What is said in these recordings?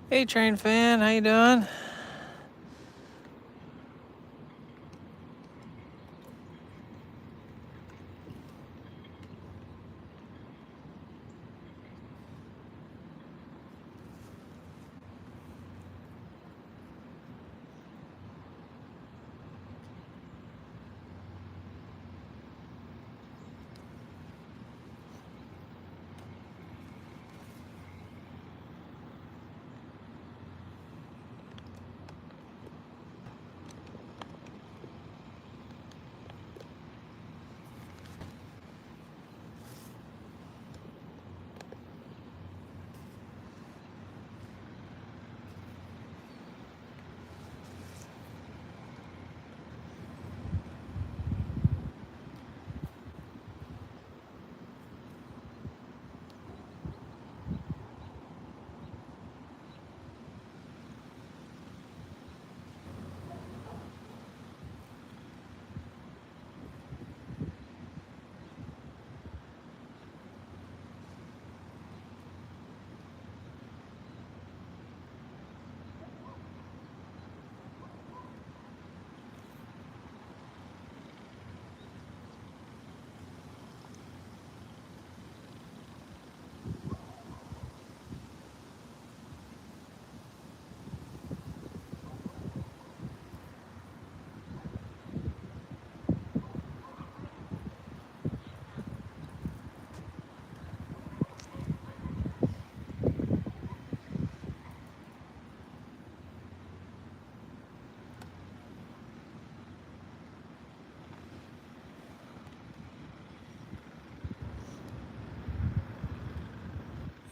Hey, train fan, how you doing?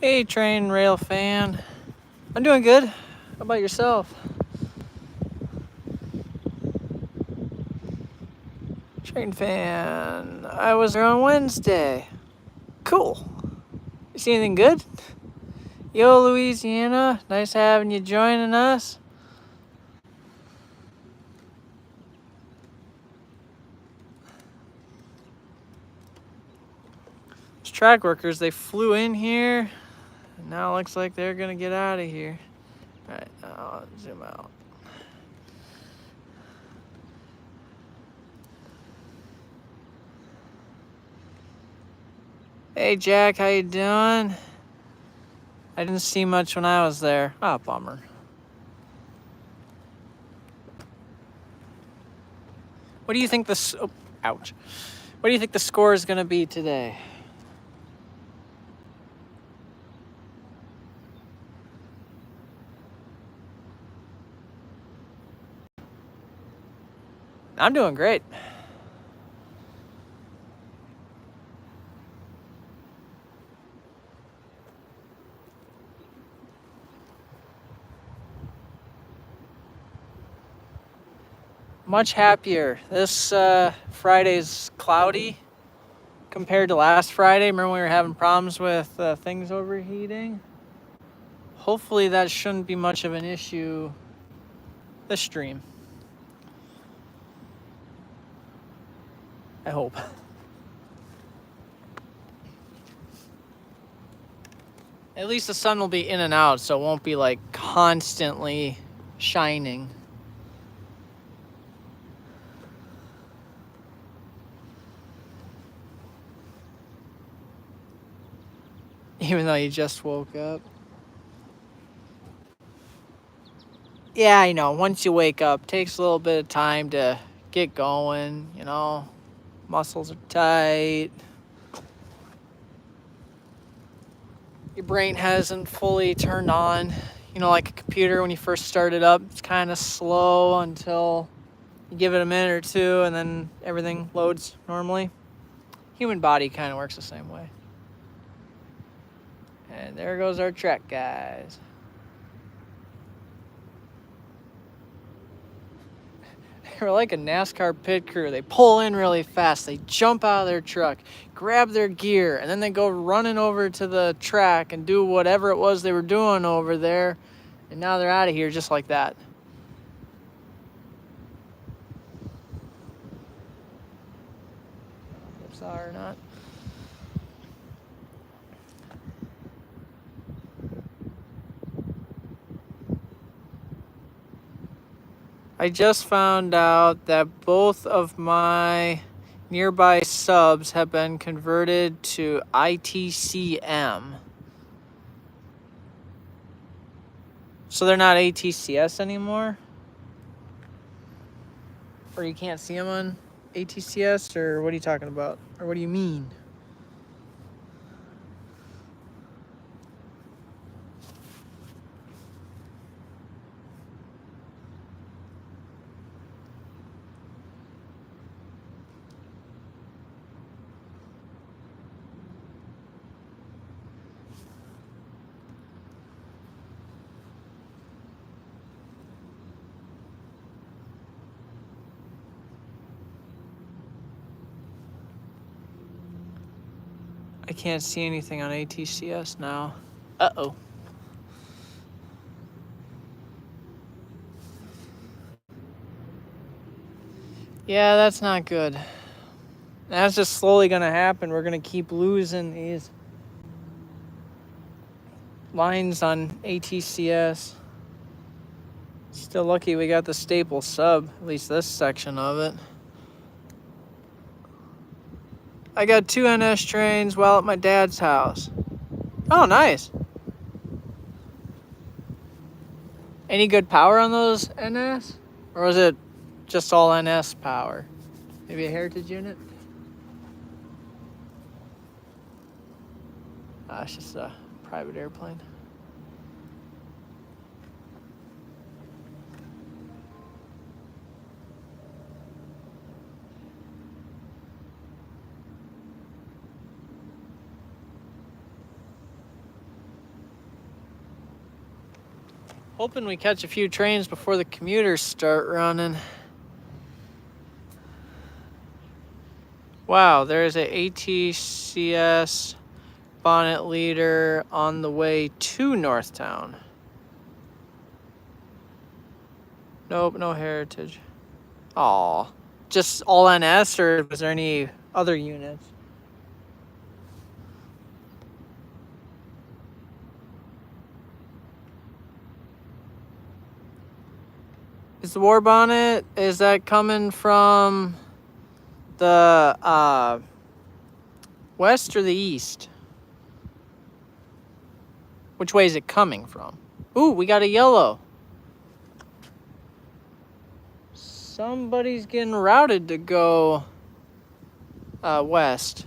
Hey, train rail fan. I'm doing good. How about yourself? Train fan, I was there on Wednesday. Cool. You see anything good? Yo, Louisiana, nice having you joining us. Those track workers, they flew in here, and now it looks like they're gonna get out of here. Alright, now I'll zoom out. Hey, Jack, how you doing? I didn't see much when I was there. Ah, bummer. What do you think oh, ouch. What do you think the score is gonna be today? I'm doing great. Much happier. This Friday's cloudy compared to last Friday. Remember when we were having problems with things overheating? Hopefully that shouldn't be much of an issue this stream. I hope. At least the sun will be in and out, so it won't be like constantly shining. Even though you just woke up. Yeah, I know. Once you wake up, takes a little bit of time to get going, you know. Muscles are tight. Your brain hasn't fully turned on. You know, like a computer when you first start it up, it's kind of slow until you give it a minute or two and then everything loads normally. Human body kind of works the same way. And there goes our track guys. They're like a NASCAR pit crew. They pull in really fast. They jump out of their truck, grab their gear, and then they go running over to the track and do whatever it was they were doing over there. And now they're out of here just like that. Saw or not. I just found out that both of my nearby subs have been converted to ITCM. So they're not ATCS anymore? Or you can't see them on ATCS? Or what are you talking about? Or what do you mean? I can't see anything on ATCS now. Uh-oh. Yeah, that's not good. That's just slowly going to happen. We're going to keep losing these lines on ATCS. Still lucky we got the staple sub, at least this section of it. I got 2 NS trains while at my dad's house. Oh, nice. Any good power on those NS? Or was it just all NS power? Maybe a heritage unit? It's just a private airplane. Hoping we catch a few trains before the commuters start running. Wow, there's a ATCS bonnet leader on the way to Northtown. Nope, no heritage. Aw, just all NS, or was there any other units? Is the war bonnet, is that coming from the west or the east? Which way is it coming from? Ooh, we got a yellow. Somebody's getting routed to go west.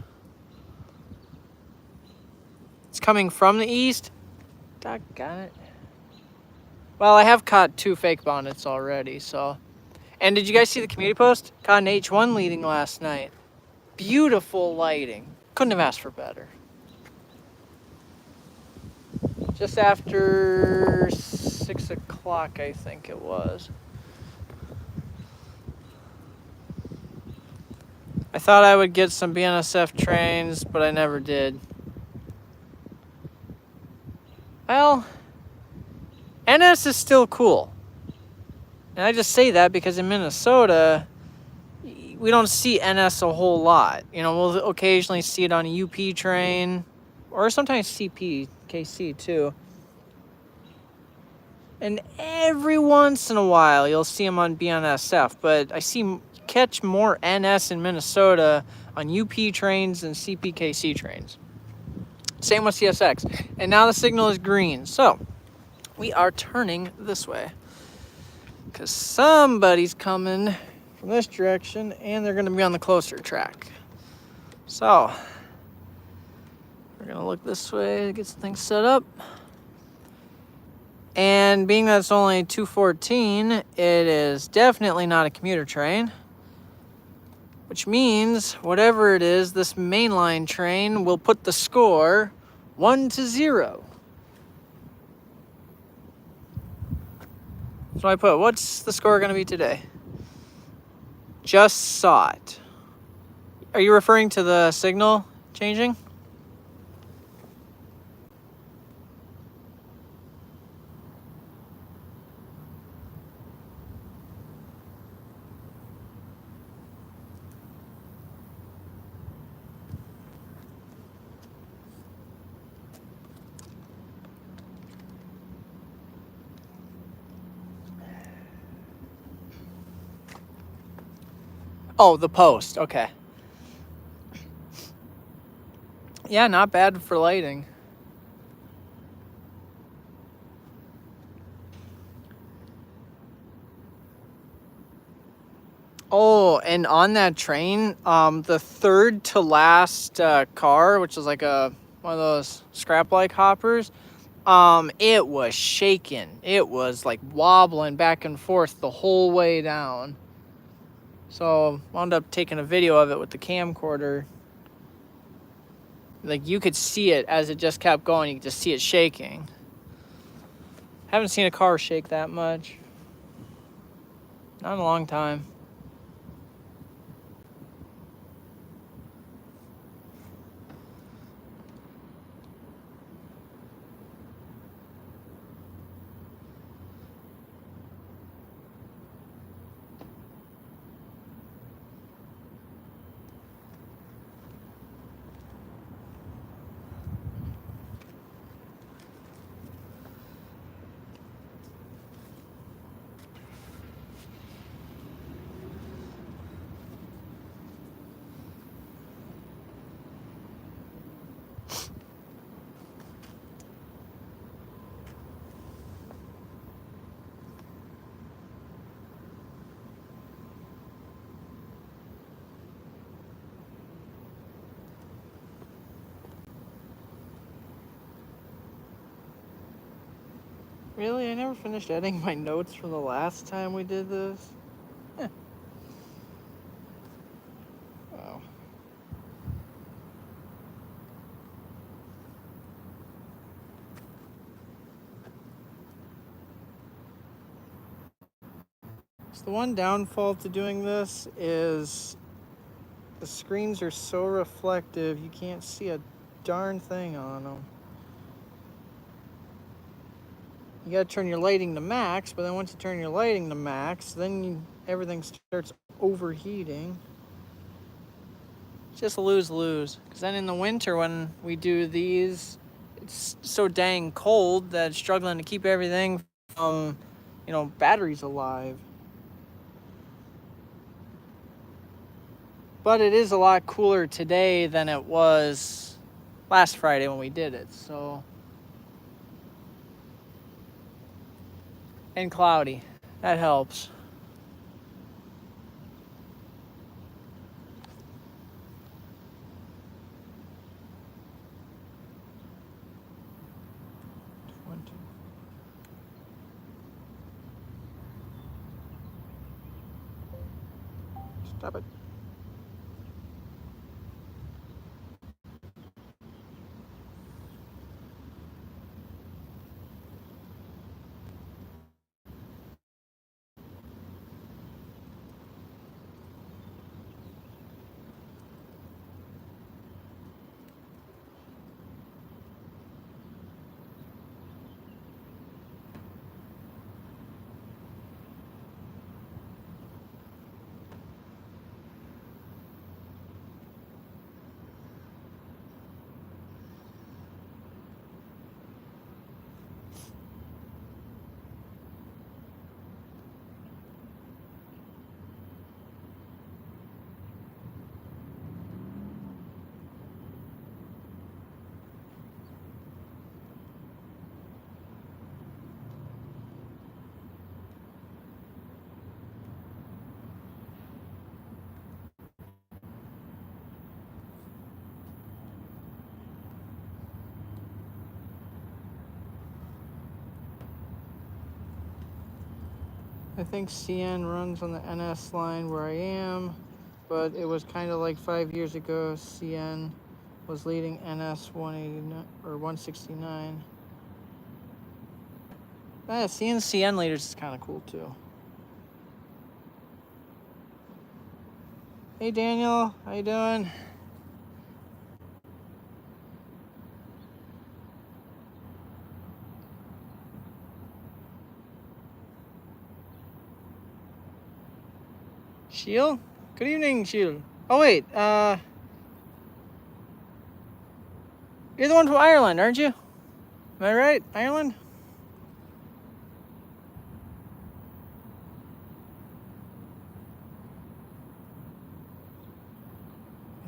It's coming from the east? Doggone it. Well, I have caught 2 fake bonnets already, so. And did you guys see the community post? Caught an H1 leading last night. Beautiful lighting. Couldn't have asked for better. Just after 6 o'clock, I think it was. I thought I would get some BNSF trains, but I never did. Well, NS is still cool. And I just say that because in Minnesota, we don't see NS a whole lot. You know, we'll occasionally see it on a UP train, or sometimes CP, KC too. And every once in a while, you'll see them on BNSF, but I catch more NS in Minnesota on UP trains than CPKC trains. Same with CSX. And now the signal is green, so we are turning this way. Because somebody's coming from this direction, and they're going to be on the closer track. So, we're going to look this way to get some things set up. And being that it's only 2:14, it is definitely not a commuter train. Which means, whatever it is, this mainline train will put the score 1-0. So I put, what's the score going to be today? Just saw it. Are you referring to the signal changing? Oh, the post. Okay. Yeah, not bad for lighting. Oh, and on that train, the third to last car, which is like one of those scrap-like hoppers, it was shaking. It was like wobbling back and forth the whole way down. So wound up taking a video of it with the camcorder. Like you could see it as it just kept going. You could just see it shaking. Haven't seen a car shake that much. Not in a long time. Really? I never finished editing my notes from the last time we did this? Wow. So the one downfall to doing this is the screens are so reflective you can't see a darn thing on them. You gotta turn your lighting to max, but then once you turn your lighting to max, then everything starts overheating. It's just lose-lose. Because then in the winter when we do these, it's so dang cold that it's struggling to keep everything from, batteries alive. But it is a lot cooler today than it was last Friday when we did it, so. And cloudy. That helps. Stop it. I think CN runs on the NS line where I am, but it was kind of like 5 years ago. CN was leading NS 189 or 169. Seeing CN leaders is kind of cool too. Hey Daniel, how you doing? Sheil? Good evening, Sheil. Oh wait, you're the one from Ireland, aren't you? Am I right? Ireland?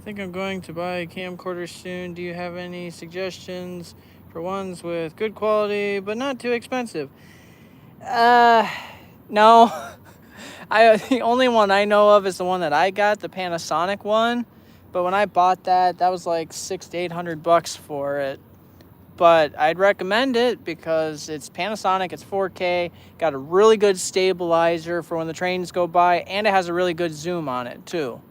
think I'm going to buy a camcorder soon. Do you have any suggestions for ones with good quality but not too expensive? No. The only one I know of is the one that I got, the Panasonic one. But when I bought that was like $600 to $800 for it. But I'd recommend it because it's Panasonic, it's 4K, got a really good stabilizer for when the trains go by, and it has a really good zoom on it too.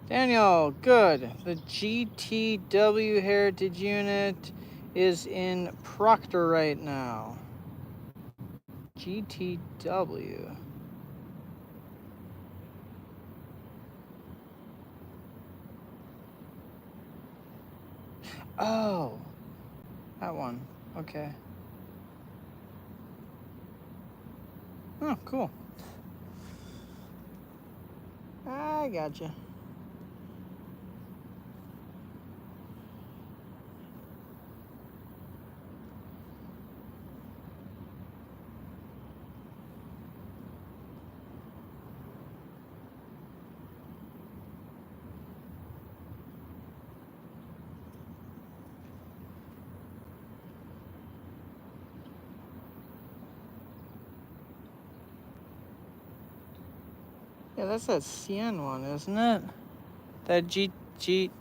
Daniel, good. The GTW Heritage unit is in Proctor right now. GTW. Oh, that one. Okay. Oh, cool. I gotcha. Yeah, that's that CN one, isn't it? The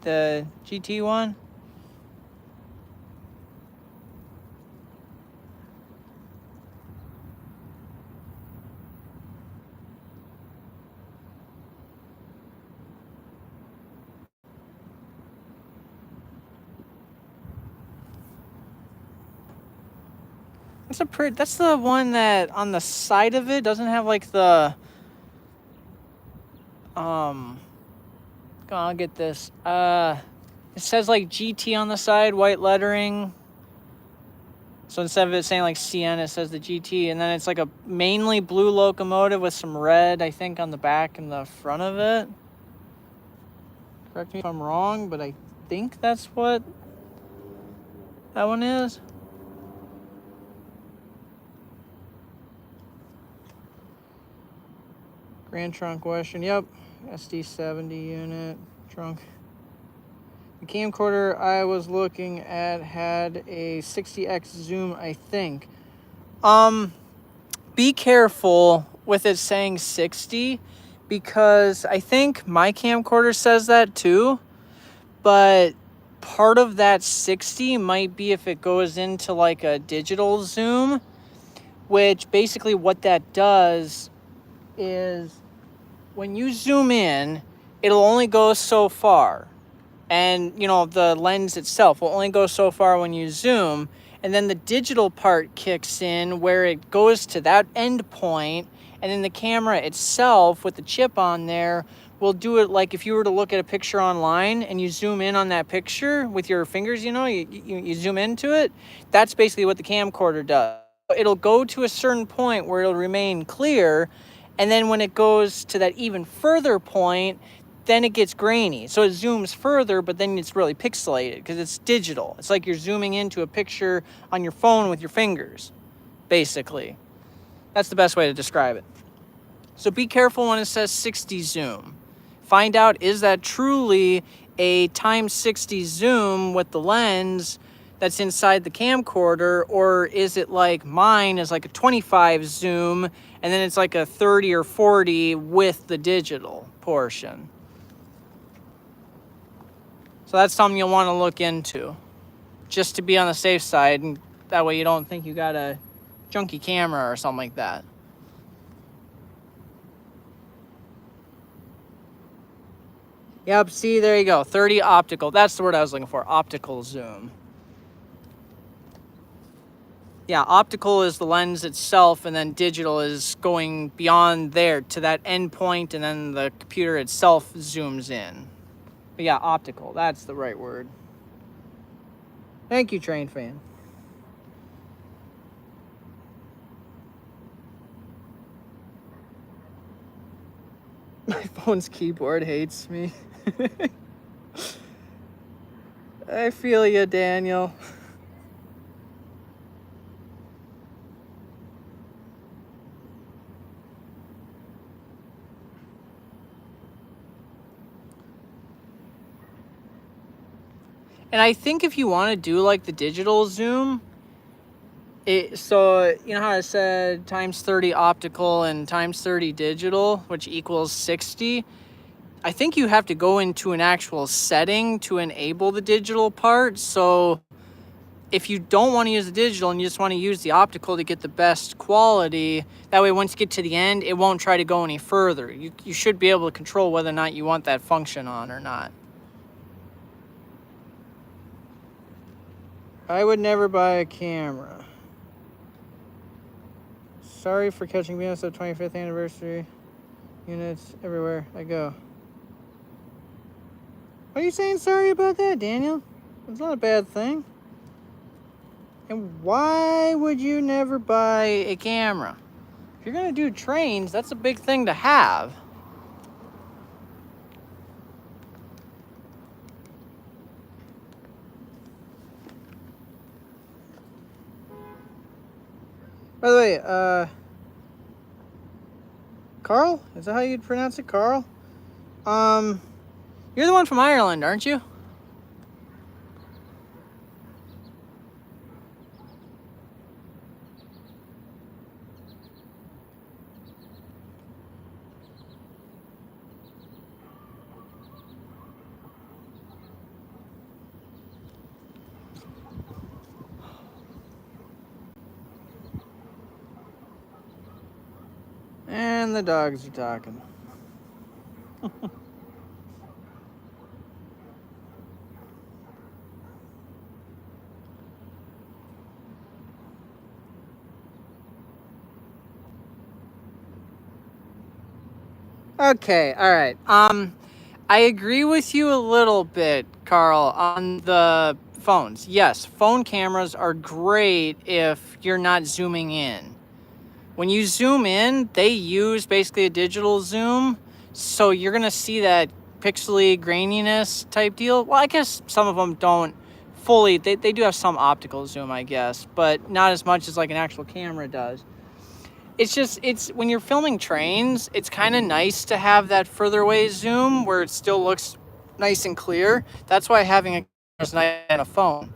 the GT one? That's the one that on the side of it doesn't have like the I'll get this. It says like GT on the side, white lettering. So instead of it saying like CN, it says the GT, and then it's like a mainly blue locomotive with some red, I think, on the back and the front of it. Correct me if I'm wrong, but I think that's what that one is. Grand Trunk Western, yep. SD70 unit, trunk. The camcorder I was looking at had a 60x zoom, I think. Be careful with it saying 60 because I think my camcorder says that too, but part of that 60 might be if it goes into like a digital zoom, which basically what that does is when you zoom in, it'll only go so far. And, you know, the lens itself will only go so far when you zoom. And then the digital part kicks in where it goes to that end point. And then the camera itself with the chip on there will do it like if you were to look at a picture online and you zoom in on that picture with your fingers, you know, you zoom into it. That's basically what the camcorder does. It'll go to a certain point where it'll remain clear. And then when it goes to that even further point, then it gets grainy. So it zooms further, but then it's really pixelated because it's digital. It's like you're zooming into a picture on your phone with your fingers, basically. That's the best way to describe it. So be careful when it says 60 zoom. Find out, is that truly a times 60 zoom with the lens that's inside the camcorder, or is it like mine is like a 25 zoom and then it's like a 30 or 40 with the digital portion. So that's something you'll want to look into just to be on the safe side, and that way you don't think you got a junky camera or something like that. Yep, see, there you go. 30 optical. That's the word I was looking for. Optical zoom. Yeah, optical is the lens itself, and then digital is going beyond there to that end point, and then the computer itself zooms in. But yeah, optical. That's the right word. Thank you, Train Fan. My phone's keyboard hates me. I feel you, Daniel. And I think if you want to do like the digital zoom, so you know how I said times 30 optical and times 30 digital, which equals 60. I think you have to go into an actual setting to enable the digital part. So if you don't want to use the digital and you just want to use the optical to get the best quality, that way once you get to the end, it won't try to go any further. You should be able to control whether or not you want that function on or not. I would never buy a camera. Sorry for catching BSF 25th anniversary units everywhere I go. What are you saying sorry about that, Daniel? It's not a bad thing. And why would you never buy a camera? If you're gonna do trains, that's a big thing to have. By the way, Carl? Is that how you'd pronounce it, Carl? You're the one from Ireland, aren't you? And the dogs are talking. Okay, all right. I agree with you a little bit, Carl, on the phones. Yes, phone cameras are great if you're not zooming in. When you zoom in, they use basically a digital zoom, so you're gonna see that pixely graininess type deal. Well, I guess some of them don't fully, they do have some optical zoom, I guess, but not as much as like an actual camera does. It's when you're filming trains, it's kind of nice to have that further away zoom where it still looks nice and clear. That's why having a camera is nice on a phone.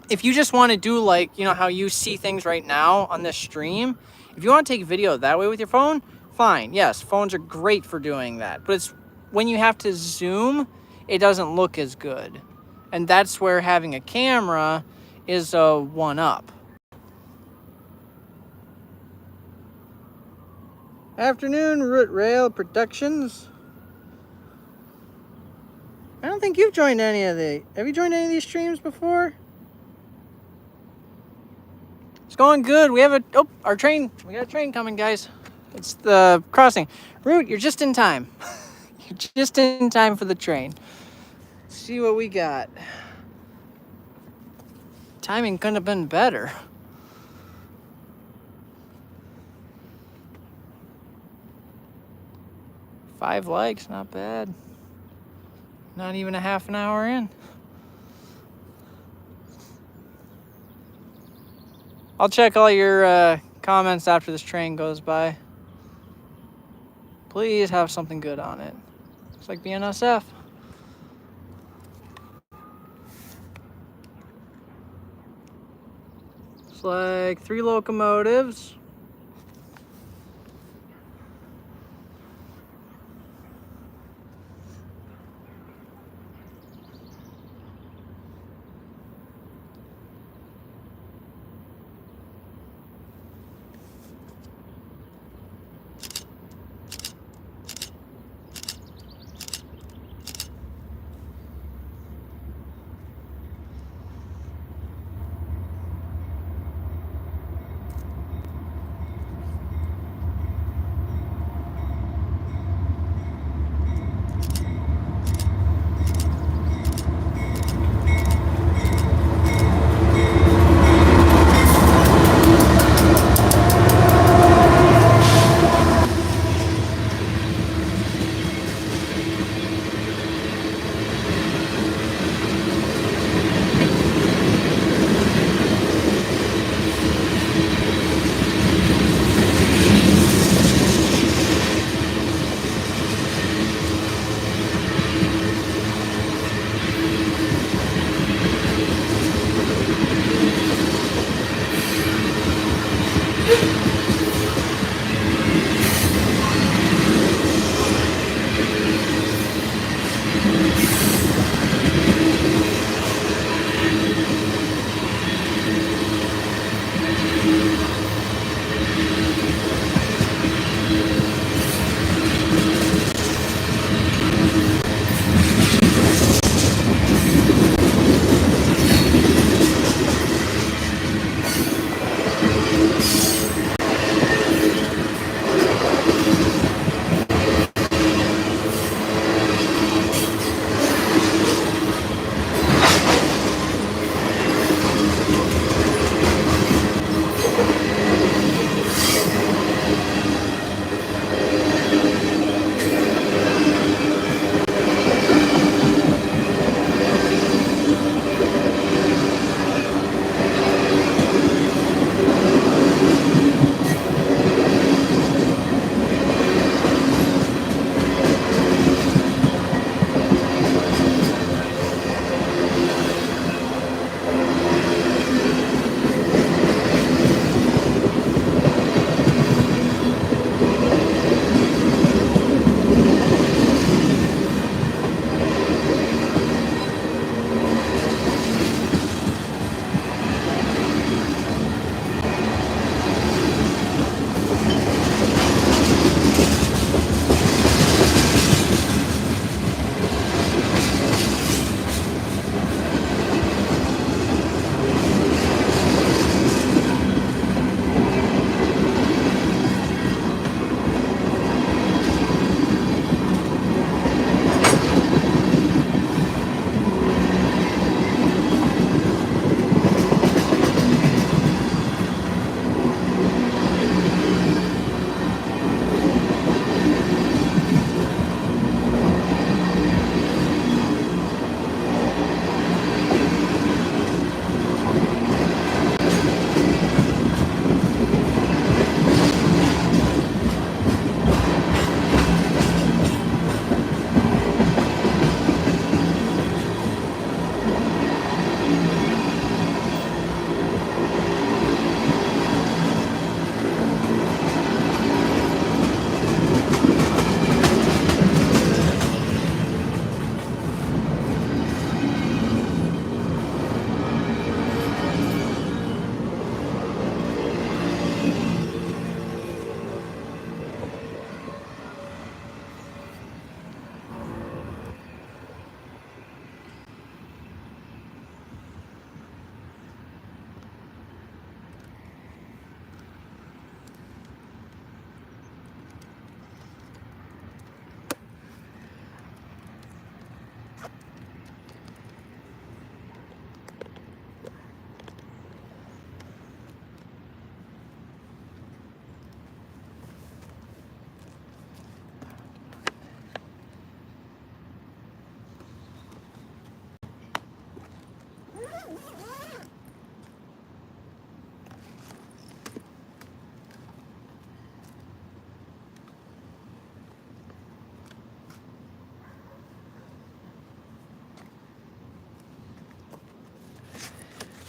If you just want to do like, you know, how you see things right now on this stream, if you want to take video that way with your phone, fine. Yes, phones are great for doing that. But it's when you have to zoom, it doesn't look as good. And that's where having a camera is a one-up. Afternoon, Root Rail Productions. I don't think you've joined any of the... Have you joined any of these streams before? It's going good. We have a... Oh, our train. We got a train coming, guys. It's the crossing. Root, you're just in time. You're just in time for the train. Let's see what we got. Timing couldn't have been better. Five likes, not bad. Not even a half an hour in. I'll check all your comments after this train goes by. Please have something good on it. It's like BNSF. It's like 3 locomotives.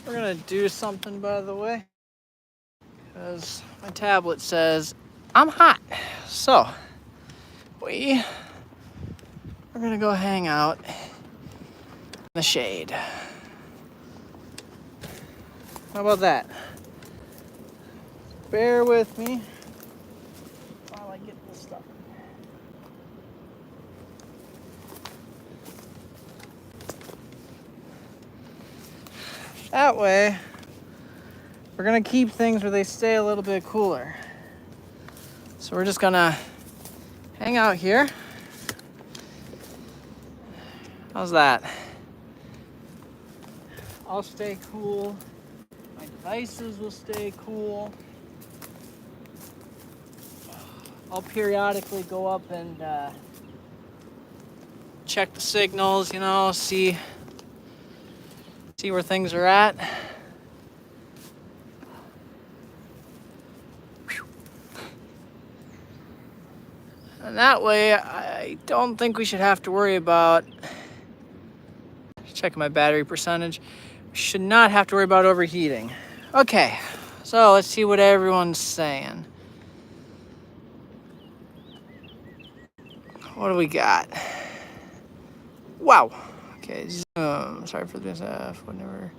We're gonna do something, by the way, because my tablet says I'm hot. So we are gonna go hang out in the shade. How about that? Bear with me while I get this stuff. That way, we're gonna keep things where they stay a little bit cooler. So we're just gonna hang out here. How's that? I'll stay cool. My devices will stay cool. I'll periodically go up and check the signals, you know, see where things are at. And that way, I don't think we should have to worry about checking my battery percentage. We should not have to worry about overheating. Okay, so let's see what everyone's saying. What do we got? Wow. Okay, sorry for this. Whatever.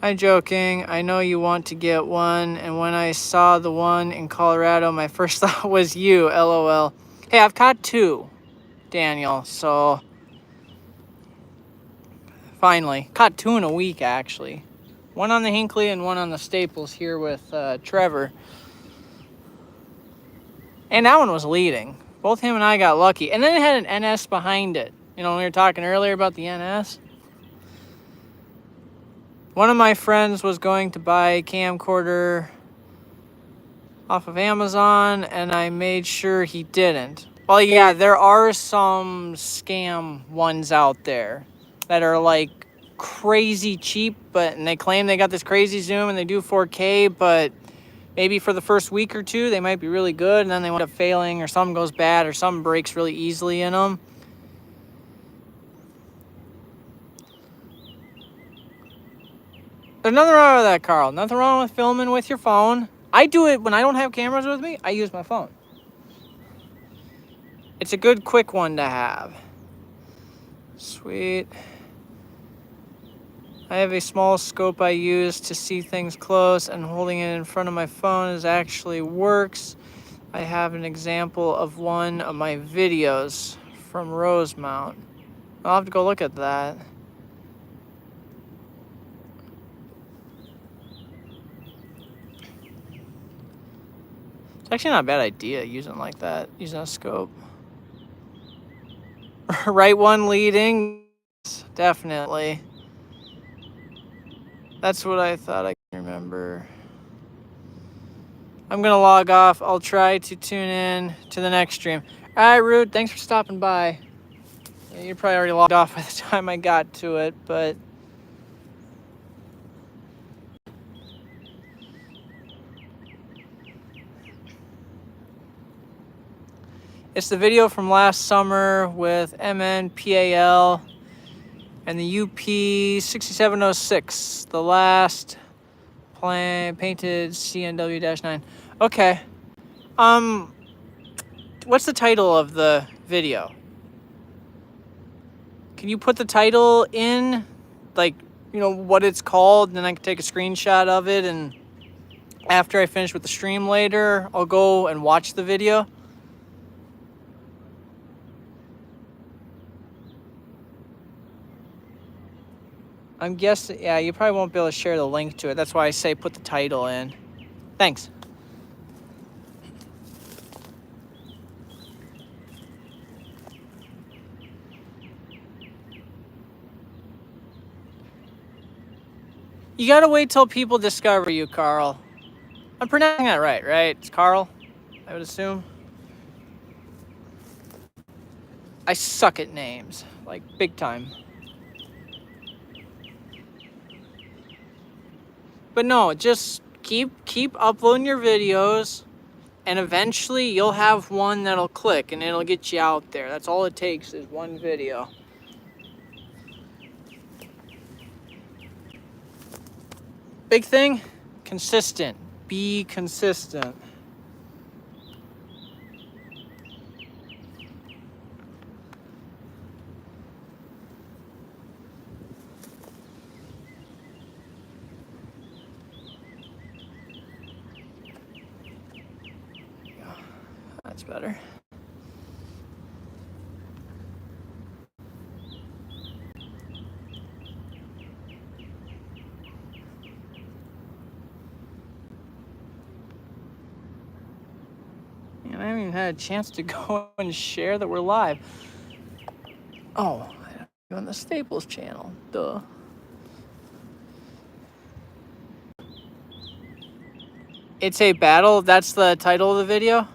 I'm joking. I know you want to get one, and when I saw the one in Colorado, my first thought was you, LOL. Hey, I've caught 2, Daniel, so finally. Caught 2 in a week, actually. One on the Hinckley and one on the Staples here with Trevor. And that one was leading. Both him and I got lucky. And then it had an NS behind it. You know, when we were talking earlier about the NS. One of my friends was going to buy a camcorder off of Amazon, and I made sure he didn't. Well, yeah, there are some scam ones out there that are like crazy cheap, and they claim they got this crazy zoom and they do 4K, but maybe for the first week or two, they might be really good, and then they wind up failing, or something goes bad, or something breaks really easily in them. There's nothing wrong with that, Carl. Nothing wrong with filming with your phone. I do it when I don't have cameras with me. I use my phone. It's a good, quick one to have. Sweet. I have a small scope I use to see things close, and holding it in front of my phone actually works. I have an example of one of my videos from Rosemount. I'll have to go look at that. It's actually not a bad idea using like that, using a scope. Right one leading, definitely. That's what I thought I can remember. I'm gonna log off. I'll try to tune in to the next stream. All right, Rude, thanks for stopping by. Yeah, you're probably already logged off by the time I got to it, but it's the video from last summer with MNPAL and the UP 6706, the last painted CNW-9. Okay. What's the title of the video? Can you put the title in, like, you know, what it's called, and then I can take a screenshot of it, and after I finish with the stream later, I'll go and watch the video? I'm guessing, yeah, you probably won't be able to share the link to it. That's why I say put the title in. Thanks. You gotta wait till people discover you, Carl. I'm pronouncing that right? It's Carl, I would assume. I suck at names, like big time. But no, just keep uploading your videos, and eventually you'll have one that'll click and it'll get you out there. That's all it takes is one video. big thing, consistent. Be consistent. That's better. And I haven't even had a chance to go and share that we're live. Oh, I'm on the Staples channel. Duh. It's a battle. That's the title of the video.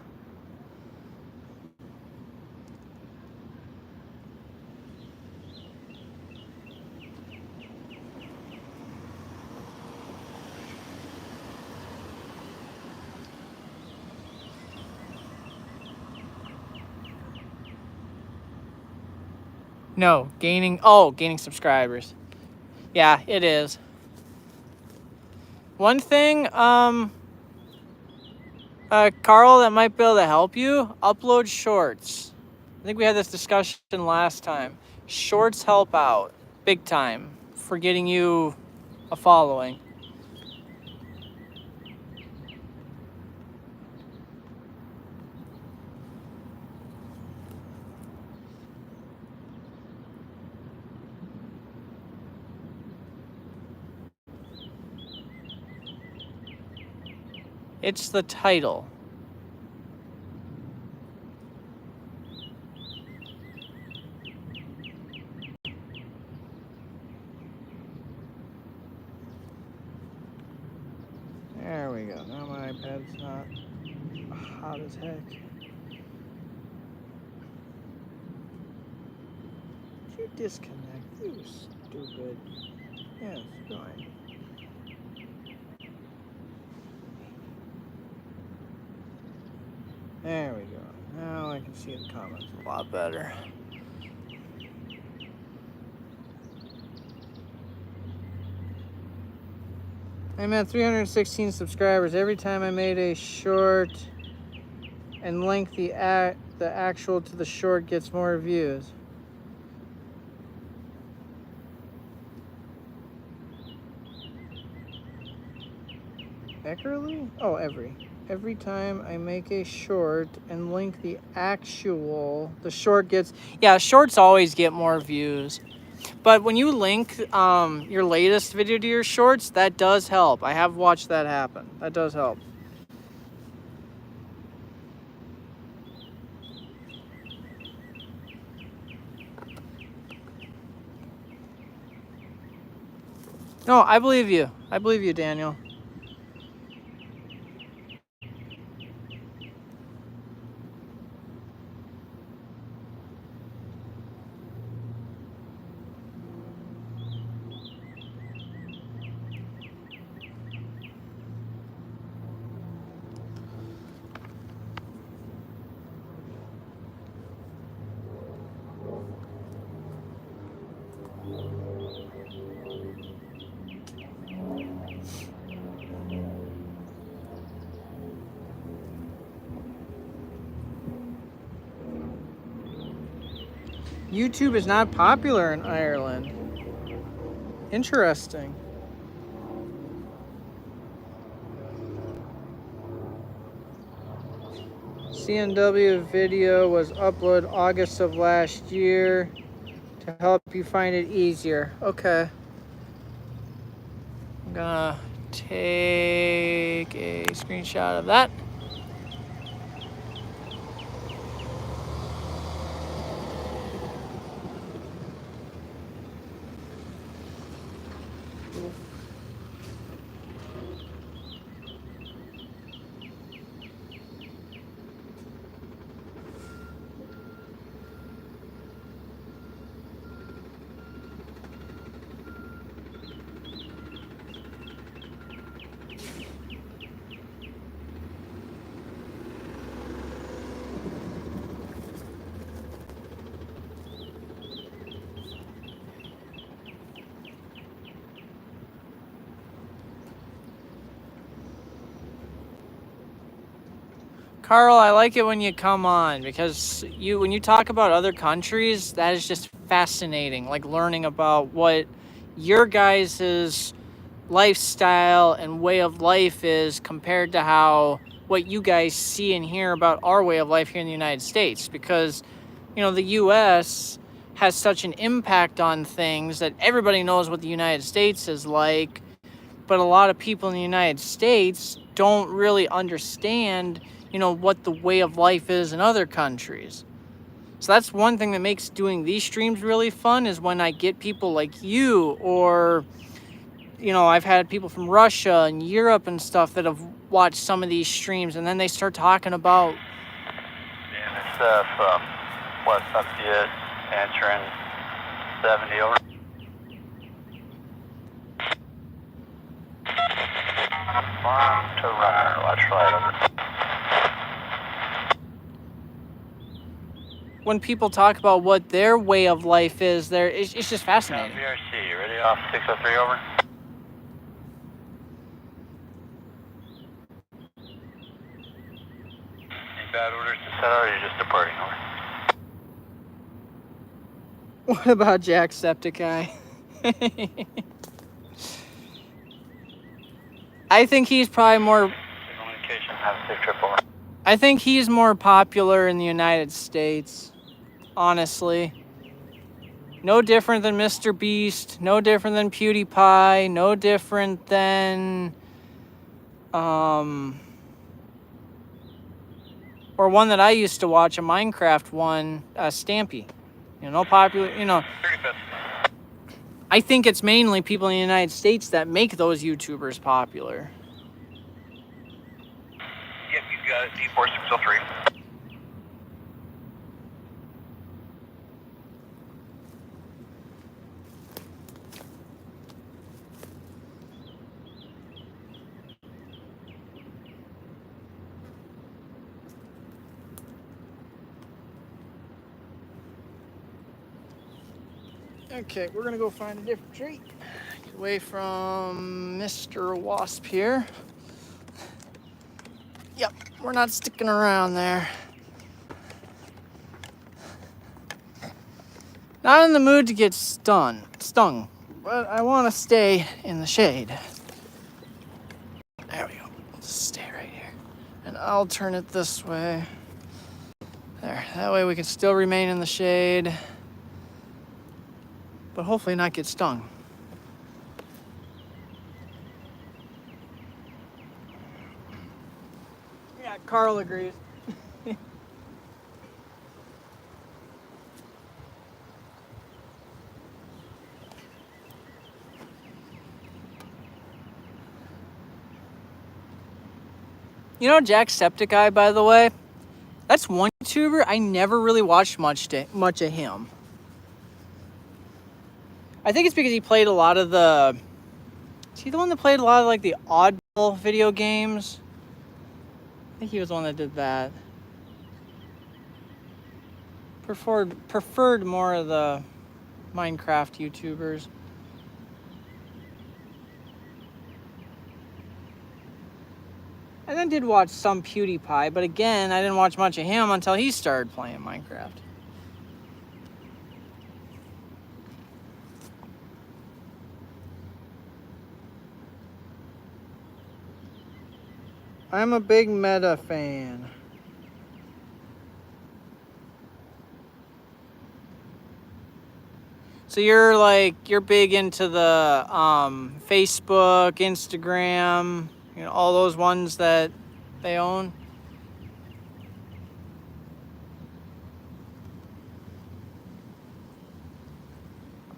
No, gaining subscribers. Yeah, it is. One thing, Carl, that might be able to help you, upload shorts. I think we had this discussion last time. Shorts help out big time for getting you a following. It's the title. There we go. Now my iPad's not hot as heck. Did you disconnect? You stupid. Yes, fine. There we go. Now I can see the comments a lot better. I'm at 316 subscribers. Every time I made a short and link the actual to the short gets more views. Eckerly? Oh, every time I make a short and link the short gets, yeah, shorts always get more views. But when you link your latest video to your shorts, that does help. I have watched that happen. That does help. No, I believe you. I believe you, Daniel. YouTube is not popular in Ireland. Interesting. CNW video was uploaded August of last year to help you find it easier. Okay. I'm gonna take a screenshot of that. Carl, I like it when you come on because when you talk about other countries, that is just fascinating. Like learning about what your guys' lifestyle and way of life is compared to how what you guys see and hear about our way of life here in the United States. Because, the U.S. has such an impact on things that everybody knows what the United States is like, but a lot of people in the United States don't really understand what the way of life is in other countries. So that's one thing that makes doing these streams really fun is when I get people like you or, I've had people from Russia and Europe and stuff that have watched some of these streams and then they start talking about... Yeah, stuff, what's up yet, answering 70 over. One to runner, watch right over. When people talk about what their way of life is, it's just fascinating. VRC, ready off 603 over. Any bad orders to set out or you're just departing over? What about Jacksepticeye? I think he's probably more... Communication, have a safe trip over. I think he's more popular in the United States, honestly. No different than Mr. Beast, no different than PewDiePie, no different than... or one that I used to watch, a Minecraft one, Stampy. Popular, I think it's mainly people in the United States that make those YouTubers popular. Yep, you got it, D4603. Okay, we're gonna go find a different tree. Get away from Mr. Wasp here. Yep, we're not sticking around there. Not in the mood to get stung, but I want to stay in the shade. There we go. Just stay right here. And I'll turn it this way. There, that way we can still remain in the shade, but hopefully not get stung. Yeah, Carl agrees. Jacksepticeye, by the way, that's one YouTuber I never really watched much of him. I think it's because he played a lot of the... Is he the one that played a lot of, the oddball video games? I think he was the one that did that. Preferred more of the Minecraft YouTubers. I then did watch some PewDiePie, but again, I didn't watch much of him until he started playing Minecraft. I'm a big Meta fan. So you're big into the Facebook, Instagram, all those ones that they own?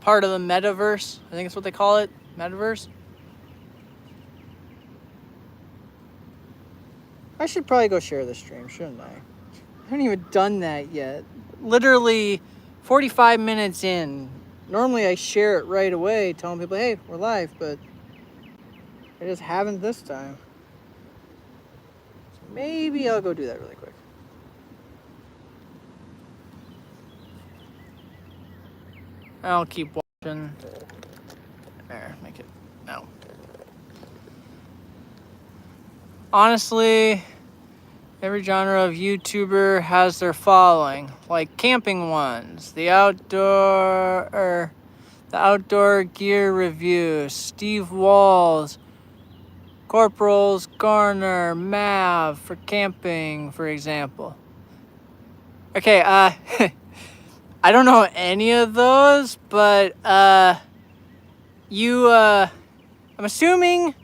Part of the metaverse, I think that's what they call it, metaverse. I should probably go share the stream, shouldn't I? I haven't even done that yet. Literally 45 minutes in. Normally I share it right away, telling people, hey, we're live, but I just haven't this time. So maybe I'll go do that really quick. I'll keep watching. There, make it. No. Honestly, Every genre of YouTuber has their following, like camping ones, the outdoor gear review, Steve Walls, Corporals, Garner, Mav for camping, for example. Okay, I don't know any of those, but I'm assuming,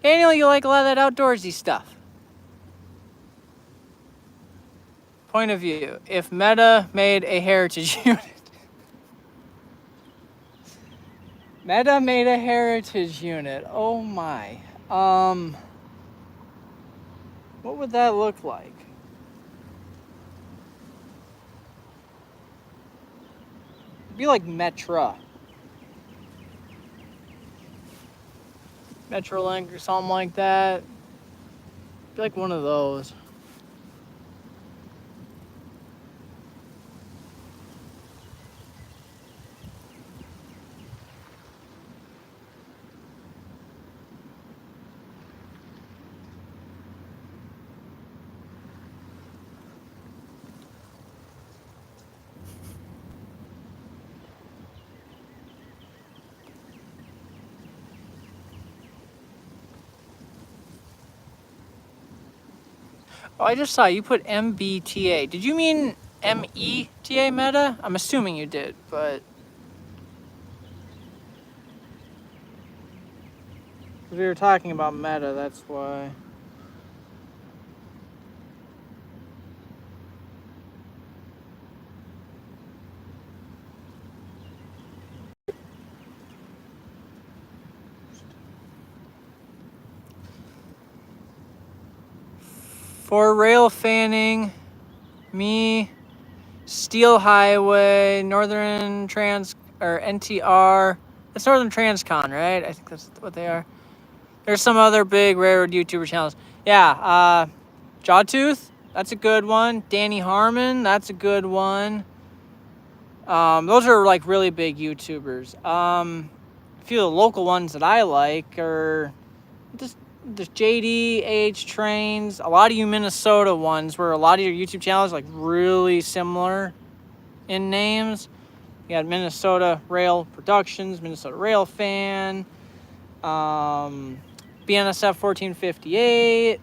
Daniel, you like a lot of that outdoorsy stuff. Point of view, if Meta made a heritage unit. Meta made a heritage unit. Oh my. What would that look like? It'd be like Metrolink or something like that. Be like one of those. Oh, I just saw you put MBTA. Did you mean META Meta? I'm assuming you did, but we were talking about Meta, that's why. For Railfanning, me, Steel Highway, Northern Trans or NTR. That's Northern Transcon, right? I think that's what they are. There's some other big railroad YouTuber channels. Yeah, Jawtooth, that's a good one. Danny Harmon, that's a good one. Those are like really big YouTubers. A few of the local ones that I like are just JD, AH Trains, a lot of you Minnesota ones where a lot of your YouTube channels like really similar in names. You got Minnesota Rail Productions, Minnesota Rail Fan, BNSF 1458.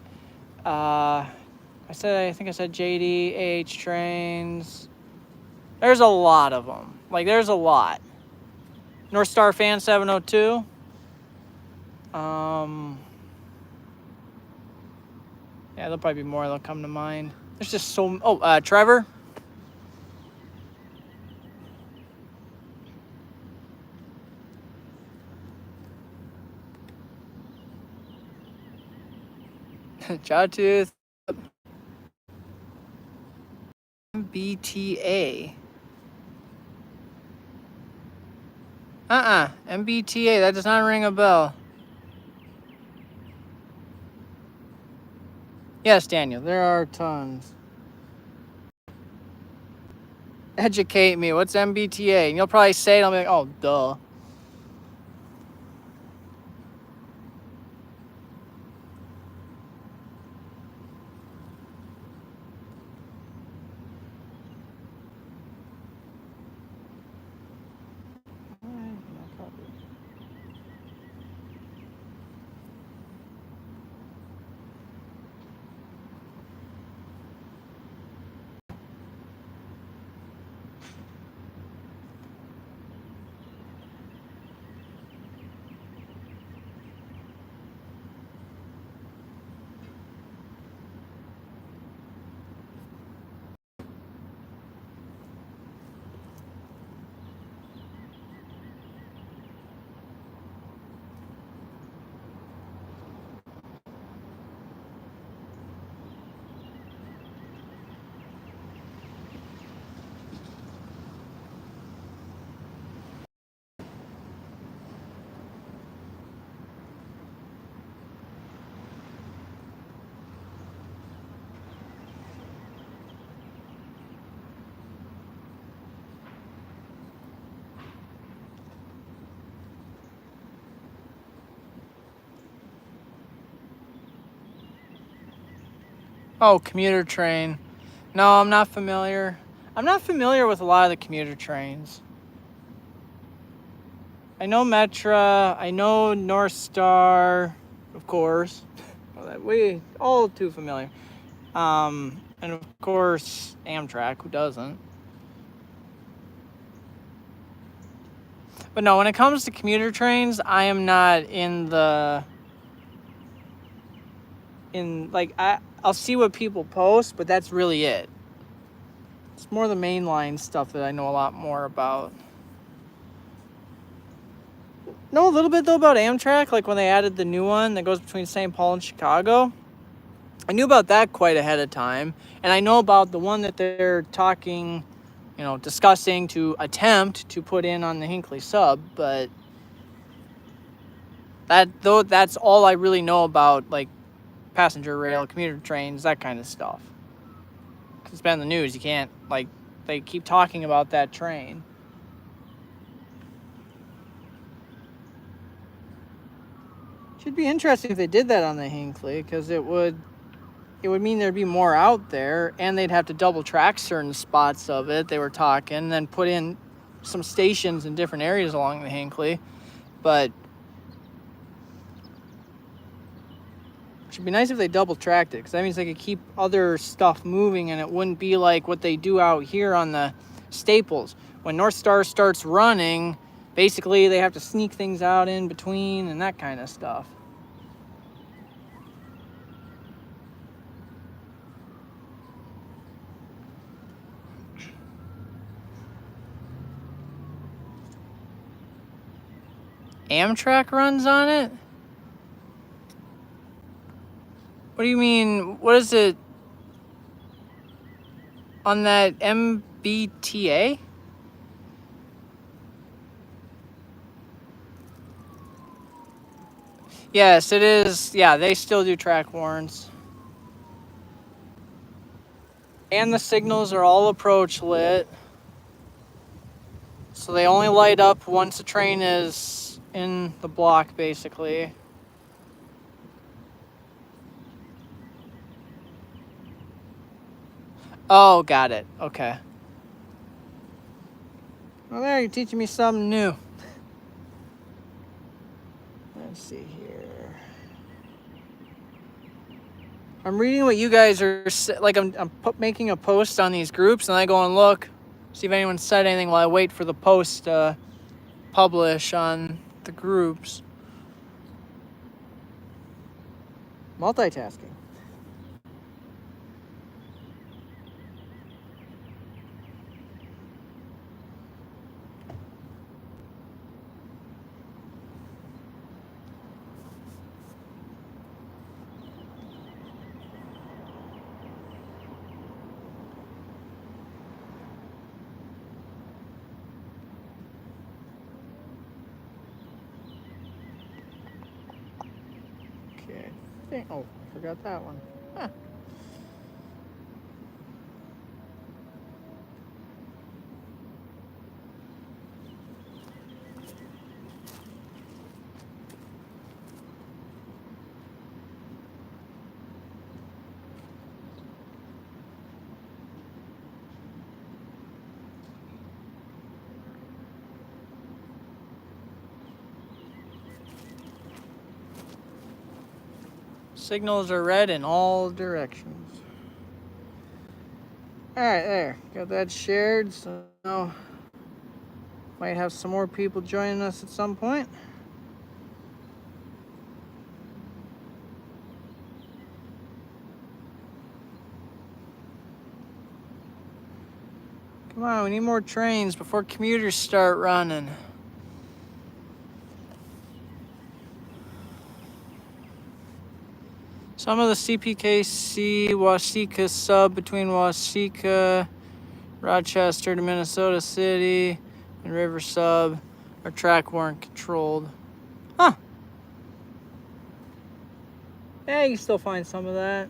I think I said JD, AH Trains. There's a lot of them. Like, there's a lot. North Star Fan 702. Yeah, there'll probably be more that'll come to mind. There's just so... Oh, Trevor. Jawtooth. MBTA. MBTA. That does not ring a bell. Yes, Daniel, there are tons. Educate me. What's MBTA? And you'll probably say it. I'll be like, oh, duh. Oh, commuter train. No, I'm not familiar. I'm not familiar with a lot of the commuter trains. I know Metra. I know North Star, of course. We all too familiar. And of course Amtrak. Who doesn't? But no, when it comes to commuter trains, I am not I'll see what people post, but that's really it. It's more the mainline stuff that I know a lot more about. Know a little bit though about Amtrak, like when they added the new one that goes between St. Paul and Chicago. I knew about that quite ahead of time, and I know about the one that they're talking, discussing to attempt to put in on the Hinckley sub, but that's all I really know about, like passenger rail, commuter trains, that kind of stuff. 'Cause it's been in the news. You can't, they keep talking about that train. Should be interesting if they did that on the Hinckley, because it would mean there'd be more out there, and they'd have to double track certain spots of it. They were talking, and then put in some stations in different areas along the Hinckley. But it should be nice if they double tracked it, because that means they could keep other stuff moving, and it wouldn't be like what they do out here on the Staples. When North Star starts running, basically they have to sneak things out in between and that kind of stuff. Amtrak runs on it? What do you mean? What is it? On that MBTA? Yes, it is. Yeah, they still do track warrants. And the signals are all approach lit. So they only light up once the train is in the block, basically. Oh, got it. Okay. Well, there, you're teaching me something new. Let's see here. I'm reading what you guys are, like, I'm making a post on these groups, and I go and look, see if anyone said anything while I wait for the post to publish on the groups. Multitasking. Okay. Oh, I forgot that one. Huh. Signals are red in all directions. Alright, there. Got that shared, so now might have some more people joining us at some point. Come on, we need more trains before commuters start running. Some of the CPKC Waseca sub between Waseca, Rochester to Minnesota City, and River sub are track warrant controlled. Huh. Yeah, you can still find some of that.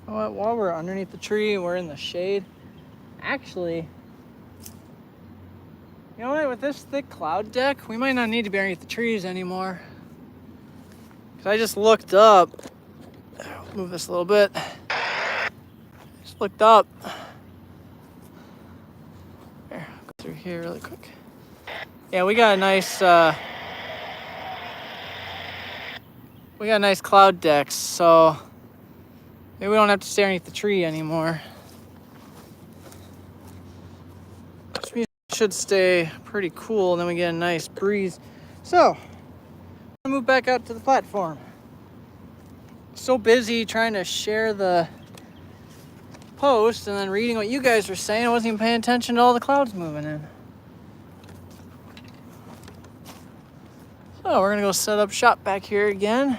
While we're underneath the tree, we're in the shade. Actually, you know what? With this thick cloud deck, we might not need to be underneath the trees anymore. Because I just looked up. I'll move this a little bit. Just looked up. Here, I'll go through here really quick. Yeah, we got a nice cloud decks, so maybe we don't have to stay underneath the tree anymore. Which means it should stay pretty cool, and then we get a nice breeze. So, I'm gonna move back out to the platform. So busy trying to share the post and then reading what you guys were saying, I wasn't even paying attention to all the clouds moving in. So we're gonna go set up shop back here again.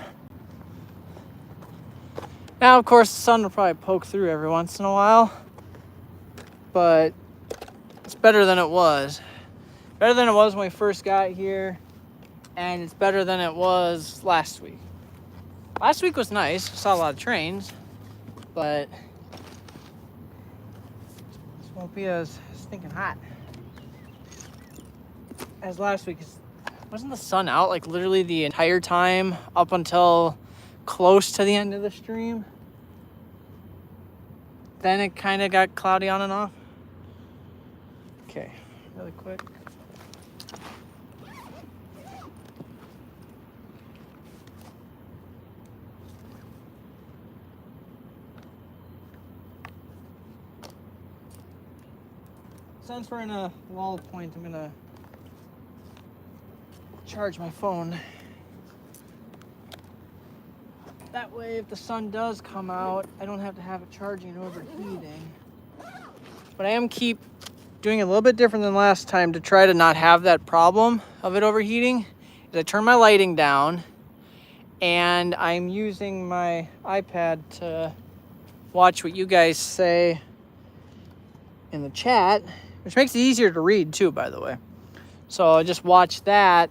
Now, of course, the sun will probably poke through every once in a while, but it's better than it was. Better than it was when we first got here, and it's better than it was last week. Last week was nice. Saw a lot of trains, but this won't be as stinking hot as last week. Wasn't the sun out like literally the entire time up until close to the end of the stream? Then it kind of got cloudy on and off. Okay, really quick. Since we're in a lull point, I'm gonna charge my phone. That way, if the sun does come out, I don't have to have it charging and overheating. But I am keep doing it a little bit different than last time to try to not have that problem of it overheating. Is I turn my lighting down, and I'm using my iPad to watch what you guys say in the chat, which makes it easier to read too, by the way. So I just watch that,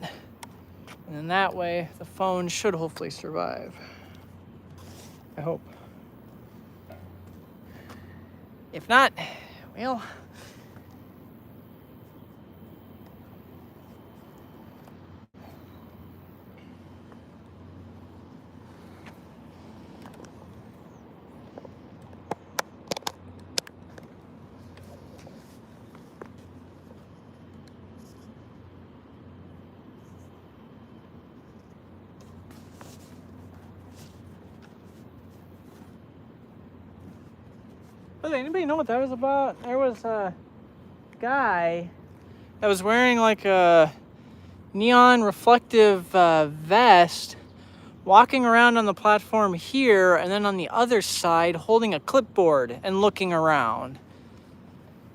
and then that way the phone should hopefully survive. I hope. If not, well, does anybody know what that was about? There was a guy that was wearing like a neon reflective vest, walking around on the platform here, and then on the other side holding a clipboard and looking around.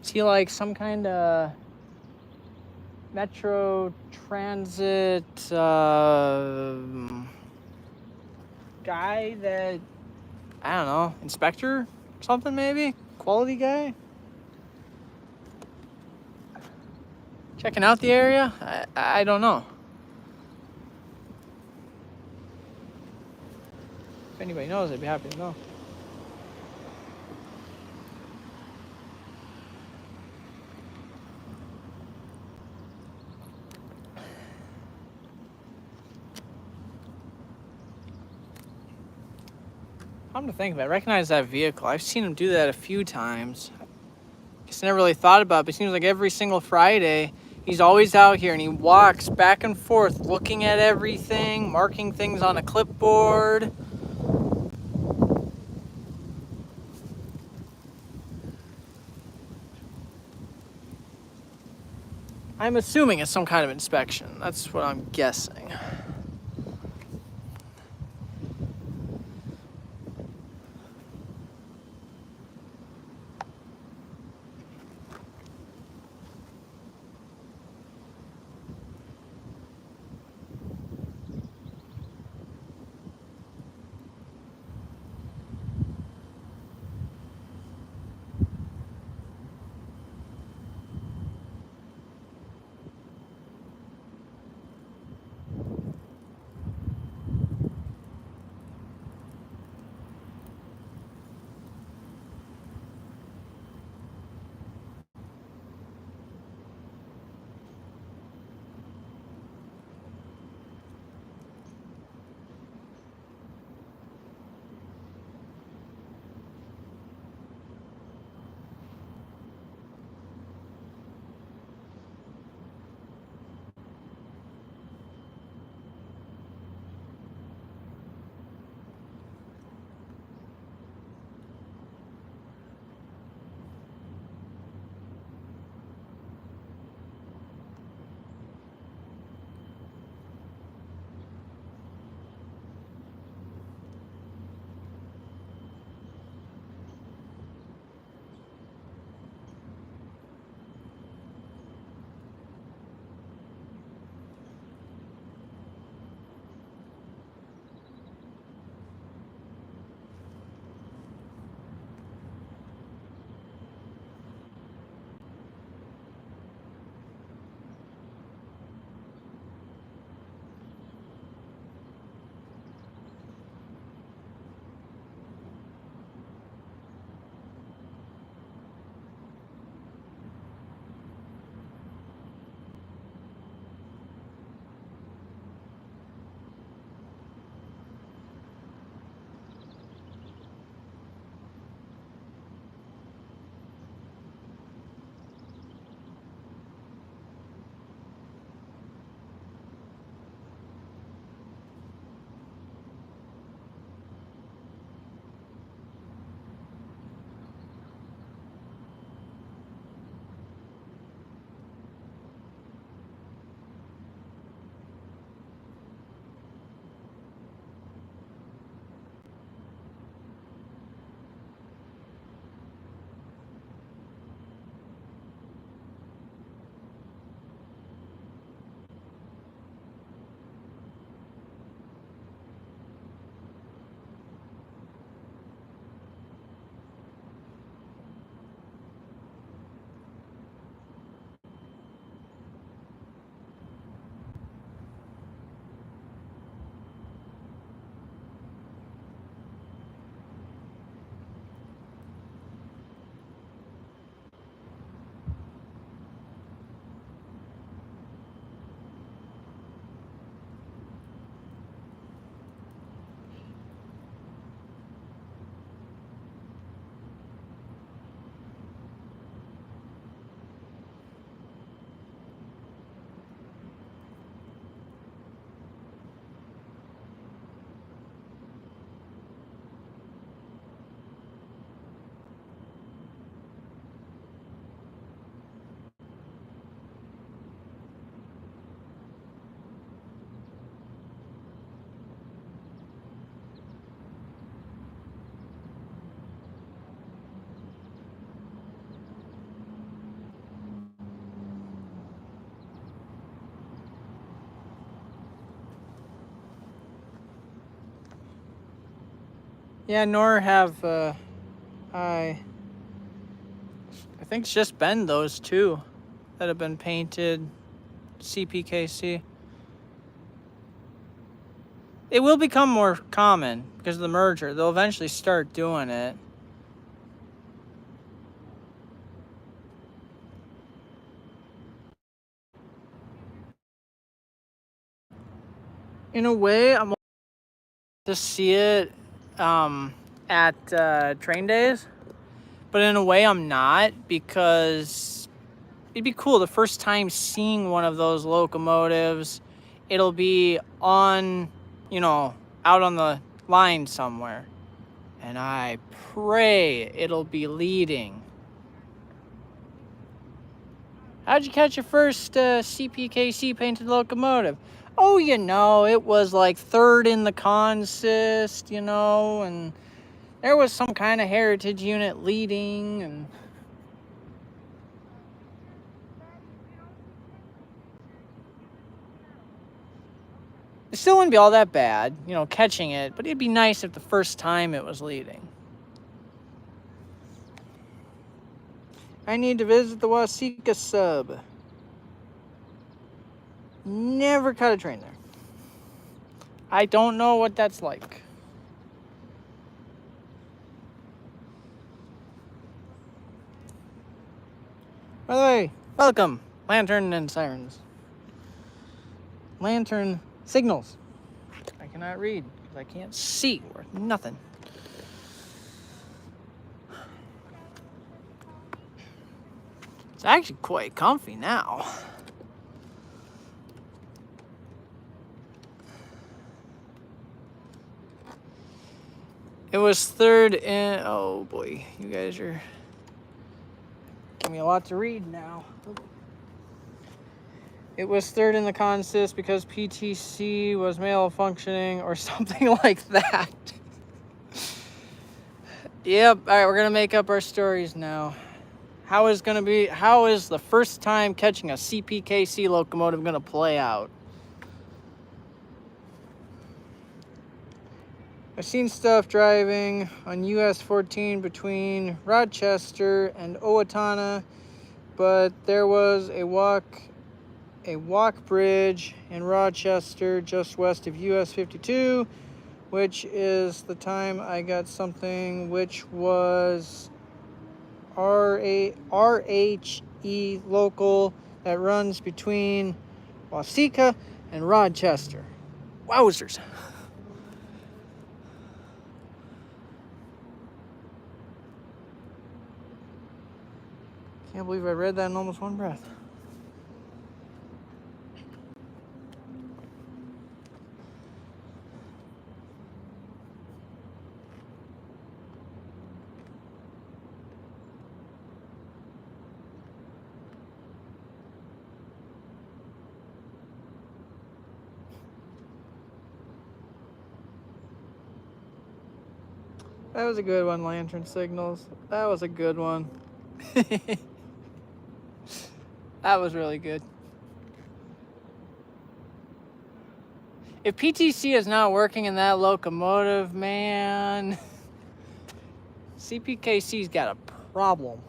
Is he like some kind of metro transit guy that, I don't know, inspector? Something maybe? Quality guy? Checking out the area? I don't know. If anybody knows, I'd be happy to know. Come to think of it, I recognize that vehicle. I've seen him do that a few times. Just never really thought about it, but it seems like every single Friday, he's always out here and he walks back and forth looking at everything, marking things on a clipboard. I'm assuming it's some kind of inspection. That's what I'm guessing. Yeah, nor have I think it's just been those two that have been painted CPKC. It will become more common because of the merger. They'll eventually start doing it. In a way, I'm to see it at train days, but in a way I'm not, because it'd be cool the first time seeing one of those locomotives. It'll be on, out on the line somewhere, and I pray it'll be leading. How'd you catch your first CPKC painted locomotive? Oh, it was like third in the consist, and there was some kind of heritage unit leading, and it still wouldn't be all that bad, catching it, but it'd be nice if the first time it was leading. I need to visit the Waseca sub. Never caught a train there. I don't know what that's like. By the way, welcome, Lantern and Sirens. Lantern signals. I cannot read because I can't see or nothing. It's actually quite comfy now. It was third in... Oh boy, you guys are giving me a lot to read now. It was third in the consist because PTC was malfunctioning or something like that. Yep, all right, we're gonna make up our stories now. How is the first time catching a CPKC locomotive gonna play out? I've seen stuff driving on US 14 between Rochester and Owatonna, but there was a walk bridge in Rochester just west of US 52, which is the time I got something which was RHE local that runs between Waseca and Rochester. Wowzers. Can't believe I read that in almost one breath. That was a good one, Lantern Signals. That was a good one. That was really good. If PTC is not working in that locomotive, man, CPKC's got a problem.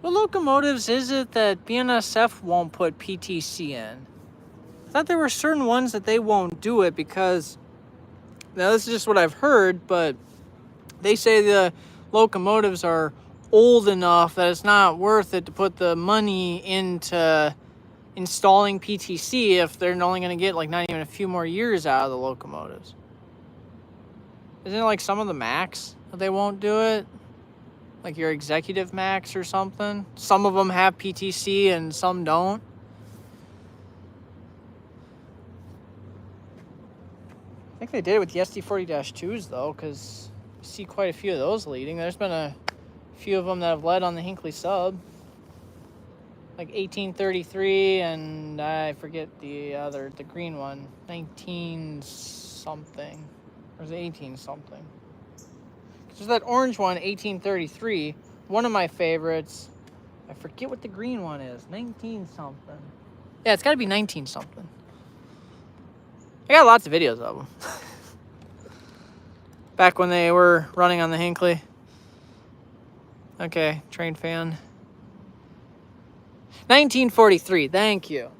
What locomotives is it that BNSF won't put PTC in? I thought there were certain ones that they won't do it because, now this is just what I've heard, but they say the locomotives are old enough that it's not worth it to put the money into installing PTC if they're only going to get like not even a few more years out of the locomotives. Isn't it like some of the Max that they won't do it? Like your executive Max or something? Some of them have PTC and some don't. I think they did it with the SD40-2s though, because you see quite a few of those leading. There's been a few of them that have led on the Hinckley sub. Like 1833 and I forget the green one. 19 something. Or is it 18 something? There's that orange one, 1833. One of my favorites I forget what the green one is. 19 something. Yeah, it's got to be 19 something. I got lots of videos of them. Back when they were running on the Hinckley. Okay, train fan. 1943. Thank you.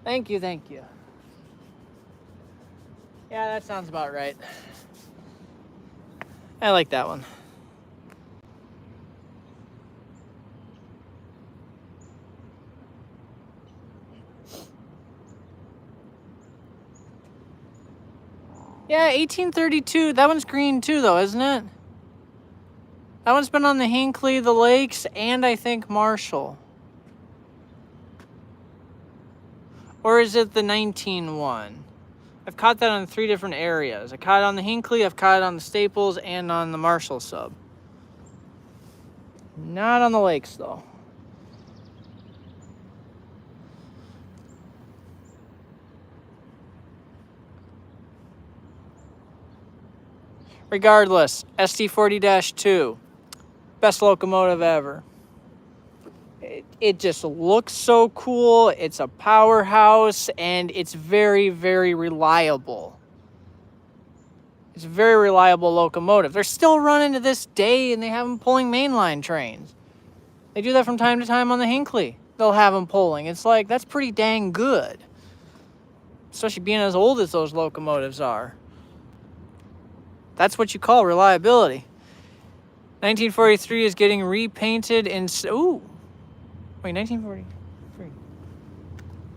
Thank you. Yeah, that sounds about right. I like that one. Yeah, 1832. That one's green too, though, isn't it? That one's been on the Hinckley, the Lakes, and I think Marshall. Or is it the 19 one? I've caught that on 3 different areas. I caught it on the Hinckley, I've caught it on the Staples, and on the Marshall sub. Not on the Lakes, though. Regardless, SD40-2, best locomotive ever. It just looks so cool. It's a powerhouse, and it's very, very reliable. It's a very reliable locomotive. They're still running to this day, and they have them pulling mainline trains. They do that from time to time on the Hinckley. They'll have them pulling. It's like, that's pretty dang good. Especially being as old as those locomotives are. That's what you call reliability. 1943 is getting repainted in... Ooh. Wait, 1943.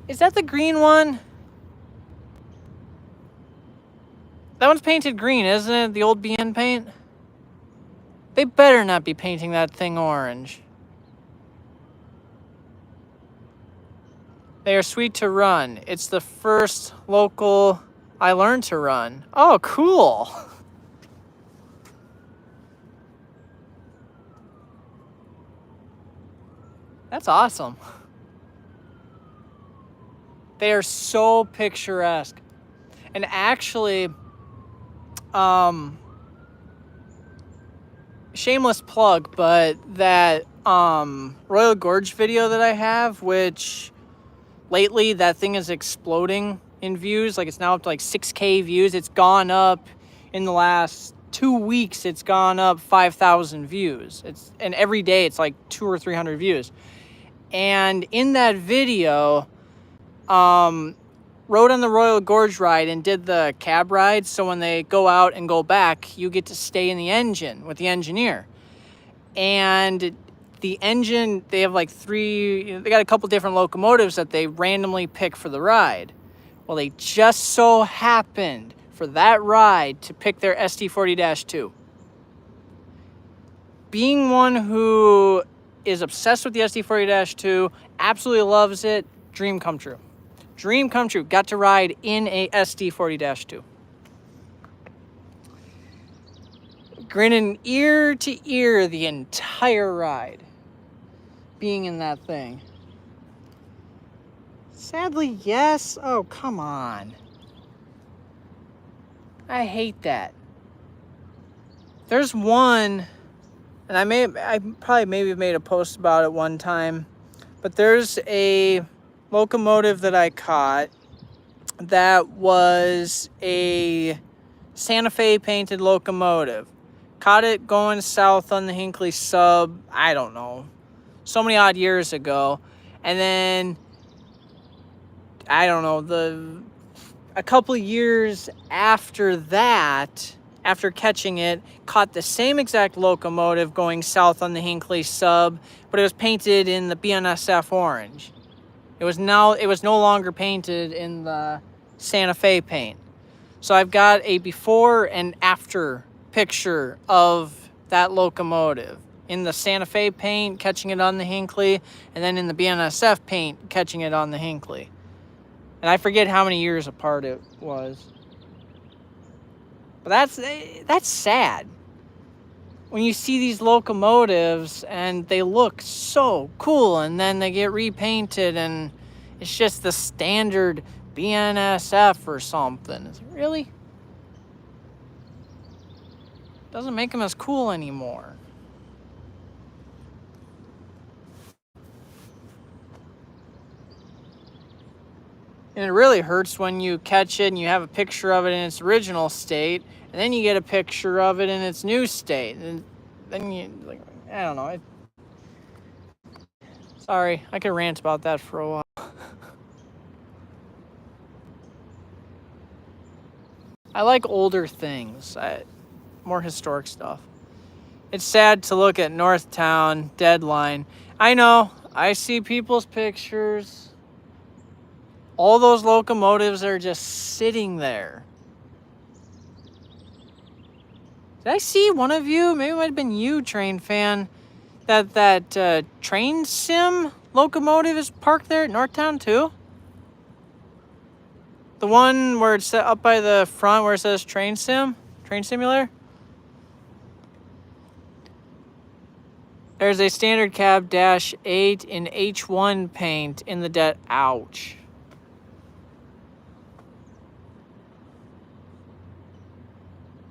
Is that the green one? That one's painted green, isn't it? The old BN paint? They better not be painting that thing orange. They are sweet to run. It's the first local I learned to run. Oh, cool. That's awesome. They are so picturesque. And actually, shameless plug, but that Royal Gorge video that I have, which lately that thing is exploding in views. Like, it's now up to like 6K views. It's gone up in the last 2 weeks. It's gone up 5,000 views. And every day it's like 200 or 300 views. And in that video, rode on the Royal Gorge ride and did the cab ride. So when they go out and go back, you get to stay in the engine with the engineer. And the engine, they have like they got a couple different locomotives that they randomly pick for the ride. Well, they just so happened for that ride to pick their SD40-2. Being one who is obsessed with the SD40-2, absolutely loves it, dream come true. Dream come true. Got to ride in a SD40-2. Grinning ear to ear the entire ride. Being in that thing. Sadly, yes. Oh, come on. I hate that. There's one, and I probably maybe made a post about it one time, but there's a locomotive that I caught that was a Santa Fe painted locomotive. Caught it going south on the Hinckley sub, I don't know, so many odd years ago. And then, I don't know, a couple of years after that, after catching it, caught the same exact locomotive going south on the Hinckley sub, but it was painted in the BNSF orange. It was no longer painted in the Santa Fe paint. So I've got a before and after picture of that locomotive. In the Santa Fe paint, catching it on the Hinckley, and then in the BNSF paint, catching it on the Hinckley. And I forget how many years apart it was. But that's sad. When you see these locomotives and they look so cool, and then they get repainted and it's just the standard BNSF or something. Is it really? Doesn't make them as cool anymore. And it really hurts when you catch it and you have a picture of it in its original state, and then you get a picture of it in its new state, and then you, like, I don't know. Sorry, I could rant about that for a while. I like older things, more historic stuff. It's sad to look at Northtown Deadline. I know, I see people's pictures. All those locomotives are just sitting there. Did I see one of you? Maybe it might have been you, train fan. That train sim locomotive is parked there at Northtown too? The one where it's set up by the front where it says train simulator? There's a standard cab -8 in H1 paint in the debt. Ouch.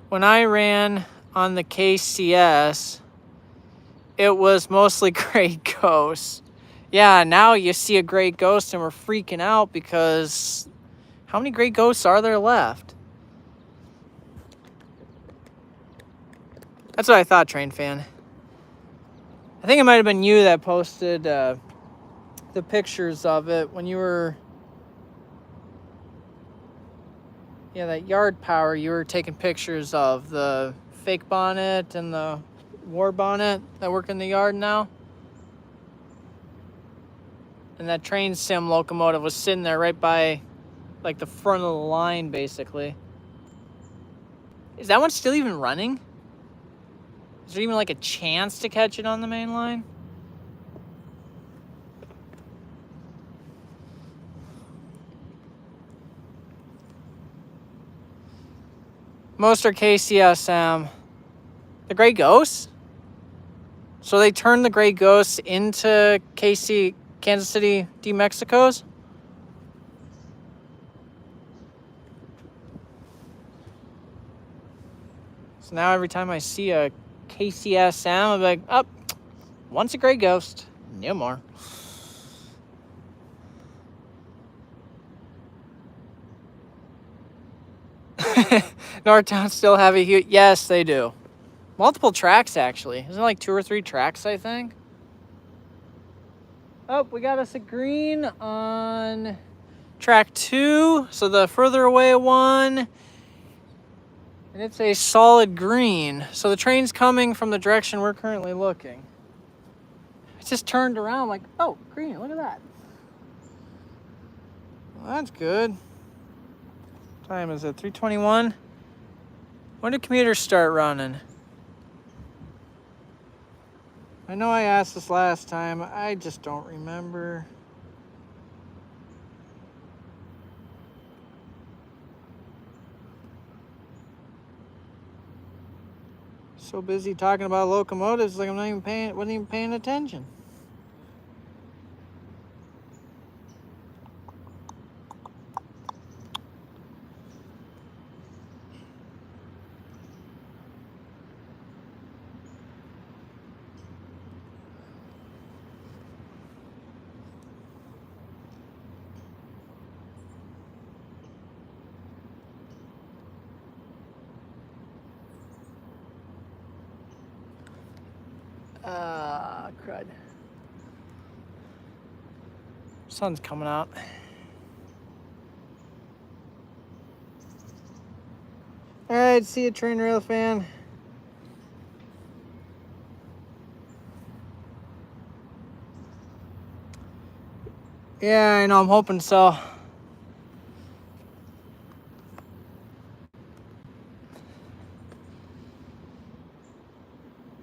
When I ran on the KCS, it was mostly gray ghosts. Yeah, now you see a gray ghost and we're freaking out because how many gray ghosts are there left? That's what I thought, train fan. I think it might have been you that posted the pictures of it when you were... Yeah, that yard power, you were taking pictures of the fake bonnet and the war bonnet that work in the yard now. And that train sim locomotive was sitting there right by, like, the front of the line, basically. Is that one still even running? Is there even, like, a chance to catch it on the main line? Most are KCSM. The Gray Ghosts? So they turned the Gray Ghosts into Kansas City D Mexicos? So now every time I see a KCSM, I'm like, oh, once a Gray Ghost, no more. Northtown still have a huge... Yes, they do. Multiple tracks, actually. Isn't it like 2 or 3 tracks, I think? Oh, we got us a green on track 2. So the further away one. And it's a solid green. So the train's coming from the direction we're currently looking. It just turned around like, oh, green, look at that. Well, that's good. What time is it? 3:21? When do commuters start running? I know I asked this last time. I just don't remember. So busy talking about locomotives, like wasn't even paying attention. Crud. Sun's coming out. All right, see you, train rail fan. Yeah, I know, I'm hoping so.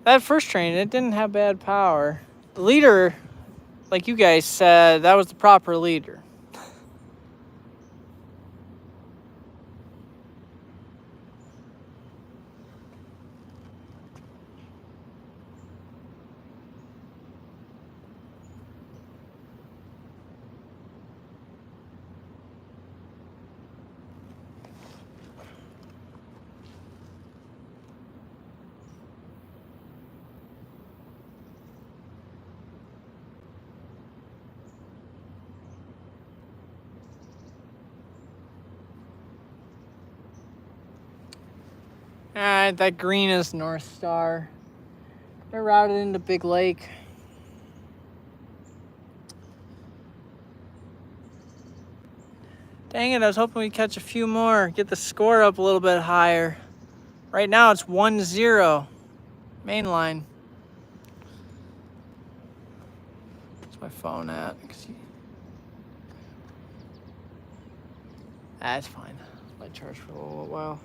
That first train, it didn't have bad power. The leader, like you guys said, that was the proper leader. That green is North Star. They're routed into Big Lake. Dang it, I was hoping we'd catch a few more, get the score up a little bit higher. Right now it's 1-0. Main line. Where's my phone at? That's fine. Let it charge for a little while.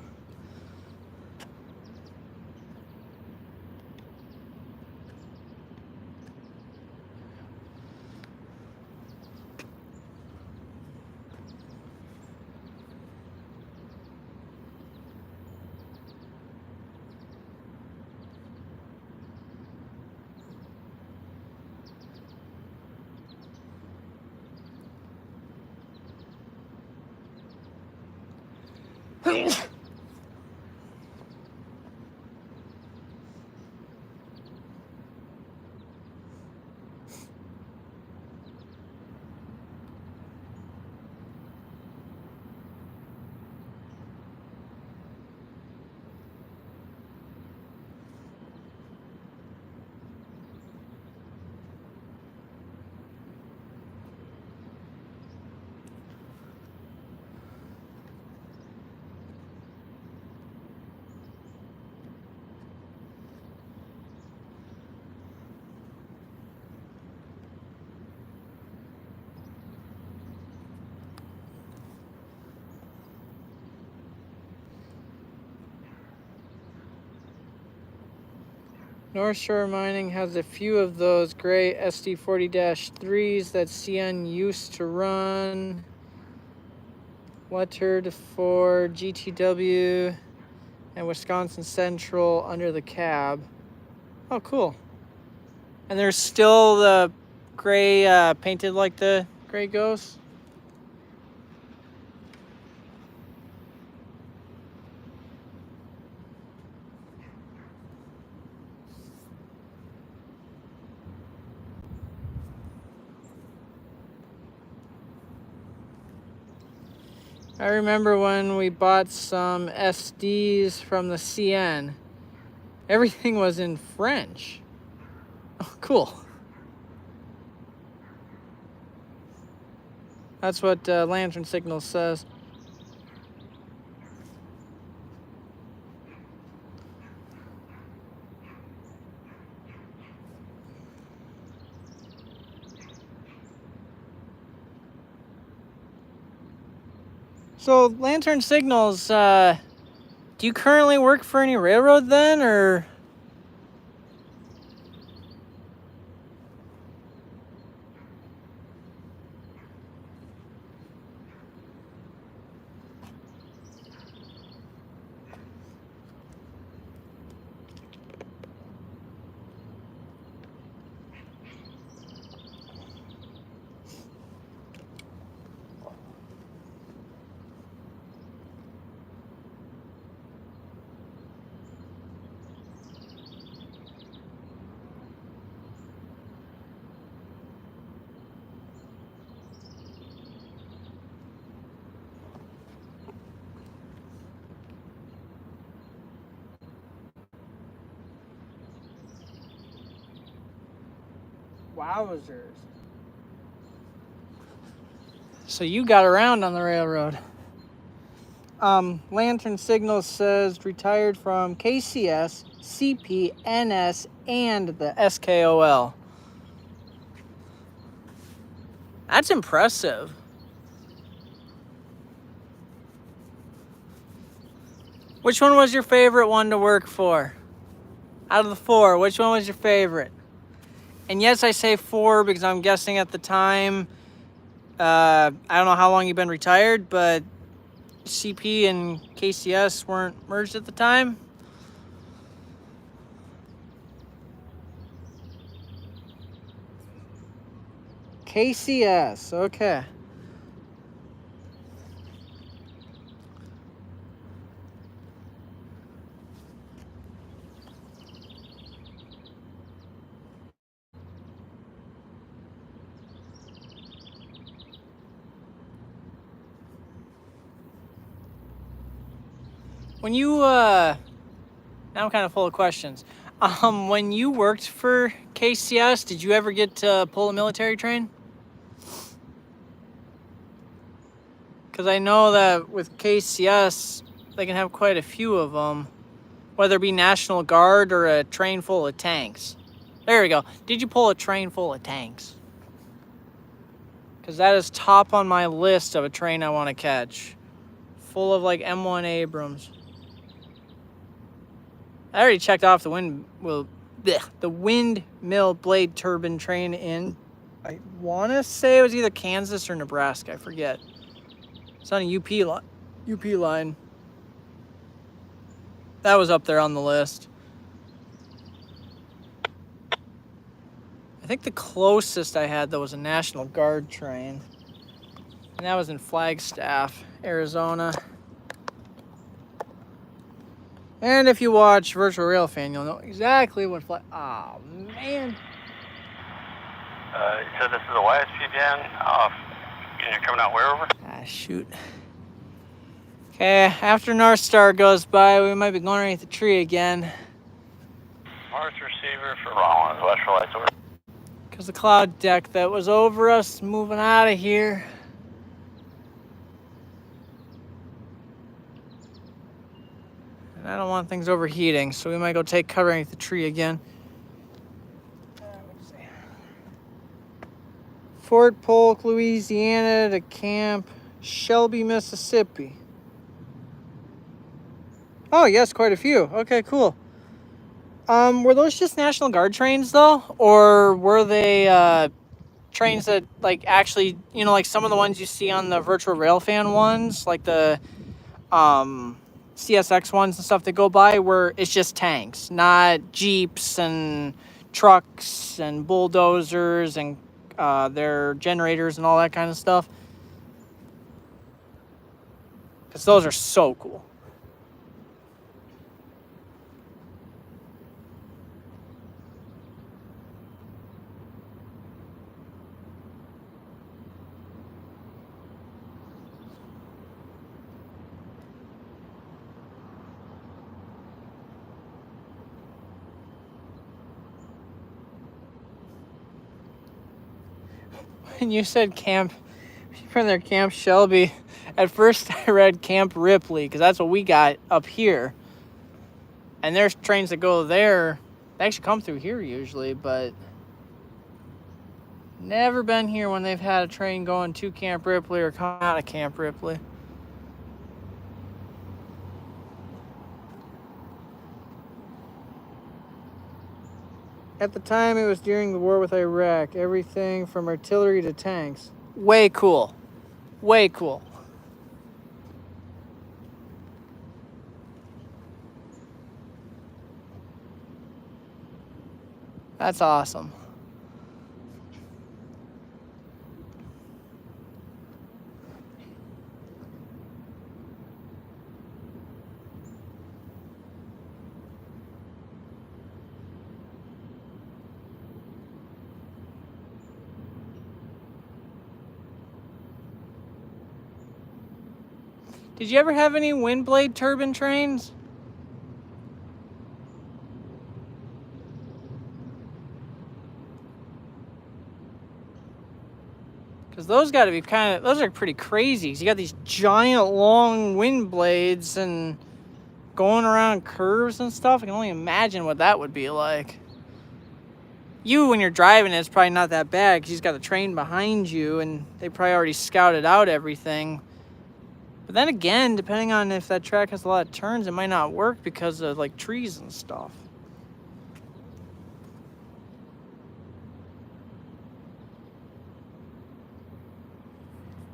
North Shore Mining has a few of those gray SD40-3s that CN used to run. Lettered for GTW and Wisconsin Central under the cab. Oh, cool. And there's still the gray painted like the gray Ghost. I remember when we bought some SDs from the CN. Everything was in French. Oh, cool. That's what Lantern Signal says. So, Lantern Signals, do you currently work for any railroad then, or? Wowzers. So you got around on the railroad. Lantern Signal says retired from KCS, CP, NS, and the SKOL. That's impressive. Which one was your favorite one to work for? Out of the four, which one was your favorite? And yes, I say four because I'm guessing at the time, I don't know how long you've been retired, but CP and KCS weren't merged at the time. KCS, okay. When you Now I'm kind of full of questions. When you worked for KCS, did you ever get to pull a military train? Because I know that with KCS, they can have quite a few of them, whether it be National Guard or a train full of tanks. There we go. Did you pull a train full of tanks? Because that is top on my list of a train I want to catch. Full of like M1 Abrams. I already checked off the windmill blade turbine train in, I want to say it was either Kansas or Nebraska. I forget. It's on a UP line. That was up there on the list. I think the closest I had, though, was a National Guard train. And that was in Flagstaff, Arizona. And if you watch Virtual Railfan, you'll know exactly what oh, man. You said this is a YSPGN. And you're coming out where over? Ah, shoot. Okay, after North Star goes by, we might be going underneath the tree again. Mars receiver for Rollins, West for lights over. Because the cloud deck that was over us moving out of here. And I don't want things overheating, so we might go take cover underneath the tree again. Let's see. Fort Polk, Louisiana to Camp Shelby, Mississippi. Oh, yes, quite a few. Okay, cool. Were those just National Guard trains, though? Or were they trains that, like, actually, you know, like some of the ones you see on the Virtual Railfan ones, like the CSX ones and stuff that go by, where it's just tanks, not Jeeps and trucks and bulldozers and their generators and all that kind of stuff? Because those are so cool. When you said Camp, from their Camp Shelby, at first I read Camp Ripley, because that's what we got up here. And there's trains that go there. They actually come through here usually, but never been here when they've had a train going to Camp Ripley or coming out of Camp Ripley. At the time, it was during the war with Iraq. Everything from artillery to tanks. Way cool. Way cool. That's awesome. Did you ever have any wind blade turbine trains? Because those got to be those are pretty crazy. You got these giant long wind blades and going around curves and stuff. I can only imagine what that would be like. When you're driving, it's probably not that bad because you've got the train behind you and they probably already scouted out everything. But then again, depending on if that track has a lot of turns, it might not work because of like trees and stuff.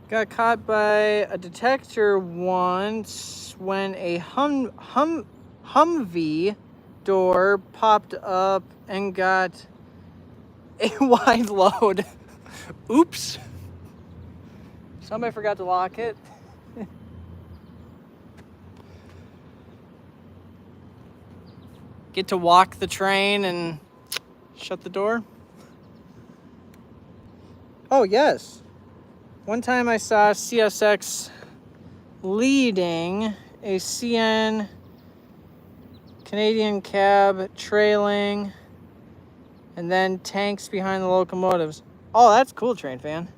Got caught by a detector once when a Humvee door popped up and got a wide load. Oops. Somebody forgot to lock it. Get to walk the train and shut the door. Oh, yes. One time I saw CSX leading a CN Canadian cab trailing, and then tanks behind the locomotives. Oh, that's cool, train fan.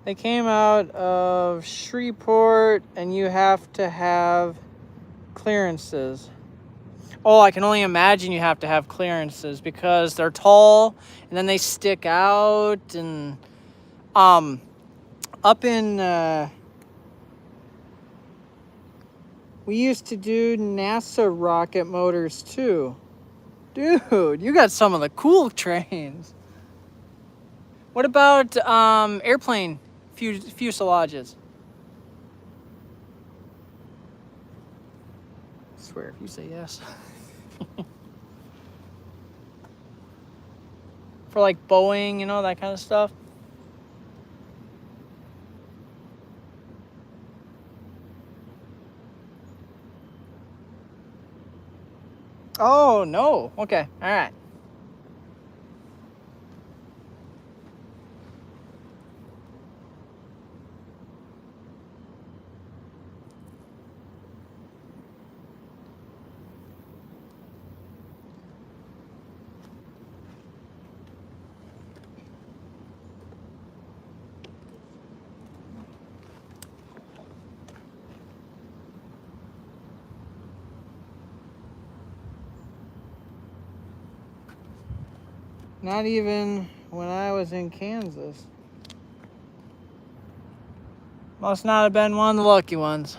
They came out of Shreveport, and you have to have clearances. Oh, I can only imagine you have to have clearances because they're tall, and then they stick out, and up in we used to do NASA rocket motors too. Dude, you got some of the cool trains. What about airplane fuselages? I swear, if you say yes. For like Boeing, you know, that kind of stuff. Oh, no. Okay, all right. Not even when I was in Kansas. Must not have been one of the lucky ones.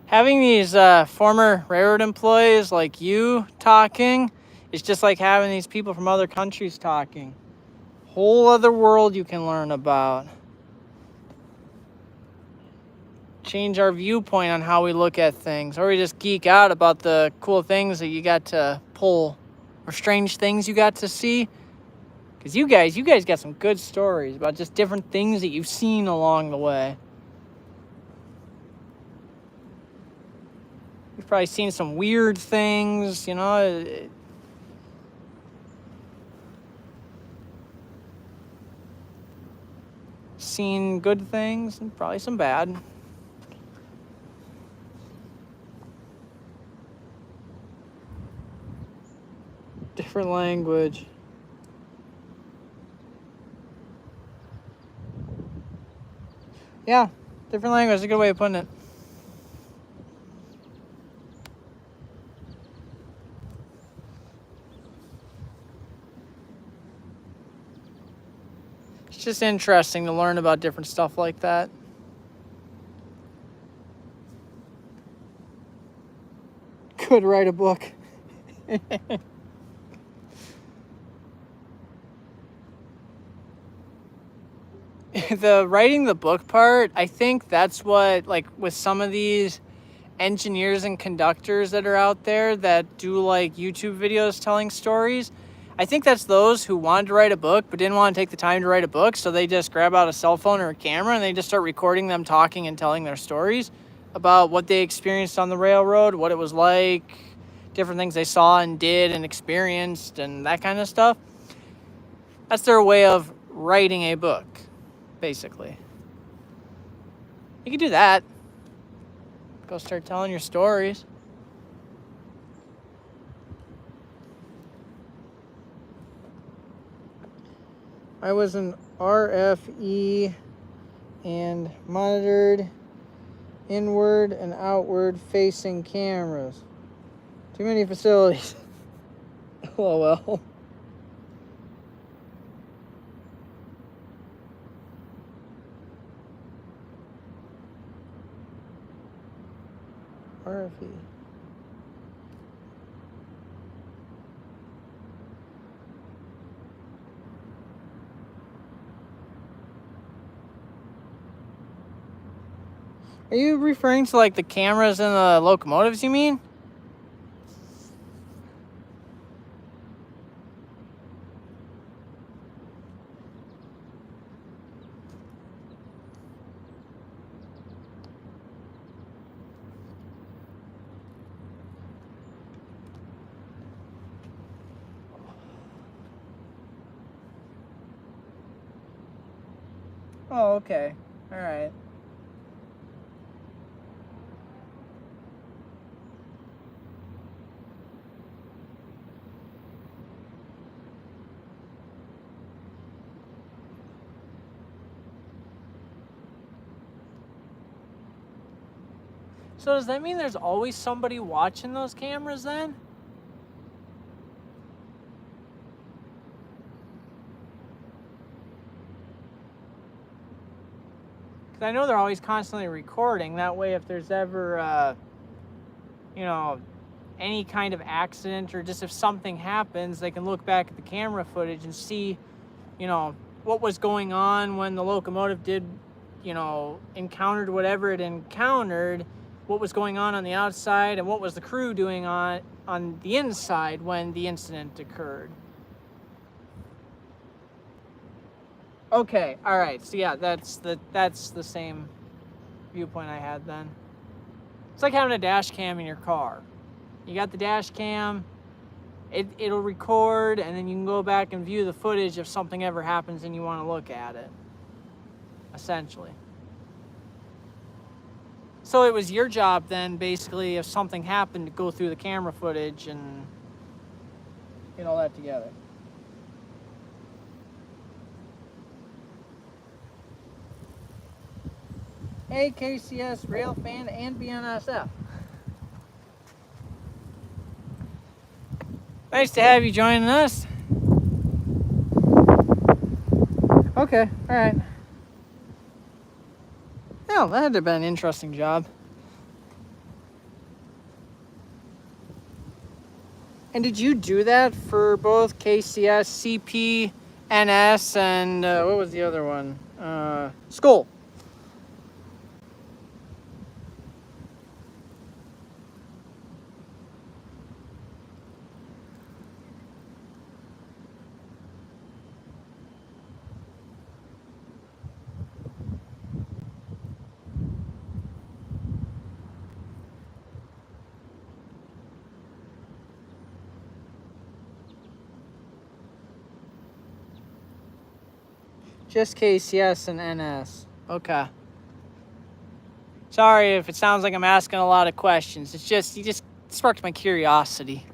Having these former railroad employees like you talking is just like having these people from other countries talking. Whole other world you can learn about. Change our viewpoint on how we look at things, or we just geek out about the cool things that you got to pull, or strange things you got to see. Because you guys got some good stories about just different things that you've seen along the way. You've probably seen some weird things, you know. Seen good things and probably some bad. Different language. Yeah, different language is a good way of putting it. It's just interesting to learn about different stuff like that. Could write a book. The writing the book part, I think that's what, like, with some of these engineers and conductors that are out there that do like YouTube videos telling stories, I think that's those who wanted to write a book but didn't want to take the time to write a book, so they just grab out a cell phone or a camera and they just start recording them talking and telling their stories about what they experienced on the railroad, what it was like, different things they saw and did and experienced and that kind of stuff. That's their way of writing a book, basically. You can do that. Go start telling your stories. I was an RFE and monitored inward and outward facing cameras. Too many facilities. Oh well. RFE. Are you referring to like the cameras in the locomotives, you mean? Oh, okay. All right. So does that mean there's always somebody watching those cameras then? Because I know they're always constantly recording. That way, if there's ever, any kind of accident or just if something happens, they can look back at the camera footage and see, what was going on when the locomotive did, encountered whatever it encountered, what was going on the outside, and what was the crew doing on the inside when the incident occurred. Okay, all right. So yeah, that's the same viewpoint I had then. It's like having a dash cam in your car. You got the dash cam, it'll record, and then you can go back and view the footage if something ever happens and you want to look at it, essentially. So it was your job then, basically, if something happened, to go through the camera footage and get all that together. Hey, KCS, Railfan, and BNSF. Nice to have you joining us. Okay, all right. Yeah, that had to have been an interesting job. And did you do that for both KCS, CP, NS, and what was the other one? School. Just KCS and NS. Okay. Sorry if it sounds like I'm asking a lot of questions. It's just, you just sparked my curiosity.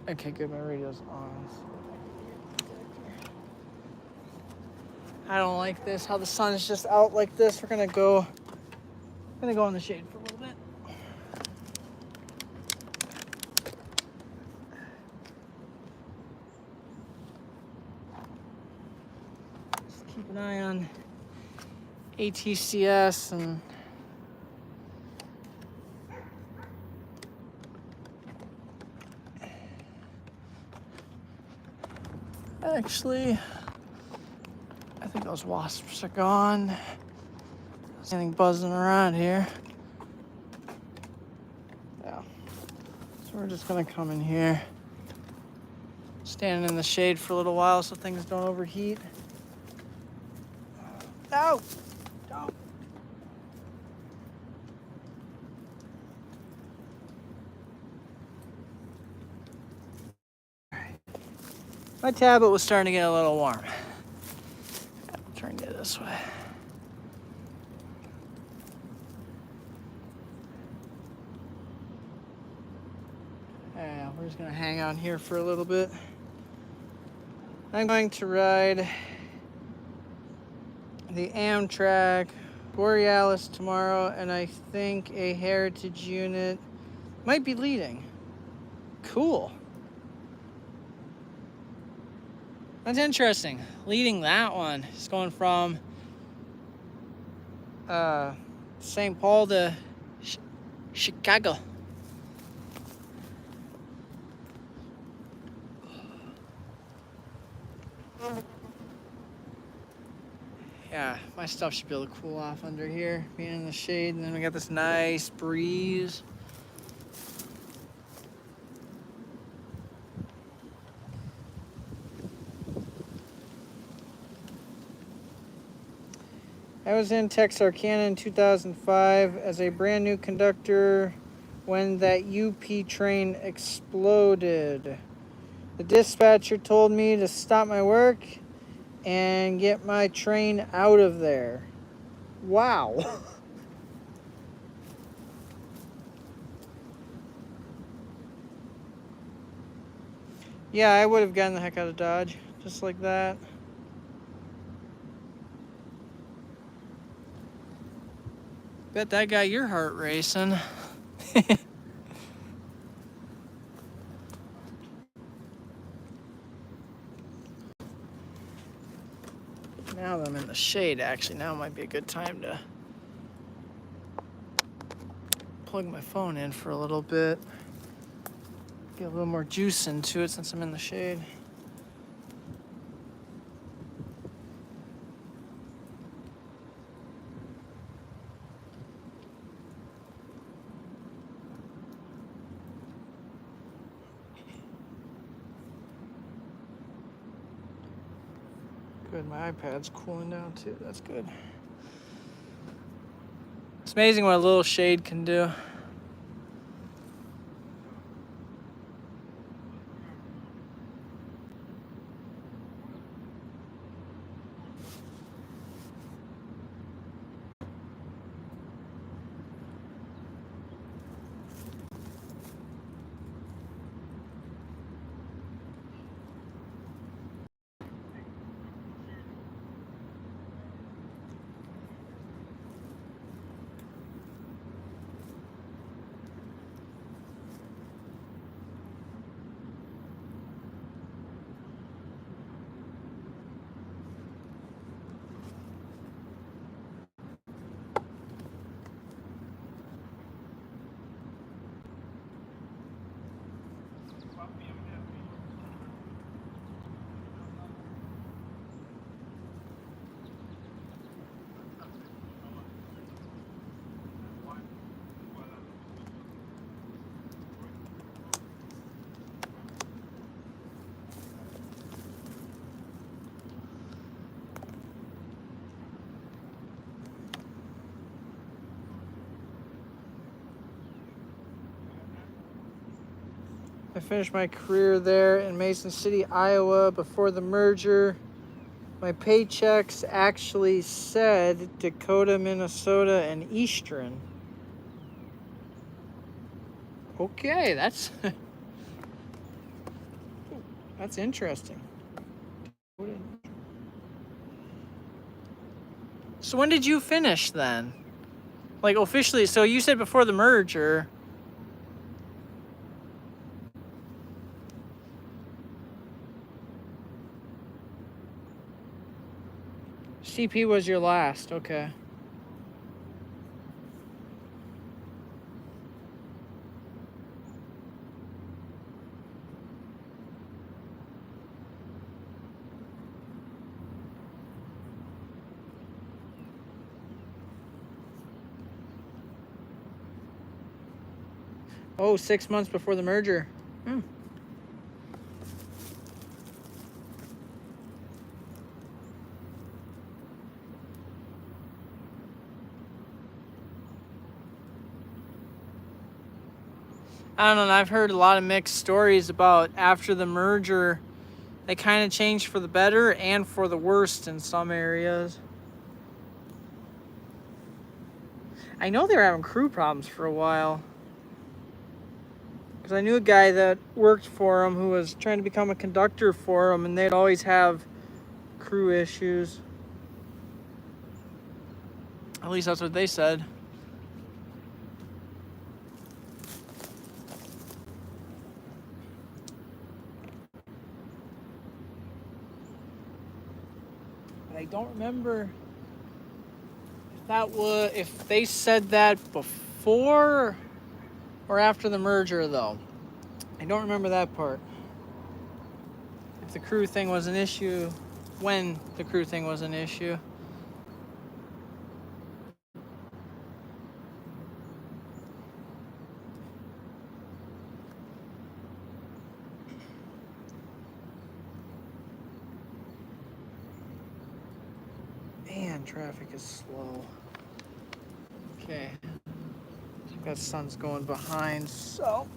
Okay, good, my radio's on. I don't like this, how the sun is just out like this. We're gonna go in the shade for a little bit. Just keep an eye on ATCS and Actually, I think those wasps are gone. There's anything buzzing around here. Yeah. So we're just gonna come in here, stand in the shade for a little while so things don't overheat. No! Don't! My tablet was starting to get a little warm. Turn it this way. Yeah, we're just gonna hang out here for a little bit. I'm going to ride the Amtrak Borealis tomorrow, and I think a Heritage unit might be leading. Cool. That's interesting. Leading that one. It's going from St. Paul to Chicago. Yeah, my stuff should be able to cool off under here, being in the shade, and then we got this nice breeze. I was in Texarkana in 2005 as a brand new conductor when that UP train exploded. The dispatcher told me to stop my work and get my train out of there. Wow. Yeah, I would have gotten the heck out of Dodge, just like that. Bet that got your heart racing. Now that I'm in the shade, actually, now might be a good time to plug my phone in for a little bit. Get a little more juice into it since I'm in the shade. Good, my iPad's cooling down too. That's good. It's amazing what a little shade can do. I finished my career there in Mason City, Iowa before the merger. My paychecks actually said Dakota, Minnesota, and Eastern. Okay, that's that's interesting. So when did you finish then? Like officially, so you said before the merger. CP was your last, okay. Oh, 6 months before the merger. I don't know. I've heard a lot of mixed stories about after the merger, they kind of changed for the better and for the worst in some areas. I know they were having crew problems for a while. Because I knew a guy that worked for them who was trying to become a conductor for them, and they'd always have crew issues. At least that's what they said. But I don't remember if they said that before or after the merger, though. I don't remember that part. If the crew thing was an issue, when the crew thing was an issue. Man, traffic is slow. Okay. That sun's going behind, so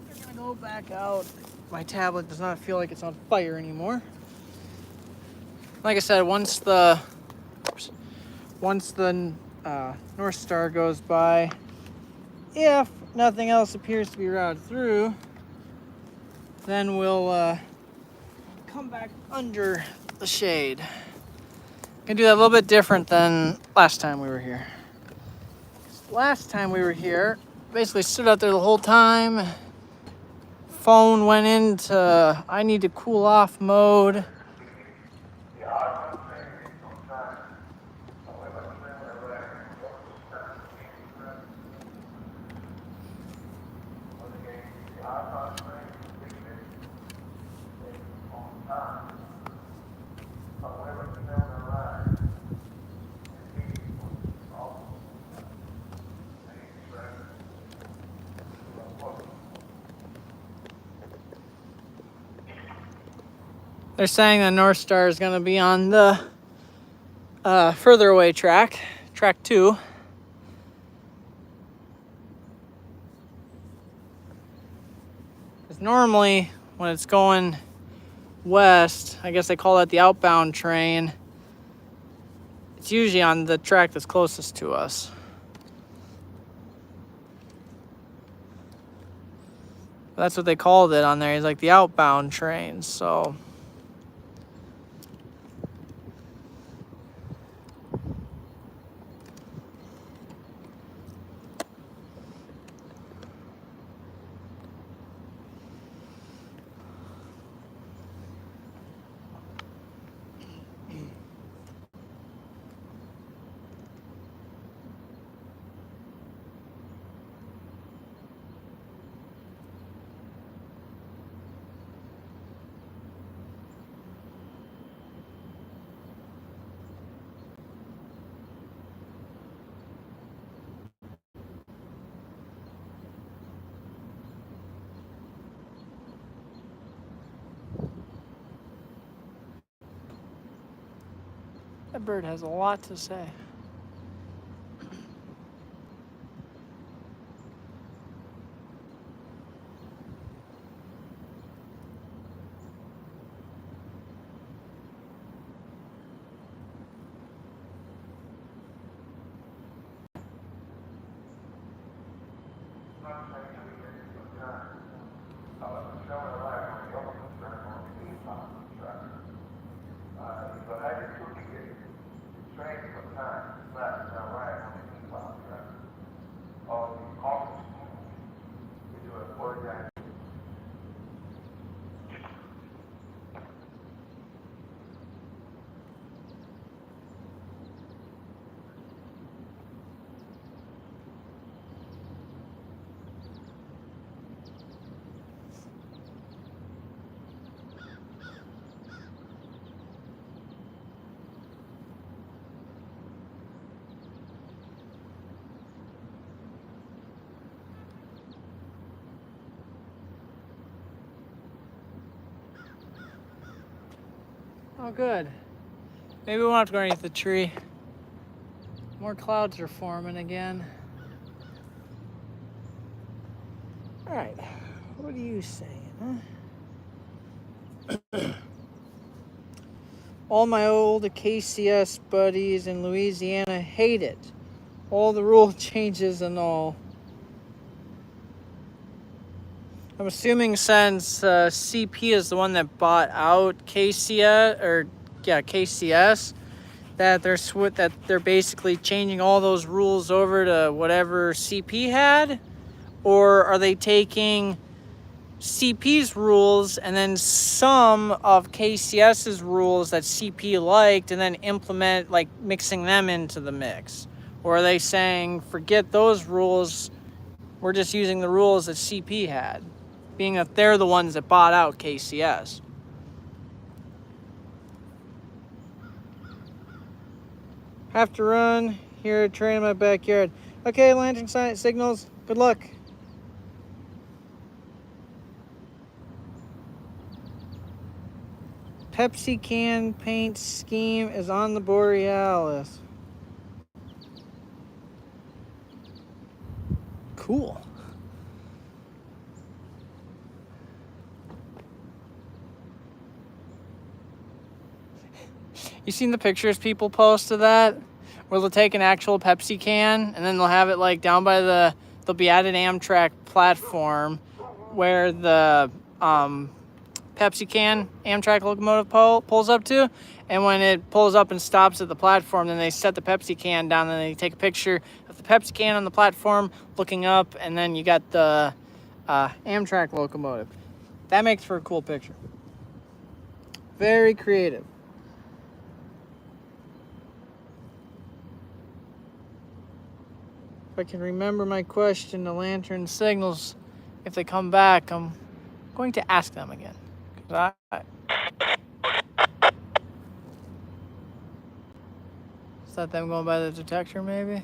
we're gonna go back out. My tablet does not feel like it's on fire anymore. Like I said, once the North Star goes by, if nothing else appears to be routed through, then we'll come back under the shade. Gonna do that a little bit different than last time we were here. Last time we were here, basically stood out there the whole time. Phone went into I need to cool off mode. They're saying the North Star is going to be on the further away track 2. Because normally when it's going west, I guess they call that the outbound train, it's usually on the track that's closest to us. That's what they called it on there. It's like the outbound train, so... That bird has a lot to say. Oh, good. Maybe we won't have to go underneath the tree. More clouds are forming again. All right, what are you saying, huh? All my old KCS buddies in Louisiana hate it. All the rule changes and all. I'm assuming since CP is the one that bought out KCS, that they're basically changing all those rules over to whatever CP had, or are they taking CP's rules and then some of KCS's rules that CP liked and then mixing them into the mix? Or are they saying, forget those rules, we're just using the rules that CP had, being that they're the ones that bought out KCS? Have to run. Here, a train in my backyard. Okay, lantern sign signals. Good luck. Pepsi can paint scheme is on the Borealis. Cool. You seen the pictures people post of that? Where they'll take an actual Pepsi can and then they'll have it like down by they'll be at an Amtrak platform where the Pepsi can Amtrak locomotive pulls up to, and when it pulls up and stops at the platform, then they set the Pepsi can down and they take a picture of the Pepsi can on the platform looking up, and then you got the Amtrak locomotive. That makes for a cool picture. Very creative. If I can remember my question, the lantern signals, if they come back, I'm going to ask them again. Is that them going by the detector, maybe?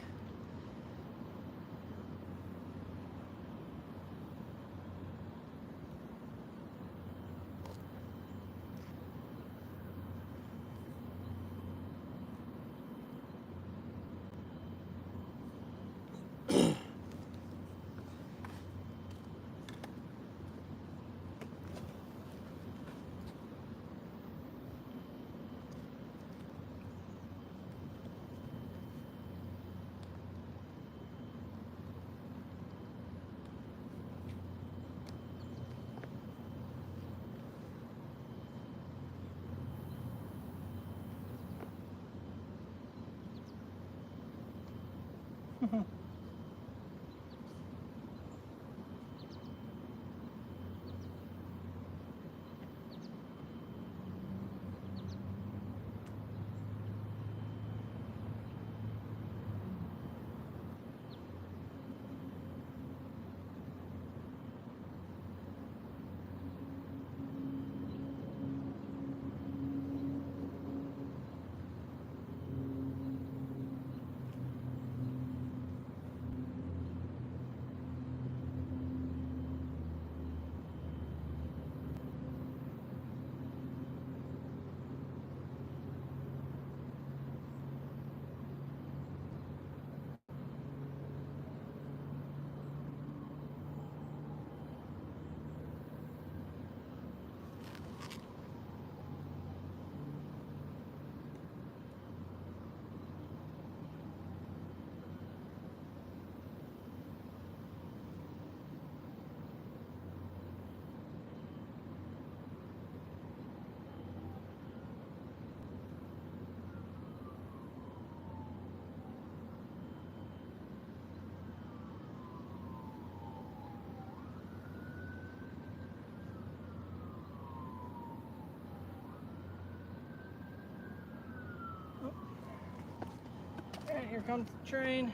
Alright, here comes the train.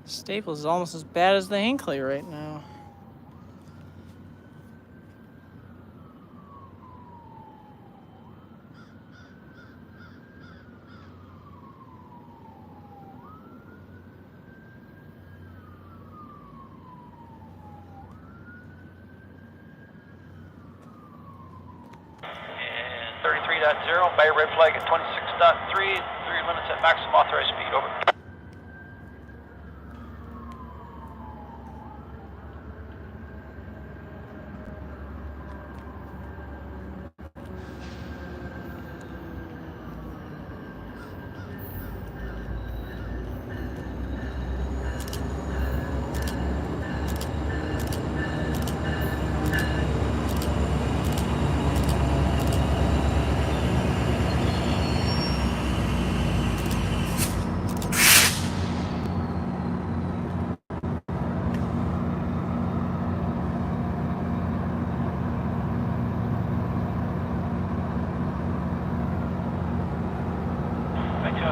Staples is almost as bad as the Hinckley right now. 33.0, by red flag at 26.3, 3 minutes at maximum authorized speed, over.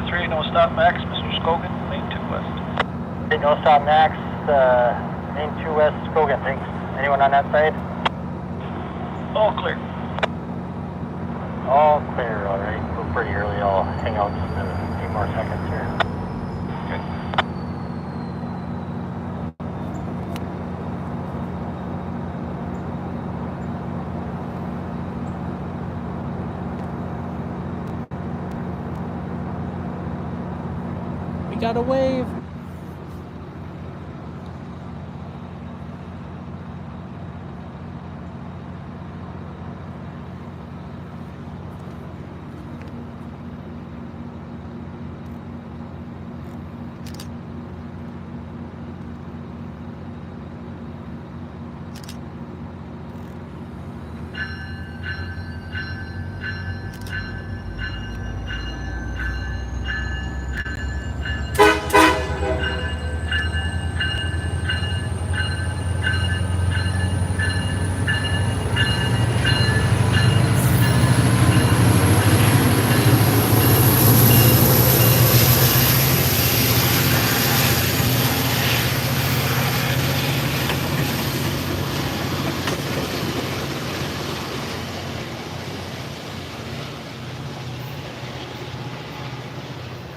Three, no stop max, Mr. Scogan, lane 2 west. No stop max, lane 2 west, Skogan, thanks. Anyone on that side? All clear. All clear, alright. We're pretty early, I'll hang out just a few more seconds here. Got a wave.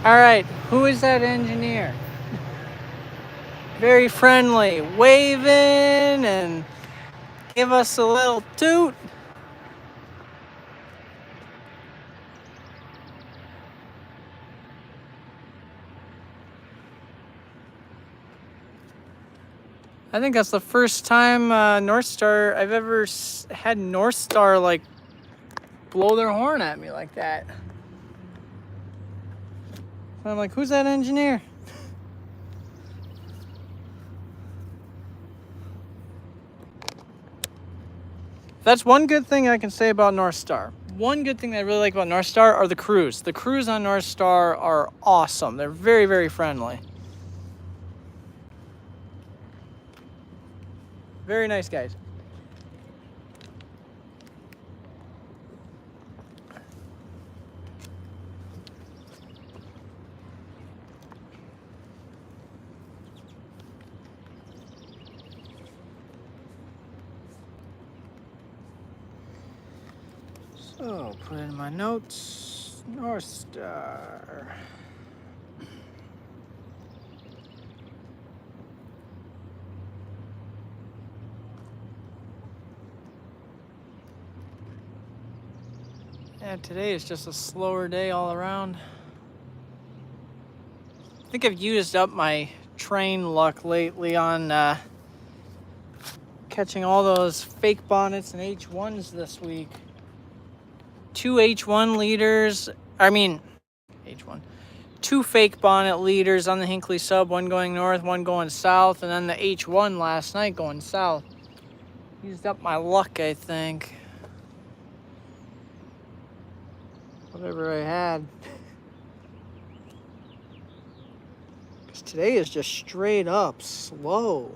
All right, who is that engineer? Very friendly, waving and give us a little toot. I think that's the first time North Star I've ever had North Star like blow their horn at me like that. So I'm like, who's that engineer? That's one good thing I can say about North Star. One good thing that I really like about North Star are the crews. The crews on North Star are awesome. They're very, very friendly. Very nice guys. So, put in my notes, North Star. Yeah, today is just a slower day all around. I think I've used up my train luck lately on catching all those fake bonnets and H1s this week. 2 H1 leaders, H1. 2 fake bonnet leaders on the Hinckley sub, one going north, one going south, and then the H1 last night going south. Used up my luck, I think. Whatever I had. Because today is just straight up slow.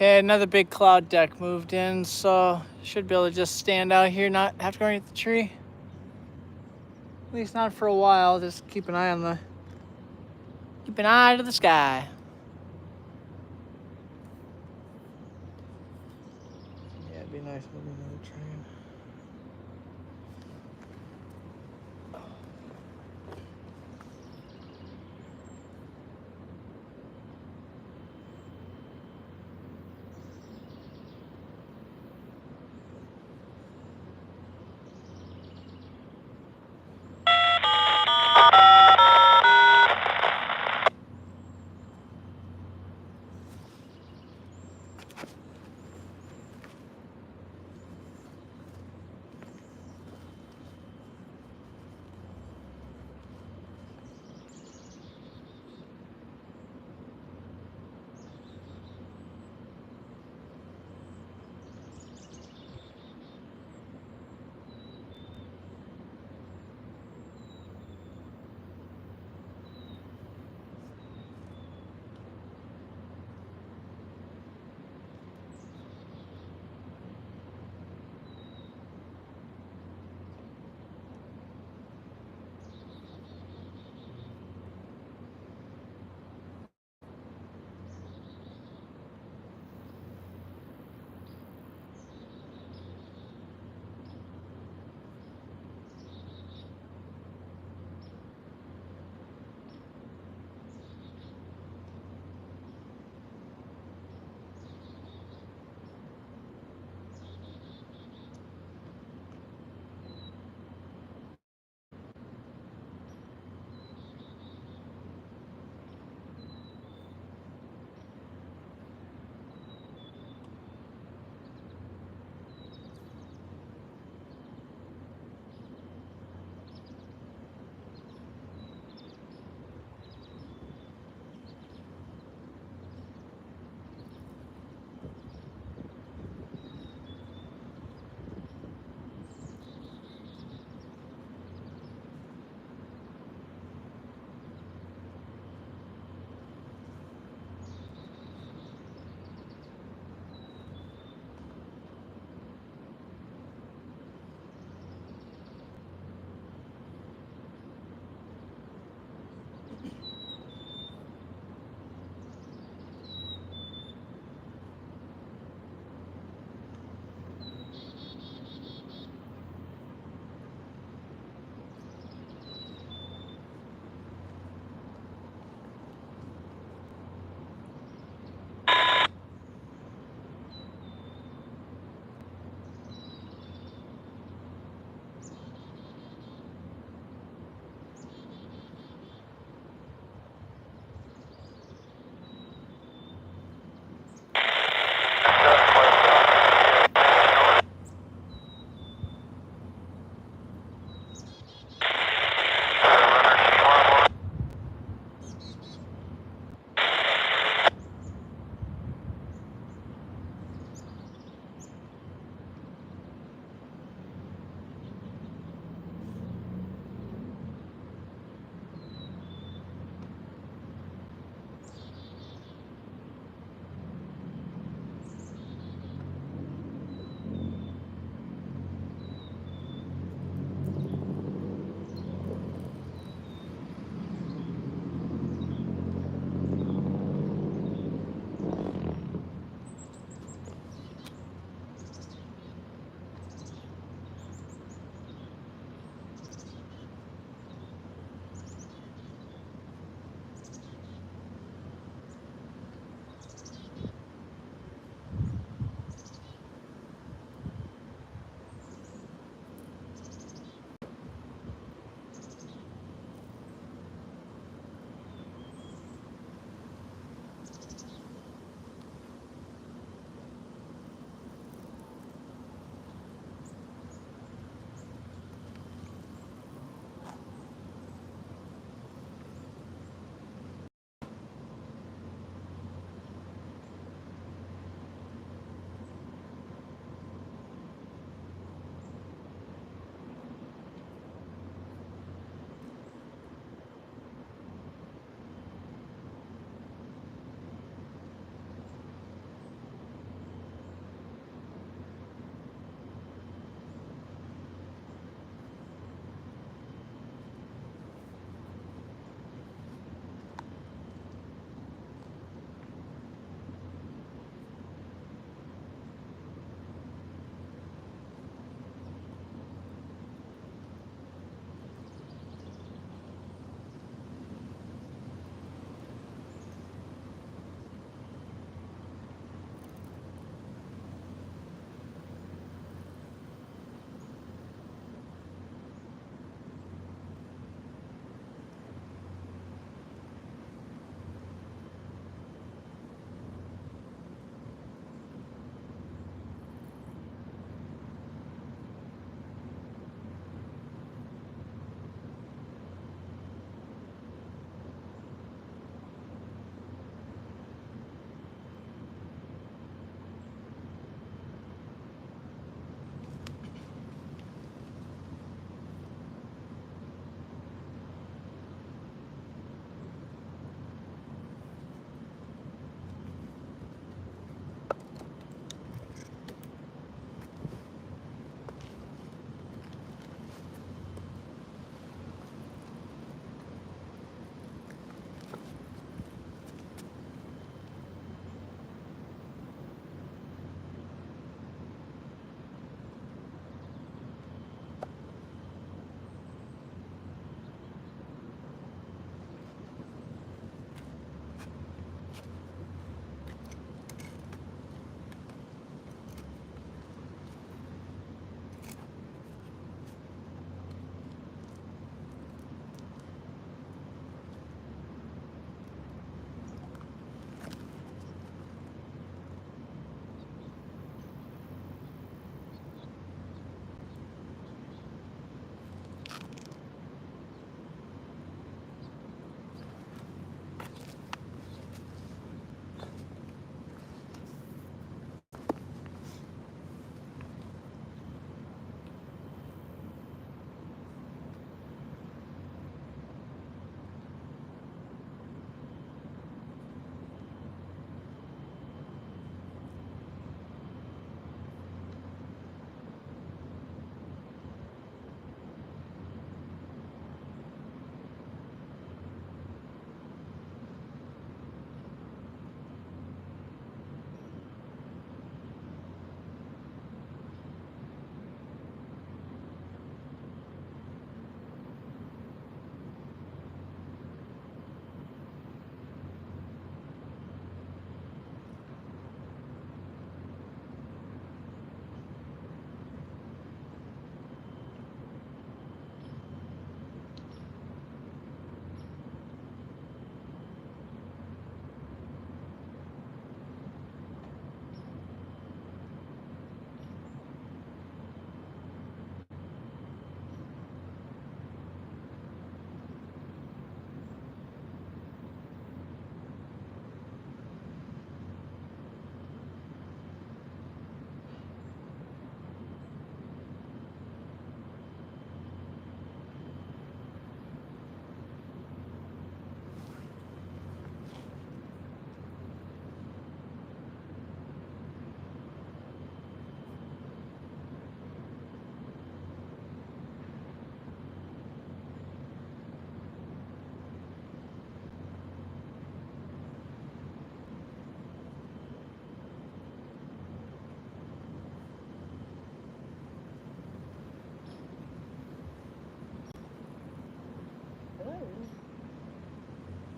Okay, another big cloud deck moved in, so should be able to just stand out here, not have to go underneath the tree. At least not for a while. Just keep an eye to the sky. Yeah, it'd be nice moving another train.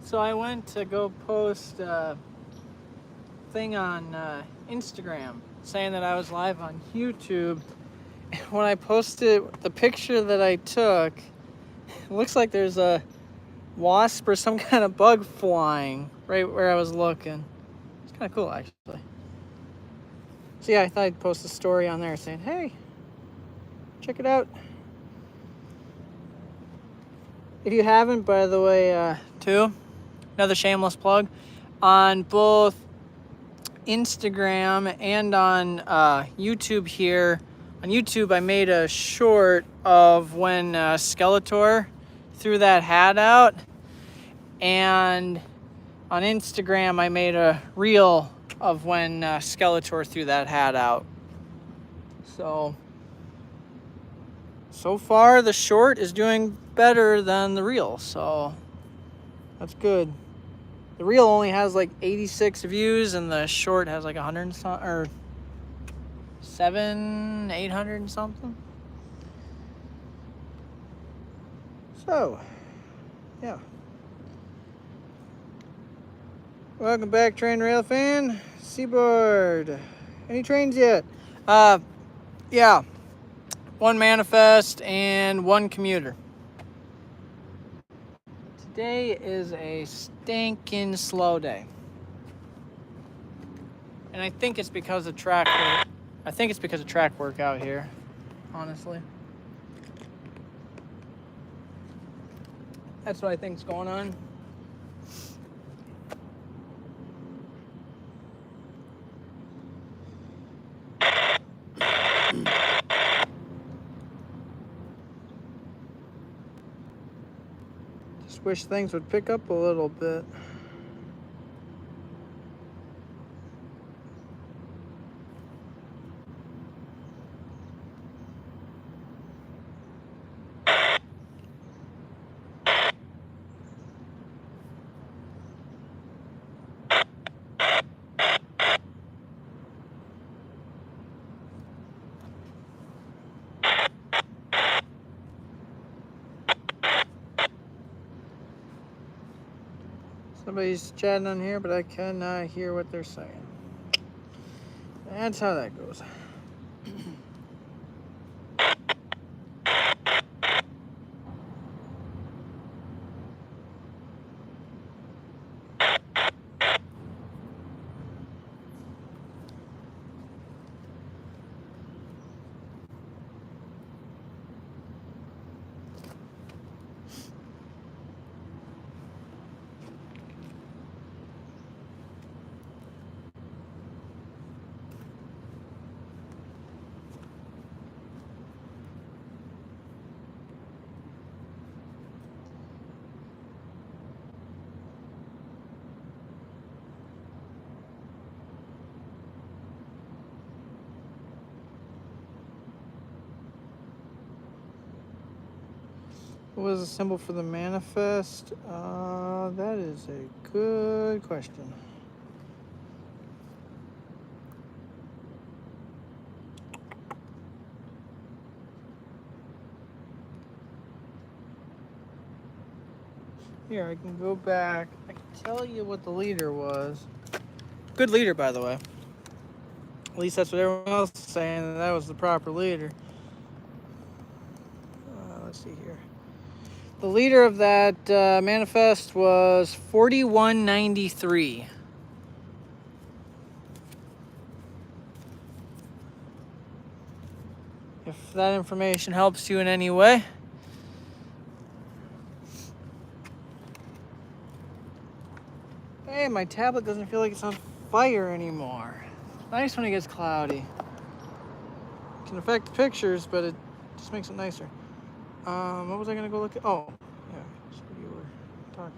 So I went to go post a thing on Instagram saying that I was live on YouTube. When I posted the picture that I took, it looks like there's a wasp or some kind of bug flying right where I was looking. It's kind of cool, actually. So yeah, I thought I'd post a story on there saying, hey, check it out. If you haven't, by the way, too, another shameless plug, on both Instagram and on YouTube here. On YouTube, I made a short of when Skeletor threw that hat out. And on Instagram, I made a reel of when Skeletor threw that hat out. So far, the short is doing better than the reel, so that's good. The reel only has like 86 views, and the short has like 100 and something, or 800 and something. So, yeah. Welcome back, train rail fan. Seaboard. Any trains yet? Yeah. One manifest and one commuter. Today is a stinking slow day. And I think it's because of track work. I think it's because of track work out here, honestly. That's what I think's going on. Just wish things would pick up a little bit. Somebody's chatting on here, but I cannot hear what they're saying. That's how that goes. What was the symbol for the manifest? That is a good question. Here, I can go back. I can tell you what the leader was. Good leader, by the way. At least that's what everyone else is saying, that was the proper leader. Let's see here. The leader of that manifest was 4193. If that information helps you in any way. Hey, my tablet doesn't feel like it's on fire anymore. It's nice when it gets cloudy. It can affect the pictures, but it just makes it nicer. What was I gonna go look at? Oh, yeah, that's what you were talking.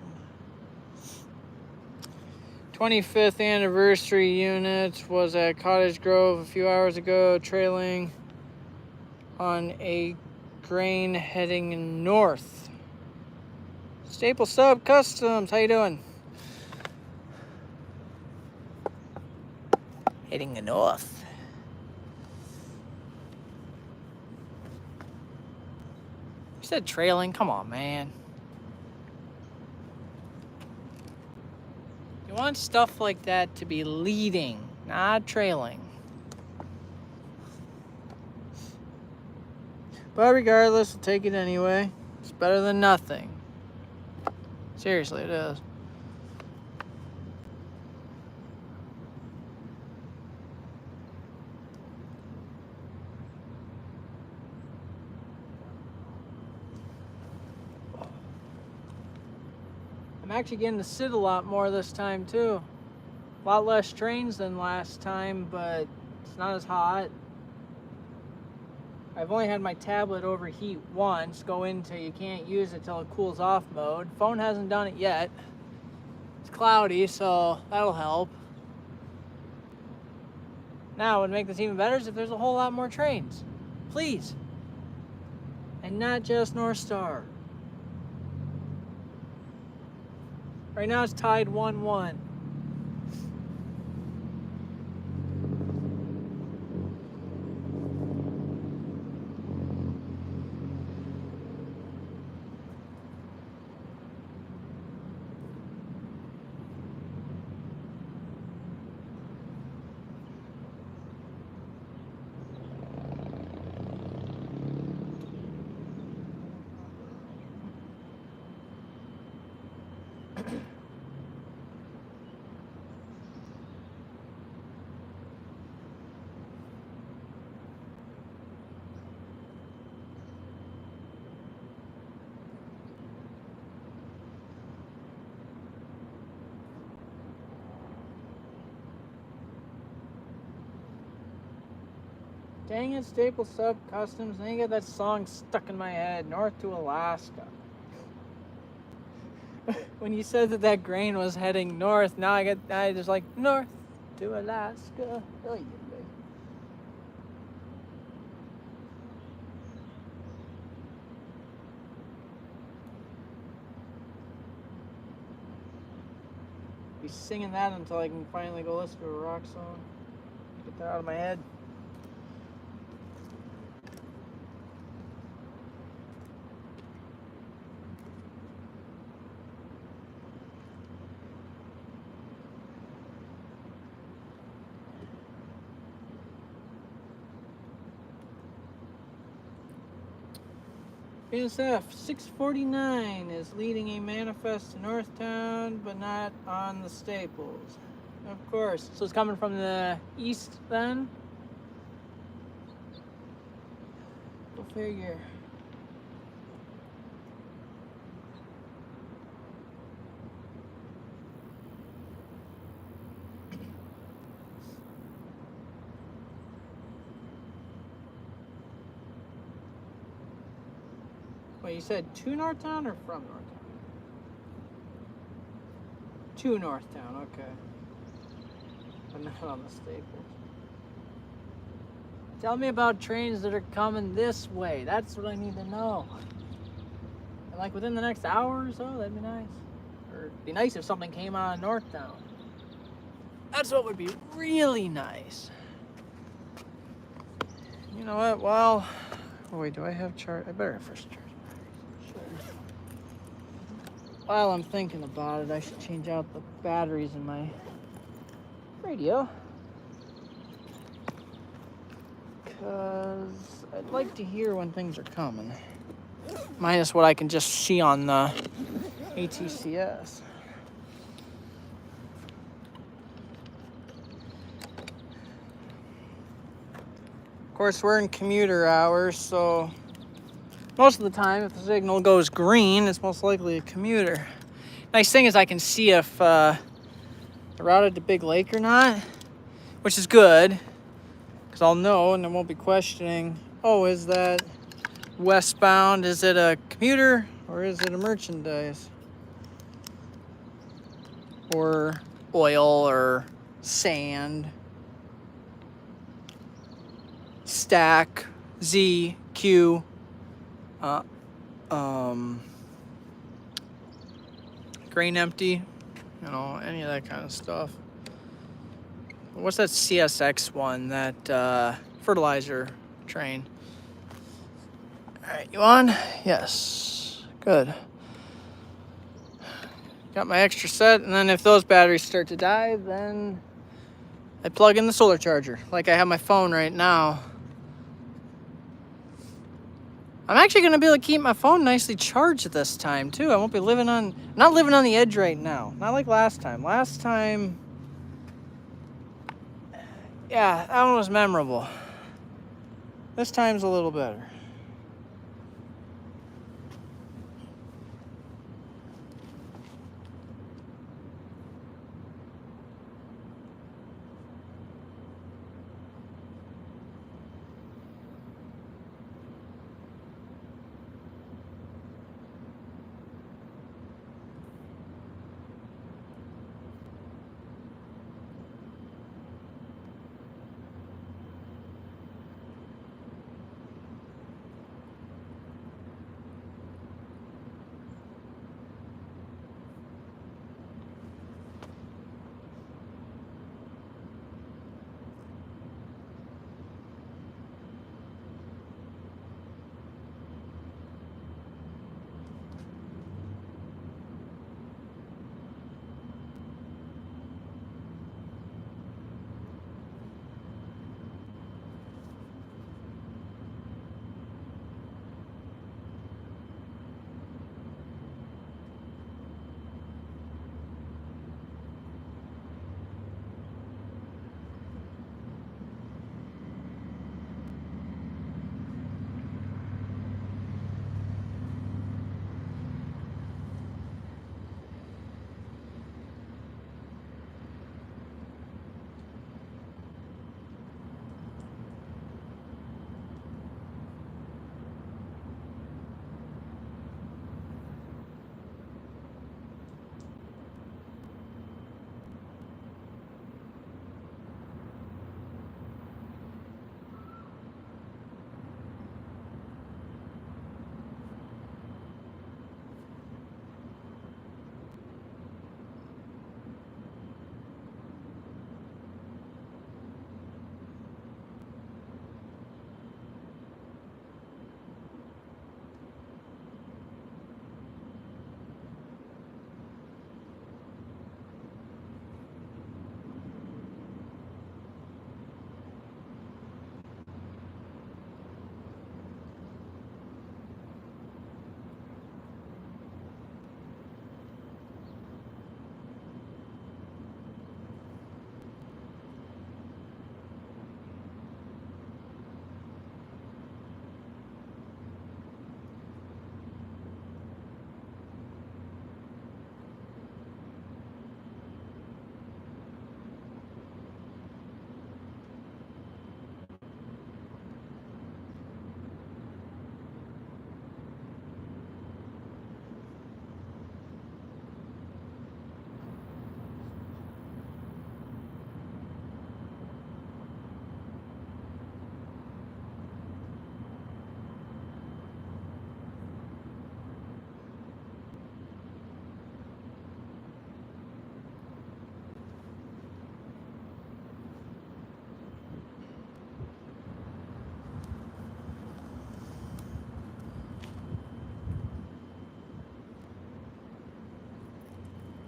25th anniversary unit was at Cottage Grove a few hours ago, trailing on a grain heading north. Staple Sub Customs, how you doing? Heading north. You said trailing? Come on, man. want stuff like that to be leading, not trailing. But regardless, we'll take it anyway. It's better than nothing. Seriously, it is. I'm actually getting to sit a lot more this time too. A lot less trains than last time, but it's not as hot. I've only had my tablet overheat once, go into you can't use it till it cools off mode. Phone hasn't done it yet. It's cloudy, so that'll help. Now, what would make this even better is if there's a whole lot more trains. Please. And not just North Star. Right now it's tied 1-1. Dang it, Staple Sub Customs. I get that song stuck in my head. North to Alaska. When you said that grain was heading north, now I just like north to Alaska. Oh, yeah. Be singing that until I can finally go listen to a rock song. Get that out of my head. BSF 649 is leading a manifest to Northtown, but not on the Staples. Of course. So it's coming from the east then? Go figure. Wait, you said to Northtown or from Northtown? To Northtown, okay. But not on the Staples. Tell me about trains that are coming this way. That's what I need to know. And like within the next hour or so, that'd be nice. Or it'd be nice if something came out of Northtown. That's what would be really nice. You know what? Well, oh wait, do I have charge? I better first charge. While I'm thinking about it, I should change out the batteries in my radio. Because I'd like to hear when things are coming. Minus what I can just see on the ATCS. Of course, we're in commuter hours, so most of the time, if the signal goes green, it's most likely a commuter. Nice thing is I can see if they're routed to Big Lake or not, which is good, because I'll know and I won't be questioning, oh, is that westbound, is it a commuter or is it a merchandise? Or oil or sand. Stack, Z, Q. Grain empty, you know, any of that kind of stuff. What's that CSX one, that fertilizer train? All right, you on? Yes, good. Got my extra set, and then if those batteries start to die, then I plug in the solar charger, like I have my phone right now. I'm actually gonna be able to keep my phone nicely charged this time too. I won't be not living on the edge right now. Not like last time. Last time, yeah, that one was memorable. This time's a little better.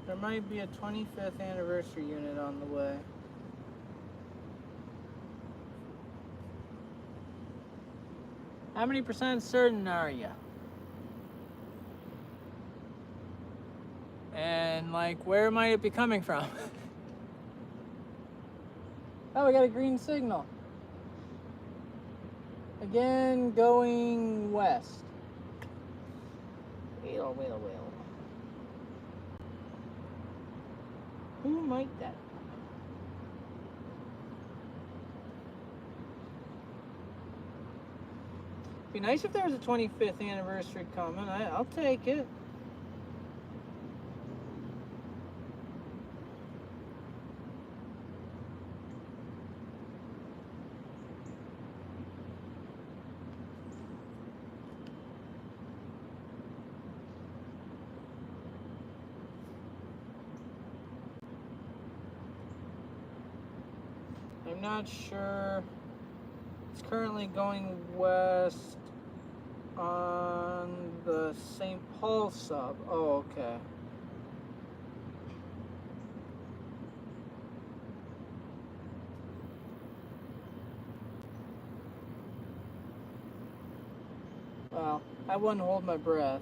There might be a 25th anniversary unit on the way. How many percent certain are you? And like, where might it be coming from? Oh, we got a green signal. Again, going west. Wheel. Who might that be? Be nice if there was a 25th anniversary coming. I'll take it. I'm not sure. It's currently going west on the St. Paul sub. Oh, okay. Well, I wouldn't hold my breath.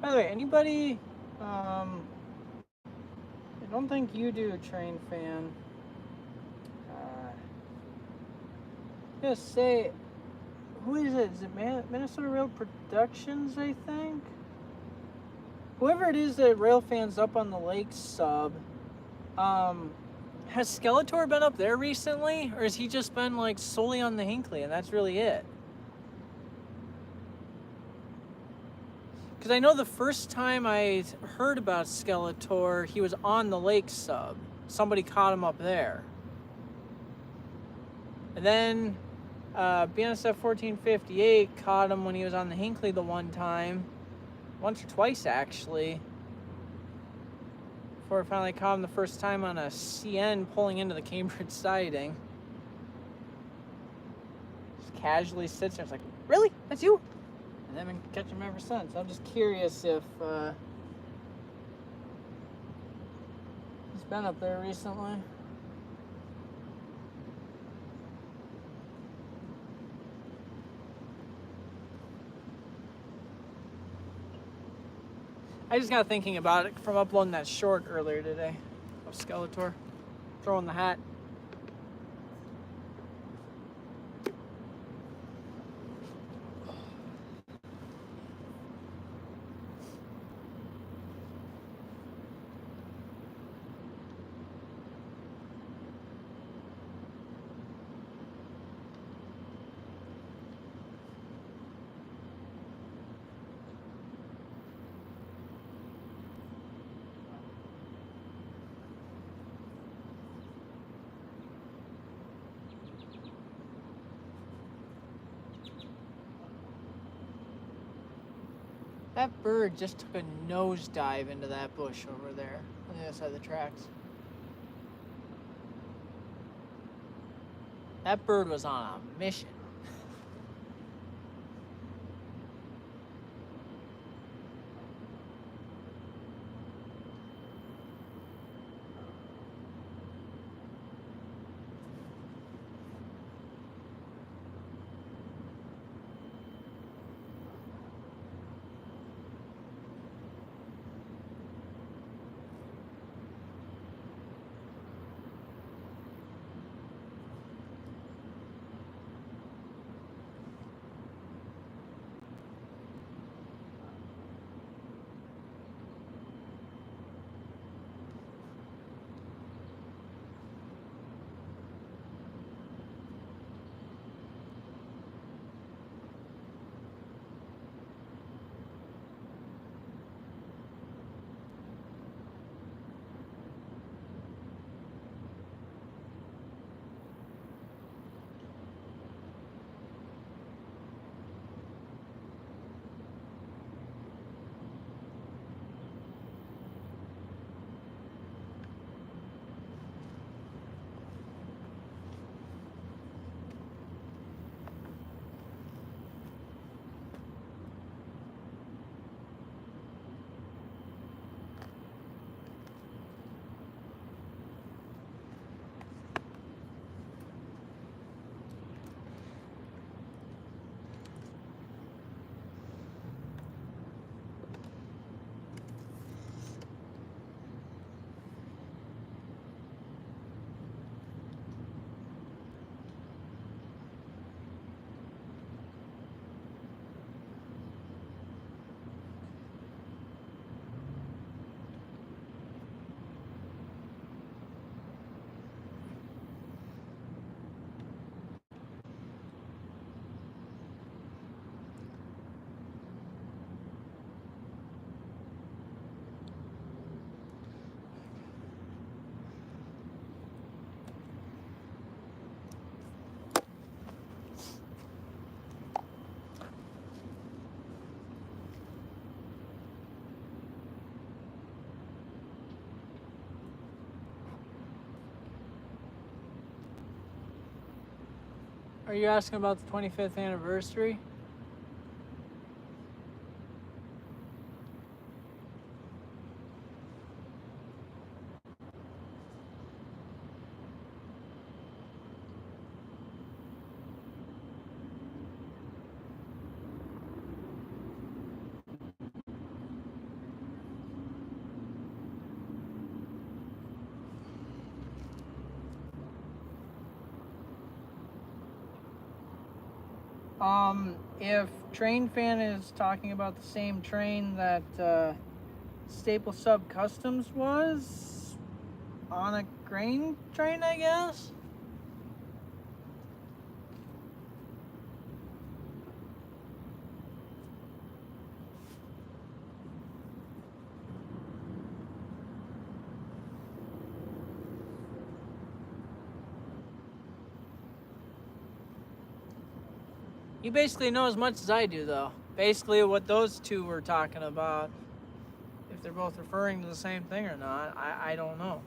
By the way, anybody, I don't think you do, Train Fan. Just say, who is it? Is it Minnesota Rail Productions, I think? Whoever it is that Railfan's up on the lake sub, has Skeletor been up there recently? Or has he just been like solely on the Hinkley and that's really it? Because I know the first time I heard about Skeletor, he was on the lake sub. Somebody caught him up there. And then BNSF 1458 caught him when he was on the Hinkley the one time. Once or twice, actually. Before I finally caught him the first time on a CN pulling into the Cambridge siding. Just casually sits there. It's like, really? That's you? And I've been catching him ever since. I'm just curious if he's been up there recently. I just got thinking about it from uploading that short earlier today of Skeletor throwing the hat. That bird just took a nosedive into that bush over there on the other side of the tracks. That bird was on a mission. Are you asking about the 25th anniversary? If Trainfan is talking about the same train that Staple Sub Customs was on a grain train, I guess. You basically know as much as I do, though. Basically, what those two were talking about. If they're both referring to the same thing or not, I don't know.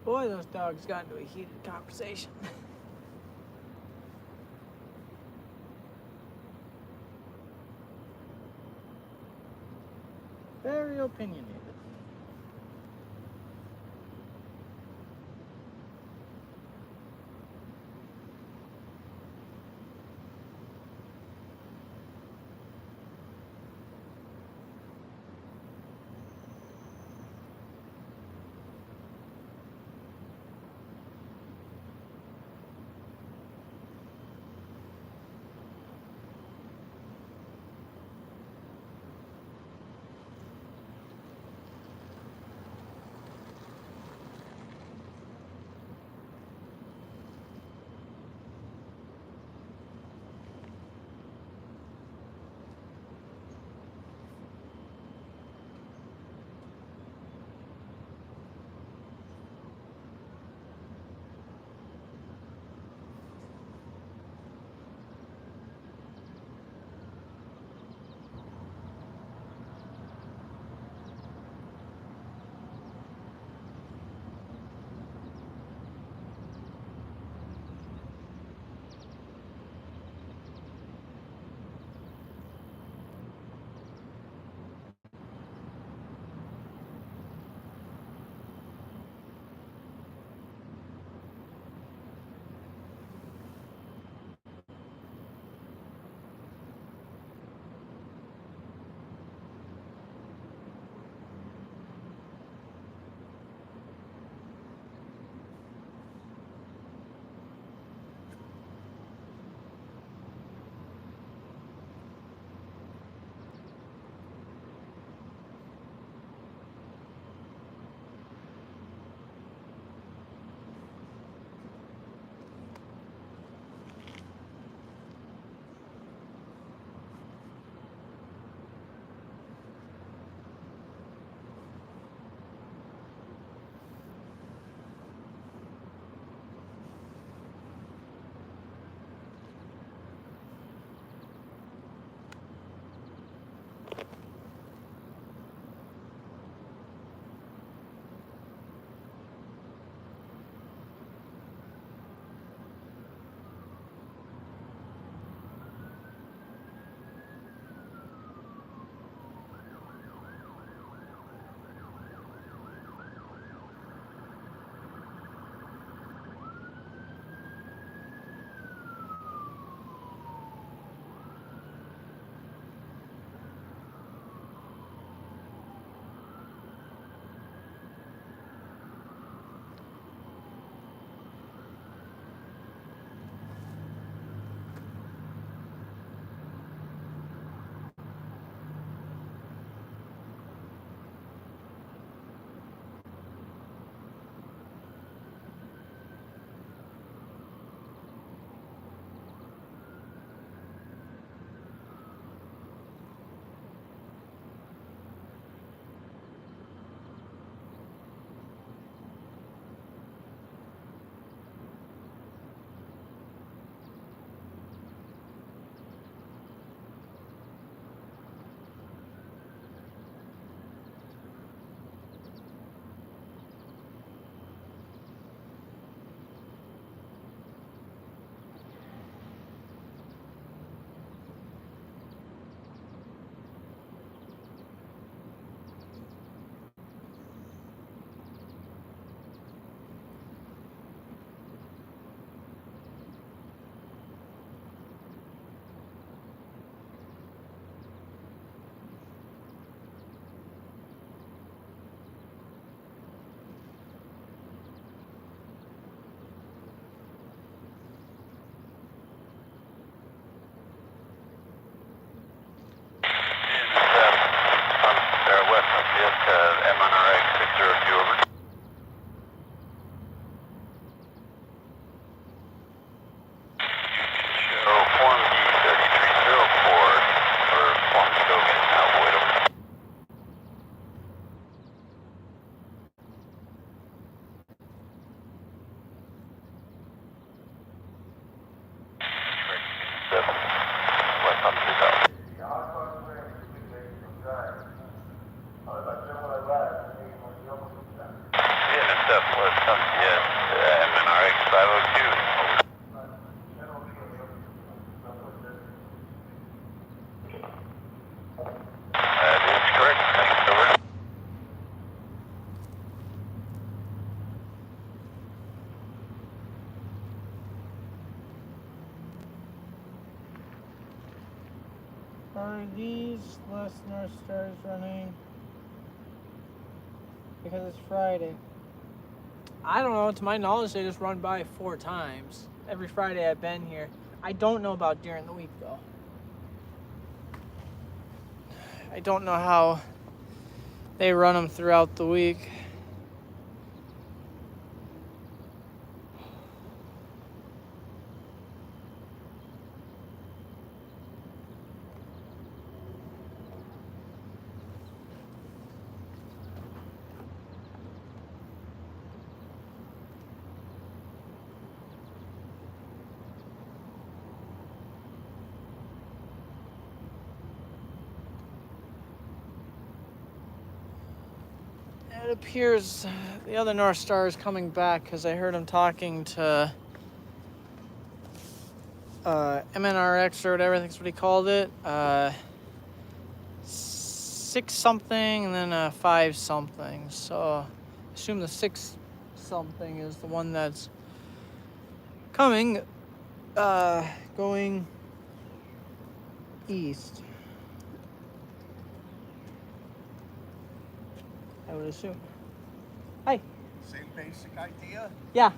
Boy, those dogs got into a heated conversation. Very opinionated. Yes, MNRX 502. That is correct. Thanks, over. Are these less North Stars running? Because it's Friday. I don't know. To my knowledge, they just run by 4 times. Every Friday I've been here. I don't know about during the week, though. I don't know how they run them throughout the week. It appears the other North Star is coming back because I heard him talking to MNRX or whatever, I think that's what he called it. 6 something and then 5 something. So I assume the 6 something is the one that's coming, going east. I would assume. Hi. Same basic idea? Yeah.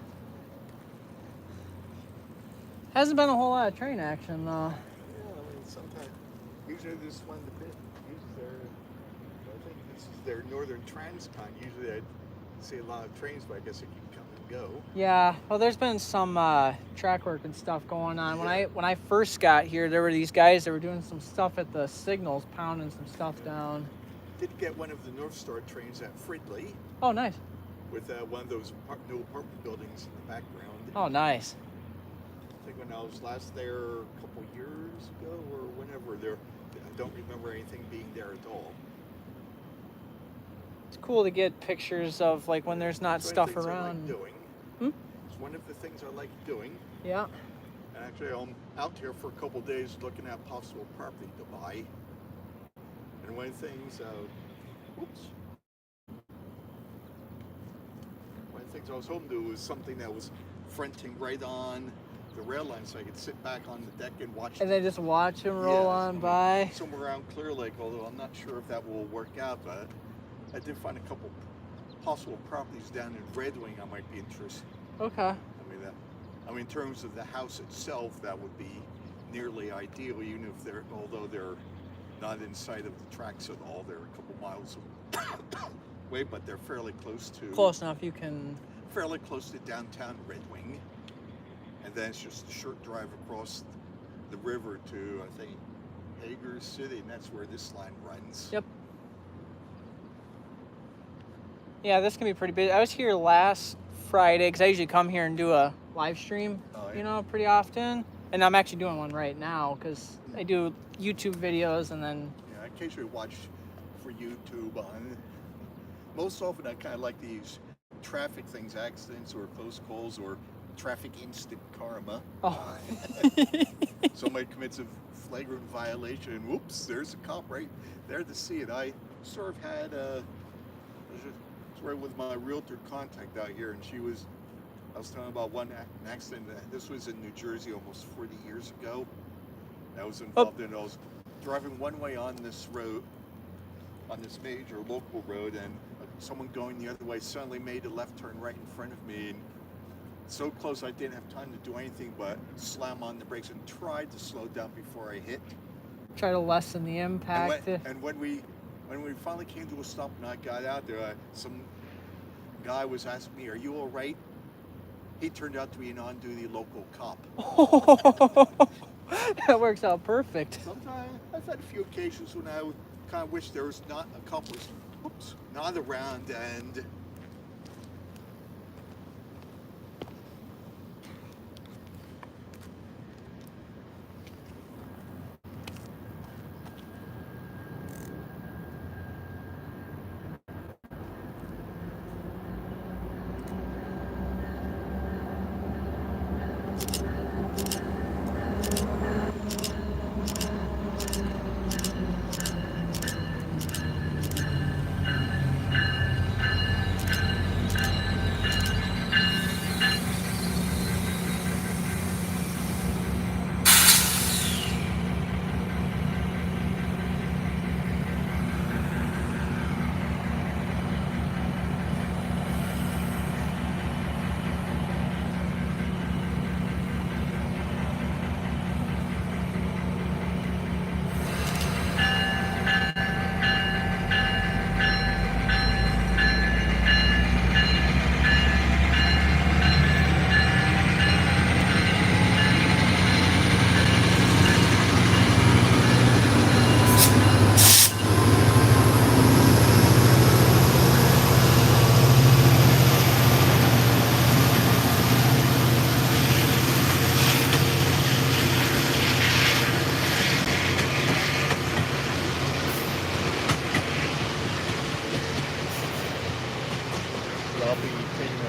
Hasn't been a whole lot of train action though. Yeah, I mean, sometimes, usually this one, the bit, I think this is their northern transcon. Usually I see a lot of trains, but I guess it can come and go. Yeah, well, there's been some track work and stuff going on. When I first got here, there were these guys that were doing some stuff at the signals, pounding some stuff down. Did get one of the North Star trains at Fridley Oh, nice. with one of those new apartment buildings in the background. Oh, nice. I think when I was last there a couple years ago or whenever there, I don't remember anything being there at all. It's cool to get pictures of like when there's not It's stuff one of the things around. I like doing. Hmm? It's one of the things I like doing. Yeah. And actually, I'm out here for a couple days looking at possible property to buy. And one of the things, one of the things I was hoping to do was something that was fronting right on the rail line, so I could sit back on the deck and watch. And then just watch them roll on by. Somewhere around Clear Lake, although I'm not sure if that will work out. But I did find a couple possible properties down in Red Wing I might be interested. Okay. I mean, in terms of the house itself, that would be nearly ideal, even if although they're not in sight of the tracks at all. They're a couple miles away, but they're fairly close to. Close enough you can. Fairly close to downtown Red Wing, and then it's just a short drive across the river to, I think, Hager City, and that's where this line runs. Yep. Yeah, this can be pretty busy. I was here last Friday because I usually come here and do a live stream, you know, pretty often. And I'm actually doing one right now because I do YouTube videos and then. Yeah, I occasionally watch for YouTube on. Most often, I kind of like these traffic things, accidents or close calls or traffic instant karma. Oh. Somebody commits a flagrant violation, and whoops, there's a cop right there to see it. I sort of had a. Right with my realtor contact out here, and I was telling about an accident. This was in New Jersey almost 40 years ago. I was involved in it. I was driving one way on this road, on this major local road, and someone going the other way suddenly made a left turn right in front of me, and so close I didn't have time to do anything but slam on the brakes and tried to slow down before I hit. Try to lessen the impact. And when we finally came to a stop and I got out there, some guy was asking me, "Are you all right?" He turned out to be an on-duty local cop. That works out perfect. Sometimes I've had a few occasions when I kind of wish there was not a cop was, not around, and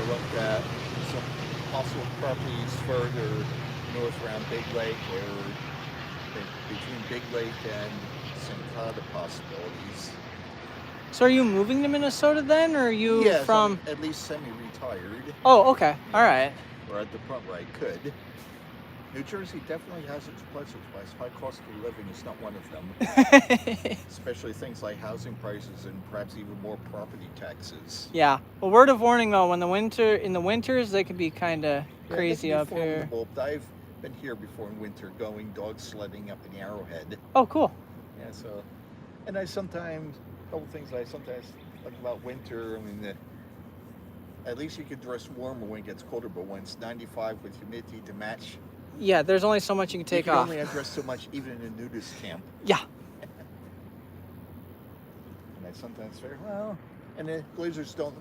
look at some possible properties further north around Big Lake or between Big Lake and St. Cloud of possibilities. So are you moving to Minnesota then, or are you Yes, from? I'm at least semi-retired. Oh, okay. Yeah. All right. Or at the point where I could. New Jersey definitely has its pleasures, but high cost of living is not one of them. Especially things like housing prices and perhaps even more property taxes. Yeah. Well, word of warning though, in the winters they can be kind of crazy up here. But I've been here before in winter, going dog sledding up in Arrowhead. Oh, cool. Yeah, so, and a couple things I sometimes like about winter. I mean, at least you can dress warmer when it gets colder, but when it's 95 with humidity to match. Yeah, there's only so much you can take you can off. only dress so much, even in a nudist camp. Yeah. And I sometimes say, well, and the blizzards don't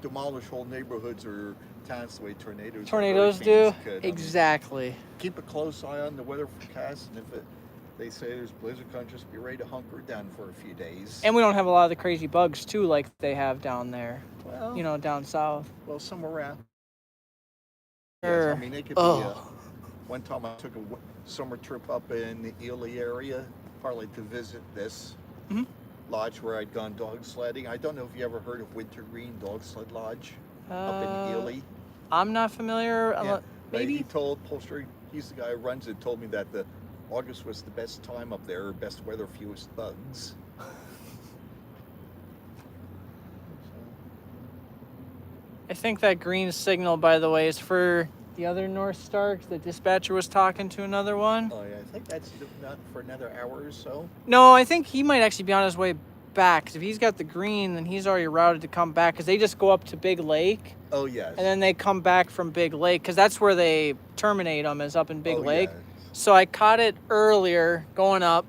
demolish whole neighborhoods or towns the way tornadoes do. could. Exactly. I mean, keep a close eye on the weather forecast, and if they say there's blizzard coming, just be ready to hunker down for a few days. And we don't have a lot of the crazy bugs too, like they have down there. Well, down south. Well, somewhere around. Sure. Yes, I mean, they could be. One time I took a summer trip up in the Ely area, partly to visit this lodge where I'd gone dog sledding. I don't know if you ever heard of Wintergreen Dog Sled Lodge up in Ely. I'm not familiar. Yeah. Maybe. He told Polster, he's the guy who runs it, told me that August was the best time up there, best weather, fewest bugs. I think that green signal, by the way, is for the other North Star, 'cause the dispatcher was talking to another one. Oh yeah, I think that's not for another hour or so. No, I think he might actually be on his way back, 'cause if he's got the green, then he's already routed to come back, because they just go up to Big Lake. Oh yes. And then they come back from Big Lake, because that's where they terminate them, is up in Big Lake. Yeah. So I caught it earlier going up.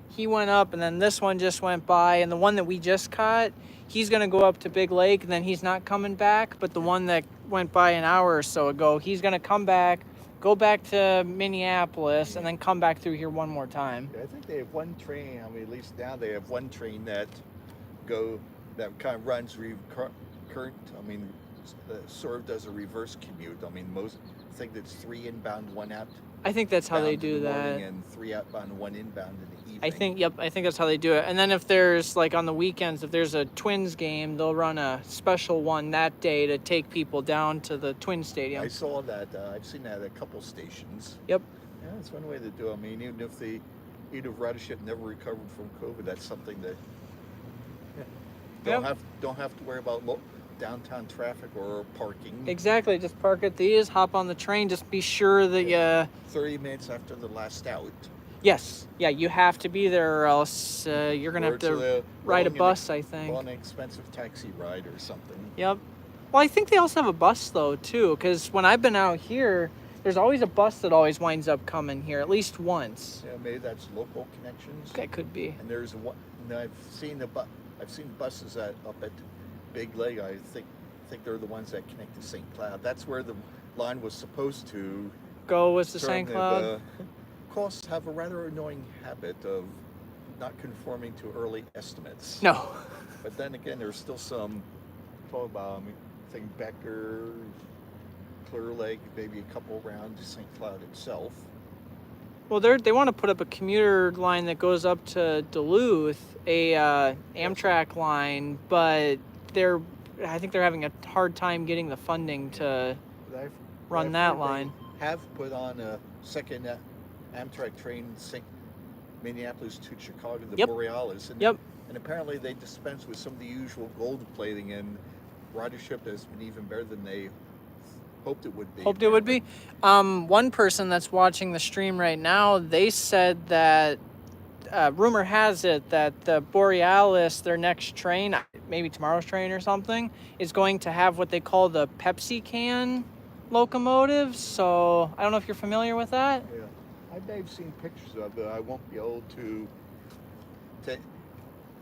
He went up, and then this one just went by, and the one that we just caught, he's going to go up to Big Lake, and then he's not coming back. But the one that went by an hour or so ago, he's going to come back, go back to Minneapolis, and then come back through here one more time. I think they have one train. I mean, at least now they have one train that kind of runs current. I mean, sort of does a reverse commute. I mean, I think it's 3 inbound, 1 out. I think that's how they do that. And 3 outbound, 1 inbound in the evening. I think that's how they do it. And then if there's, like, on the weekends, if there's a Twins game, they'll run a special one that day to take people down to the Twins Stadium. I saw that. I've seen that at a couple stations. Yep. Yeah, that's one way to do it. I mean, even if ridership never recovered from COVID, that's something that don't have to worry about downtown traffic or parking. Exactly. Just park at these, hop on the train. Just be sure that you... 30 minutes after the last out. Yes. Yeah, you have to be there, or else you're going to have to ride a bus, I think. Well, an expensive taxi ride or something. Yep. Well, I think they also have a bus, though, too, because when I've been out here, there's always a bus that always winds up coming here, at least once. Yeah, maybe that's local connections. That could be. And there's one. I've seen buses up at Big Lake. I think they're the ones that connect to St. Cloud. That's where the line was supposed to go, was to St. Cloud. Costs have a rather annoying habit of not conforming to early estimates. No. But then again, there's still some talk about, I think Becker, Clear Lake, maybe a couple around St. Cloud itself. Well, they want to put up a commuter line that goes up to Duluth, a Amtrak line, but I think they're having a hard time getting the funding to run that line. They have put on a second Amtrak train, Minneapolis to Chicago, the Borealis. And apparently they dispense with some of the usual gold plating, and ridership has been even better than they hoped it would be. One person that's watching the stream right now, they said that rumor has it that the Borealis, their next train, maybe tomorrow's train or something, is going to have what they call the Pepsi can locomotive. So I don't know if you're familiar with that. Yeah, I may have seen pictures of it. I won't be able to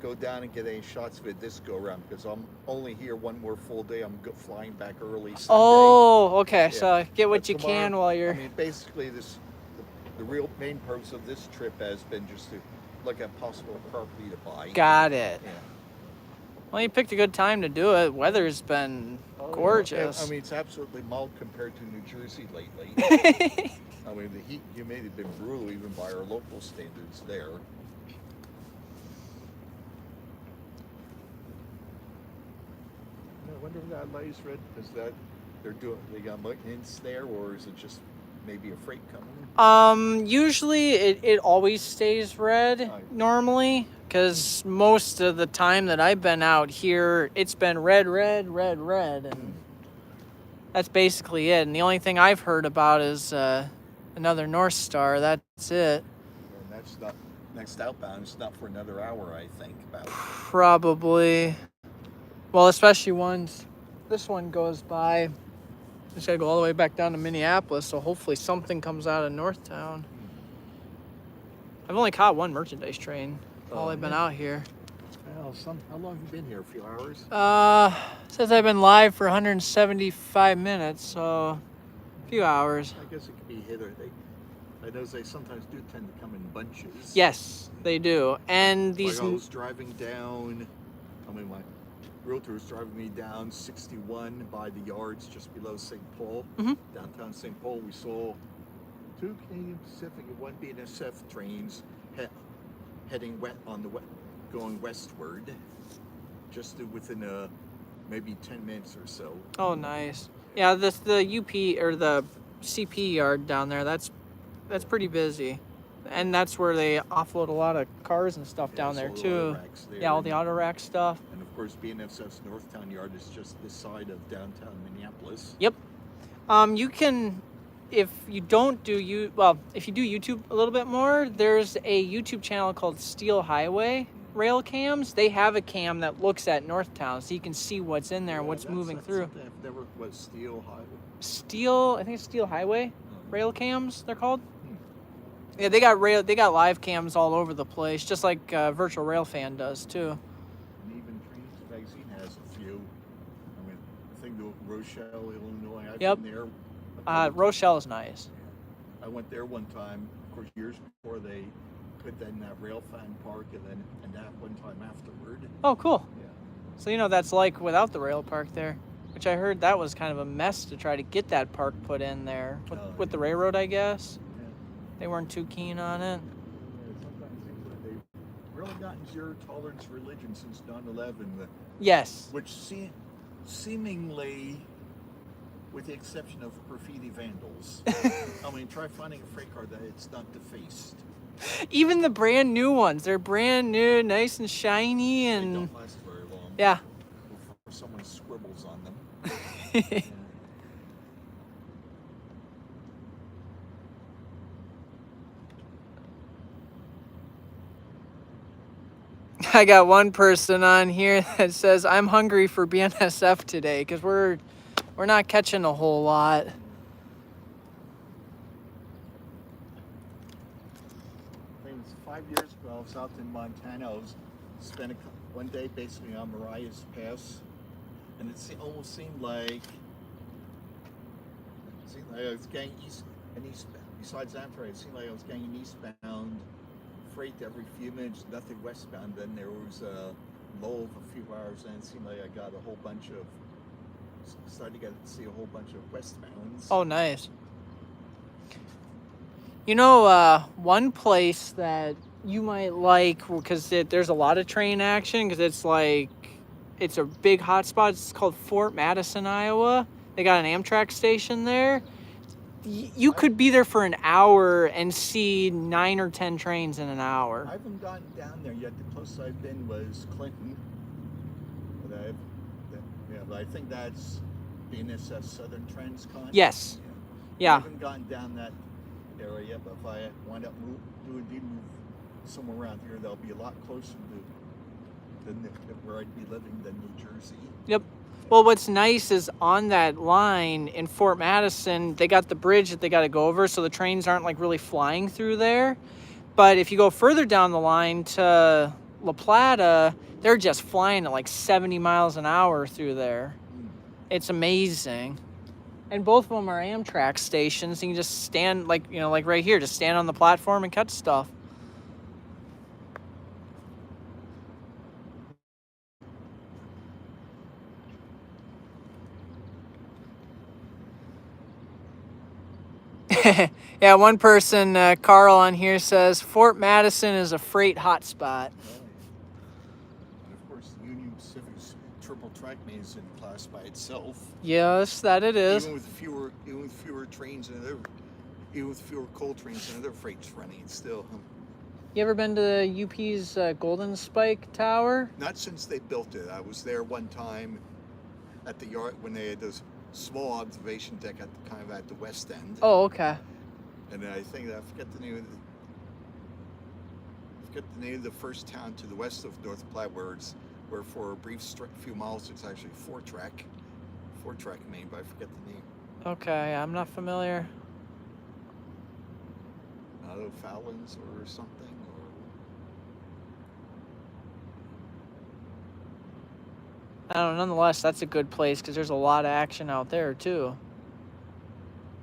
go down and get any shots of it this go around because I'm only here one more full day. I'm flying back early Sunday. Oh, okay. Yeah. So get what you tomorrow, can while you're... I mean, basically the real main purpose of this trip has been just to look at possible property to buy. Got it. Yeah. Well, you picked a good time to do it. Weather's been gorgeous. I mean, it's absolutely mild compared to New Jersey lately. I mean, the heat and humidity have been brutal even by our local standards there. I wonder if that light's red. Is that they got maintenance there, or is it just maybe a freight coming? Usually it always stays red normally, because most of the time that I've been out here, it's been red, and that's basically it. And the only thing I've heard about is another North Star. That's it. And that's not next outbound. It's not for another hour, I think. About Probably. Well, especially once this one goes by. Just gotta go all the way back down to Minneapolis, so hopefully something comes out of Northtown. I've only caught one merchandise train while I've been out here. Well, how long have you been here? A few hours? Since I've been live for 175 minutes, so a few hours. I guess it could be hit or I know they sometimes do tend to come in bunches. Yes, they do. And these. Like I was driving down. I mean, my realtor was driving me down 61 by the yards just below St. Paul. Downtown St. Paul, we saw two Canadian Pacific and one BNSF trains heading going westward, just within maybe 10 minutes or so. Oh, nice. Yeah, the UP or the CP yard down there, that's pretty busy. And that's where they offload a lot of cars and stuff down there too. Yeah, all the auto rack stuff. And of course, BNSF's Northtown yard is just this side of downtown Minneapolis. Yep. You can, if you do YouTube a little bit more, there's a YouTube channel called Steel Highway Rail Cams. They have a cam that looks at Northtown, so you can see what's in there and what's moving through. I've never was Steel I Highway. think it's Steel Highway Rail Cams. They're called. Yeah, they got live cams all over the place, just like Virtual Railfan does too. And even Trains Magazine has a few. I mean, I think the Rochelle, Illinois. I've been there. Rochelle is nice. I went there one time, of course, years before they put that in that Railfan park, and that one time afterward. Oh, cool. Yeah. So you know that's like without the rail park there, which I heard that was kind of a mess to try to get that park put in there with the railroad, I guess. They weren't too keen on it. Yeah, sometimes they've really gotten zero tolerance religion since 9/11. Yes. Which seemingly, with the exception of graffiti vandals, I mean, try finding a freight car that it's not defaced. Even the brand new ones, they're brand new, nice and shiny, and they don't last very long. Yeah. Before someone scribbles on them. Yeah. I got one person on here that says, I'm hungry for BNSF today because we're not catching a whole lot. I think it was 5 years ago. I was out in Montana. I spent one day basically on Mariah's Pass, and it almost seemed like I was going east and east. Besides Amtrak, it seemed like I was going eastbound freight every few minutes, nothing westbound. Then there was a lull of a few hours, and it seemed like I got started to see a whole bunch of westbounds. Oh, nice. You know, one place that you might like, because there's a lot of train action, because it's a big hotspot. It's called Fort Madison, Iowa. They got an Amtrak station there. You could be there for an hour and see 9 or 10 trains in an hour. I haven't gotten down there yet. The closest I've been was Clinton. But I think that's BNSF Southern Transcon. Yes. Yeah. I haven't gotten down that area, but if I wind up move somewhere around here, that'll be a lot closer to where I'd be living than New Jersey. Yep. Well, what's nice is on that line in Fort Madison, they got the bridge that they got to go over, so the trains aren't like really flying through there. But if you go further down the line to La Plata, they're just flying at like 70 miles an hour through there. It's amazing. And both of them are Amtrak stations. You can just stand, like right here, just stand on the platform and catch stuff. Yeah, one person, Carl on here says Fort Madison is a freight hotspot. And of course, the Union Pacific's triple track main is in class by itself. Yes, that it is. Even with fewer trains and even with fewer coal trains and other freights running, it's still. You ever been to UP's Golden Spike Tower? Not since they built it. I was there one time at the yard when they had this small observation deck at the, kind of at the west end. Oh, okay. And I think I forget the name of the first town to the west of North Platte, where for a brief few miles it's actually four track main, but I forget the name. Okay, I'm not familiar. Fallon's or something. I don't know, nonetheless, that's a good place because there's a lot of action out there too.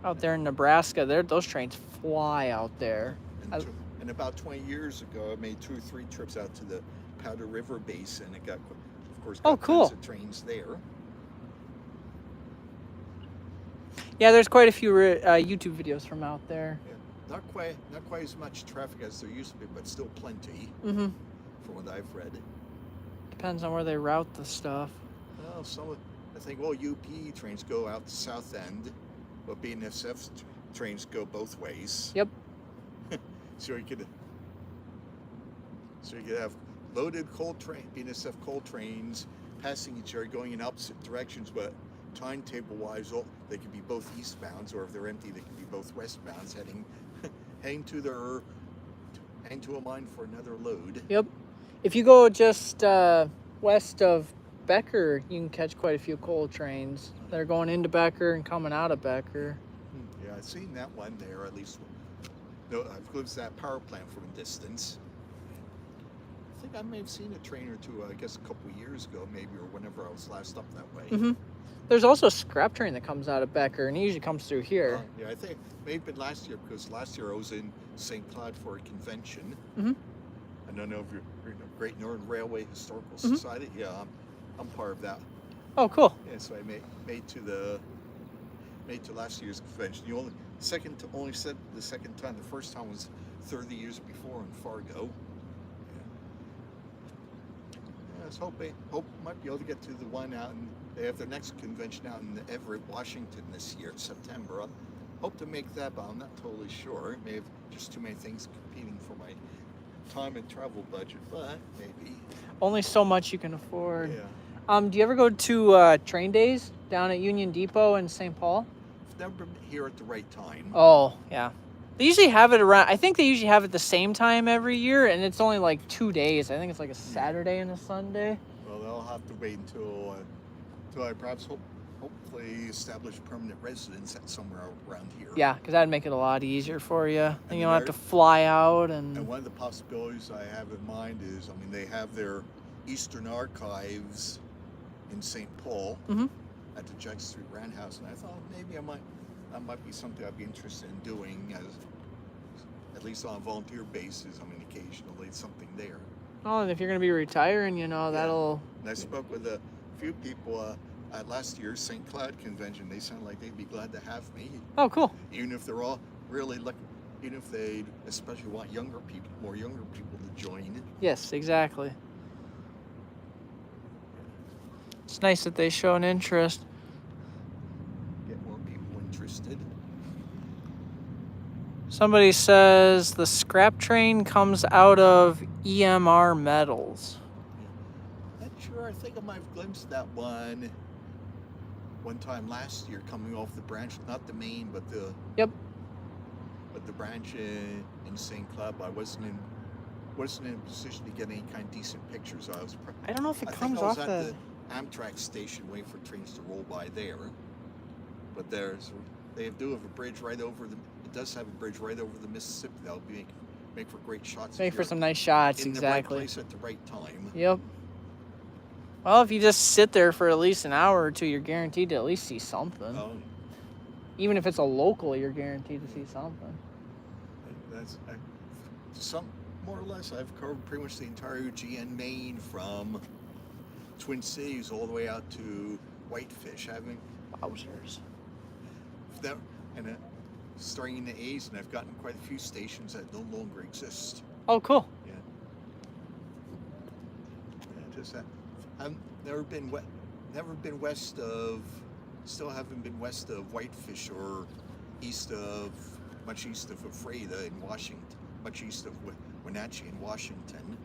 Out there in Nebraska, those trains fly out there. And about 20 years ago, I made 2 or 3 trips out to the Powder River Basin. It got, of course, cool. tons of trains there. Yeah, there's quite a few YouTube videos from out there. Yeah. Not quite as much traffic as there used to be, but still plenty. Mm-hmm. From what I've read. Depends on where they route the stuff. Well, I think UP trains go out the south end, but BNSF trains go both ways. Yep. So you could have loaded BNSF coal trains passing each other, going in opposite directions, but timetable-wise, they could be both eastbounds, or if they're empty, they could be both westbounds, heading to a mine for another load. Yep. If you go just west of Becker, you can catch quite a few coal trains that are going into Becker and coming out of Becker. Yeah, I've seen that one there, at least. No, I've glimpsed that power plant from a distance. I think I may have seen a train or two, I guess a couple of years ago, maybe, or whenever I was last up that way. Mm-hmm. There's also a scrap train that comes out of Becker, and it usually comes through here. Yeah, I think it may have been last year, because last year I was in St. Cloud for a convention. Mm-hmm. I don't know if you're in the Great Northern Railway Historical Society. Yeah, I'm part of that. Oh, cool. Yeah, so I made to last year's convention. You only said the second time. The first time was 30 years before in Fargo. Yeah, I was hope might be able to get to the one out, and they have their next convention out in Everett, Washington this year in September. I hope to make that, but I'm not totally sure. May have just too many things competing for my time and travel budget, but maybe. Only so much you can afford. Yeah. Do you ever go to train days down at Union Depot in St. Paul? I've never been here at the right time. Oh, yeah. They usually have it around, I think they usually have it the same time every year, and it's only like 2 days. I think it's like a Saturday and a Sunday. Well, I'll have to wait until I perhaps hopefully establish permanent residence at somewhere around here. Yeah, because that'd make it a lot easier for you. And you then don't have to fly out. And one of the possibilities I have in mind is, they have their Eastern Archives in St. Paul at the Jackson Street Roundhouse, and I thought maybe that might be something I'd be interested in doing, at least on a volunteer basis. Occasionally something there. Oh, and if you're going to be retiring, that'll... And I spoke with a few people at last year's St. Cloud convention. They sound like they'd be glad to have me. Oh, cool. Even if they're all really lucky, even if they especially want more younger people to join. Yes, exactly. It's nice that they show an interest. Get more people interested. Somebody says the scrap train comes out of EMR Metals. Not sure. I think I might have glimpsed that one time last year, coming off the branch, not the main, but the branch in St. Cloud. I wasn't in a position to get any kind of decent pictures. I don't know if it comes off the Amtrak station waiting for trains to roll by there. But they do have a bridge right over it does have a bridge right over the Mississippi. That'll make for great shots. Make for some nice shots, in exactly. the right place at the right time. Yep. Well, if you just sit there for at least an hour or two, you're guaranteed to at least see something. Oh. Even if it's a local, you're guaranteed to see something. More or less, I've covered pretty much the entire GN Maine from Twin Cities all the way out to Whitefish. Wowzers. starting the A's, and I've gotten quite a few stations that no longer exist. Oh, cool. Yeah. Just I've never been west of, still haven't been west of Whitefish or much east of Ephrata in Washington, much east of Wenatchee in Washington.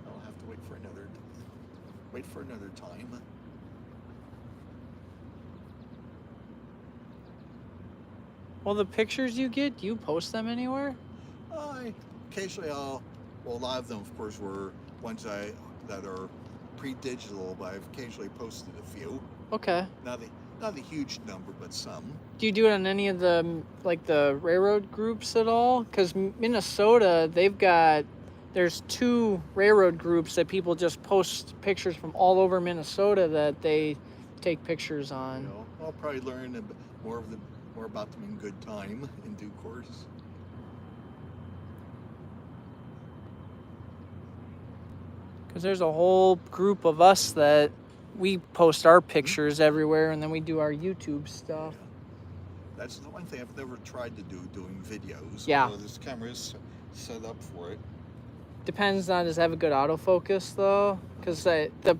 I'll have to wait for another time. Well, the pictures you get, do you post them anywhere? Occasionally well, a lot of them, of course, were ones that are pre-digital, but I've occasionally posted a few. Okay. Not a huge number, but some. Do you do it on any of the, like, the railroad groups at all? Because Minnesota, there's 2 railroad groups that people just post pictures from all over Minnesota that they take pictures on. You know, I'll probably learn more about them in good time, in due course. Because there's a whole group of us that we post our pictures everywhere, and then we do our YouTube stuff. Yeah. That's the one thing I've never tried to do, doing videos. Yeah. This camera is set up for it. Depends on, does it have a good autofocus, though? Because I'm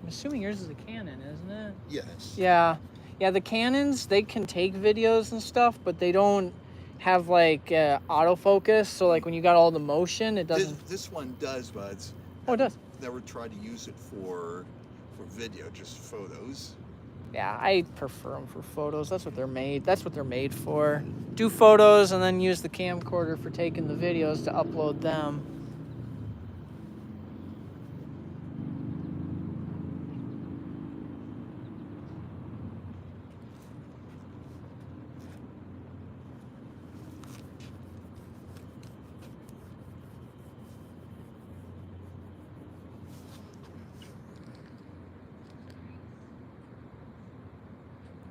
assuming yours is a Canon, isn't it? Yes. Yeah. Yeah, the Canons, they can take videos and stuff, but they don't have, like, autofocus. So, like, when you got all the motion, it doesn't... This one does, but Oh, it does? never tried to use it for video, just photos. Yeah, I prefer them for photos. That's what they're made. That's what they're made for. Do photos and then use the camcorder for taking the videos to upload them.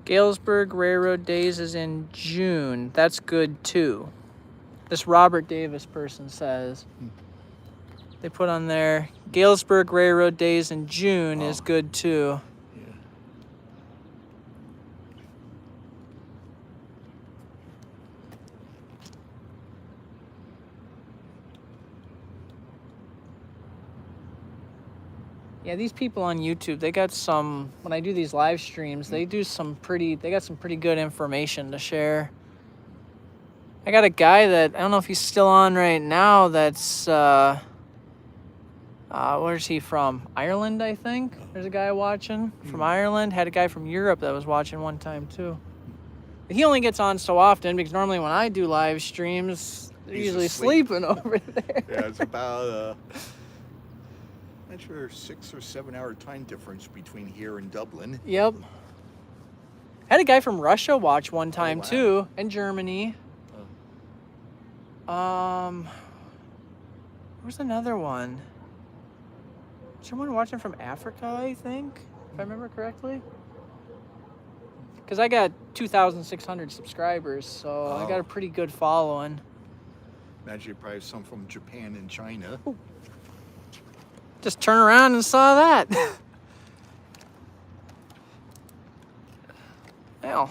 Galesburg Railroad Days is in June. That's good too. This Robert Davis person says. They put on there, Galesburg Railroad Days in June is good too. Yeah. Yeah, these people on YouTube, they got some, when I do these live streams, they got some pretty good information to share. I got a guy that, I don't know if he's still on right now, that's, where's he from? Ireland, I think? There's a guy watching from Ireland. Had a guy from Europe that was watching one time too. But he only gets on so often because normally when I do live streams, they're He's usually asleep. sleeping over there. Yeah, it's about not sure 6 or 7 hour time difference between here and Dublin. Yep. Had a guy from Russia watch one time wow. too, and Germany. Where's another one? Someone watching from Africa, I think, if I remember correctly. Because I got 2,600 subscribers, so I got a pretty good following. Imagine you probably have some from Japan and China. Ooh. Just turn around and saw that. Well,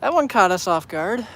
that one caught us off guard.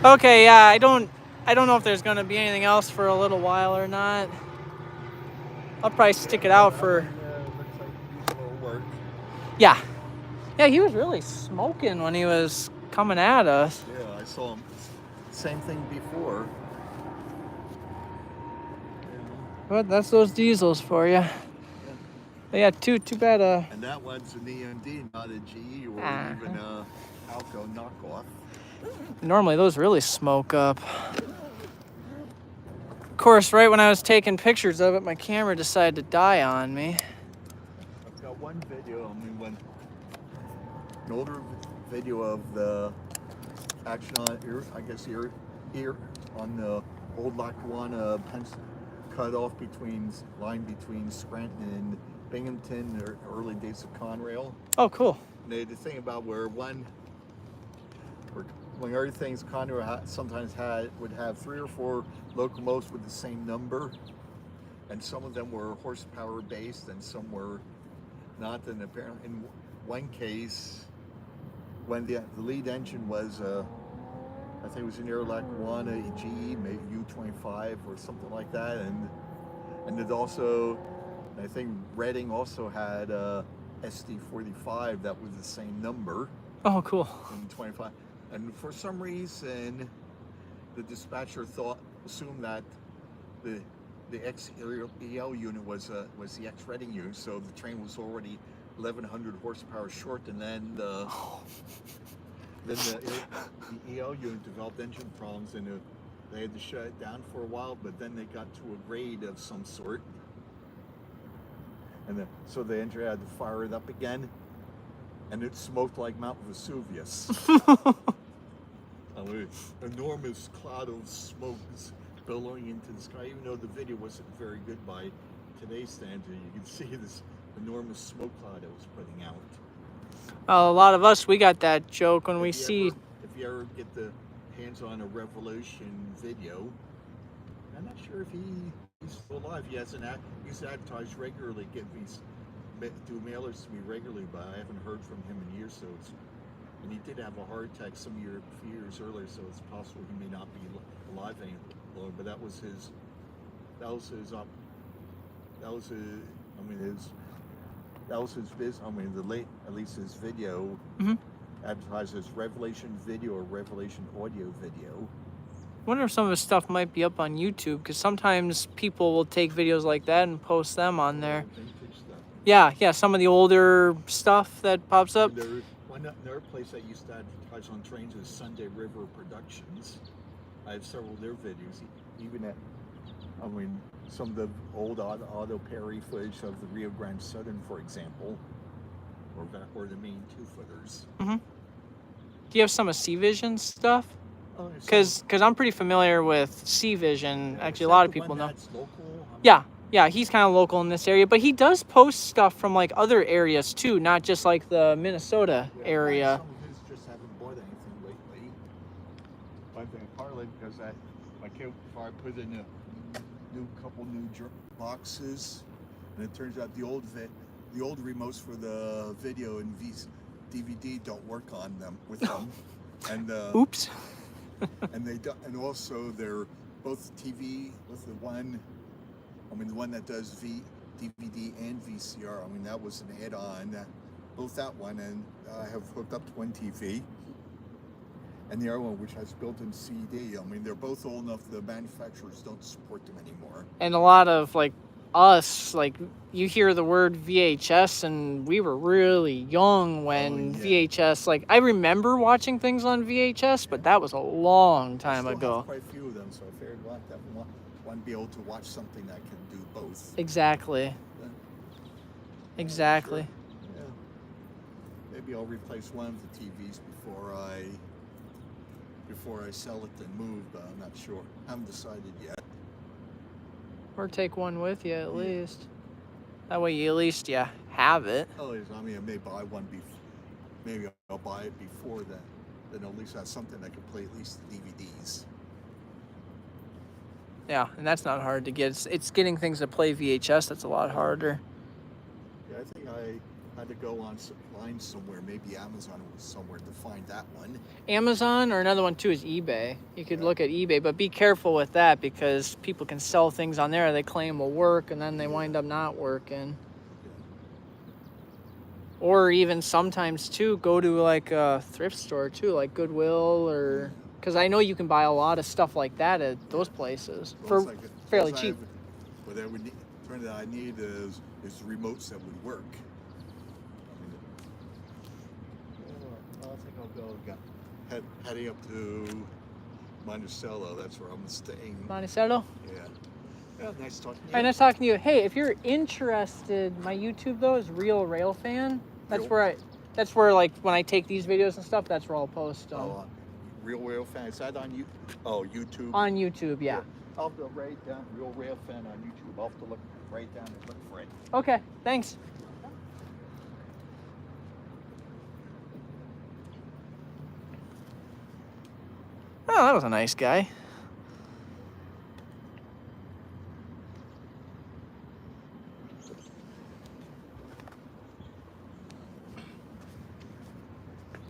Okay, yeah, I don't know if there's gonna be anything else for a little while or not. I'll probably stick it out for. Looks like it needs a little work. Yeah, yeah, he was really smoking when he was coming at us. Yeah, I saw him. Same thing before. But that's those diesels for you. But yeah, too bad. And that one's an EMD, not a GE or even a Alco knockoff. Normally those really smoke up. Of course, right when I was taking pictures of it, my camera decided to die on me. I've got one video, an older video of the action on here, I guess here on the old Lackawanna cut off line between Scranton and Binghamton, the early days of Conrail. Oh, cool. And they had the thing about where early things Conrail sometimes would have 3 or 4 locomotives with the same number, and some of them were horsepower based and some were not. And apparently in one case, when the lead engine was I think it was an Air Lackawanna GE, maybe U25 or something like that, and it also, I think Reading also had a SD45 that was the same number. Oh, cool. In 25, and for some reason, the dispatcher assumed that the XEL unit was the X Reading unit, so the train was already 1,100 horsepower short, and then the EL unit developed engine problems, and they had to shut it down for a while, but then they got to a grade of some sort, and so the engineer had to fire it up again, and it smoked like Mount Vesuvius. I mean, enormous cloud of smoke billowing into the sky. Even though the video wasn't very good by today's standard, you can see this enormous smoke cloud it was putting out. Well, a lot of us, we got that joke when If you ever get the hands on a Revolution video, I'm not sure if he's still alive. He used to advertise regularly, do mailers to me regularly, but I haven't heard from him in years. And he did have a heart attack a few years earlier, so it's possible he may not be alive any longer. But that was his business. I mean, at least his video advertised as Revelation Video or Revelation Audio Video. I wonder if some of his stuff might be up on YouTube, because sometimes people will take videos like that and post them on there. Vintage stuff. Yeah, some of the older stuff that pops up. Another place that used to advertise on trains is Sunday River Productions. I have several of their videos, even some of the old Otto Perry footage of the Rio Grande Southern, for example, or the main 2-footers. Do you have some of C-Vision stuff? Because I'm pretty familiar with C-Vision. Yeah, actually, a lot of people know. That's local? Yeah, he's kind of local in this area, but he does post stuff from like other areas too, not just like the Minnesota area. Some of his just haven't bought anything lately. I think partly because my kid, I put in a couple new boxes, and it turns out the old remotes for the video and DVD don't work on them with them, and oops. and they do, and also they're both TV with the one that does DVD and VCR. I mean, that was an add-on, both that one, and I have hooked up to one TV, and the other one which has built-in CD. I mean, they're both old enough the manufacturers don't support them anymore. And a lot of like us, like you hear the word VHS, and we were really young when VHS, like I remember watching things on VHS, but that was a long time ago. I have quite a few of them, so I figured want to be able to watch something that can do both. Exactly. Exactly. Sure. Yeah. Maybe I'll replace one of the TVs before I sell it and move, but I'm not sure. I haven't decided yet. Or take one with you at least. That way you at least have it. Oh, I mean, I may buy one maybe I'll buy it before then. Then at least have something that can play at least the DVDs. Yeah, and that's not hard to get. It's getting things to play VHS that's a lot harder. Yeah, I think had to go online somewhere, maybe Amazon or somewhere, to find that one. Amazon, or another one too is eBay. You could Yeah. look at eBay, but be careful with that because people can sell things on there they claim will work and then they Yeah. wind up not working. Yeah. Or even sometimes too, go to like a thrift store too, like Goodwill, or because I know you can buy a lot of stuff like that at those places Well, for it's like fairly because cheap. What I would need, turn that I need is remotes that would work. I think I'll go heading up to Monticello. That's where I'm staying. Monticello? Yeah. Yeah, nice talking to you. All right, nice talking to you. Hey, if you're interested, my YouTube though is Real Railfan. That's where like when I take these videos and stuff, that's where I'll post them. Real Railfan. Is that on you? Oh, YouTube. On YouTube, yeah. I'll have to write down Real Railfan on YouTube. I'll have to write down and look for it. Okay, thanks. Oh, that was a nice guy.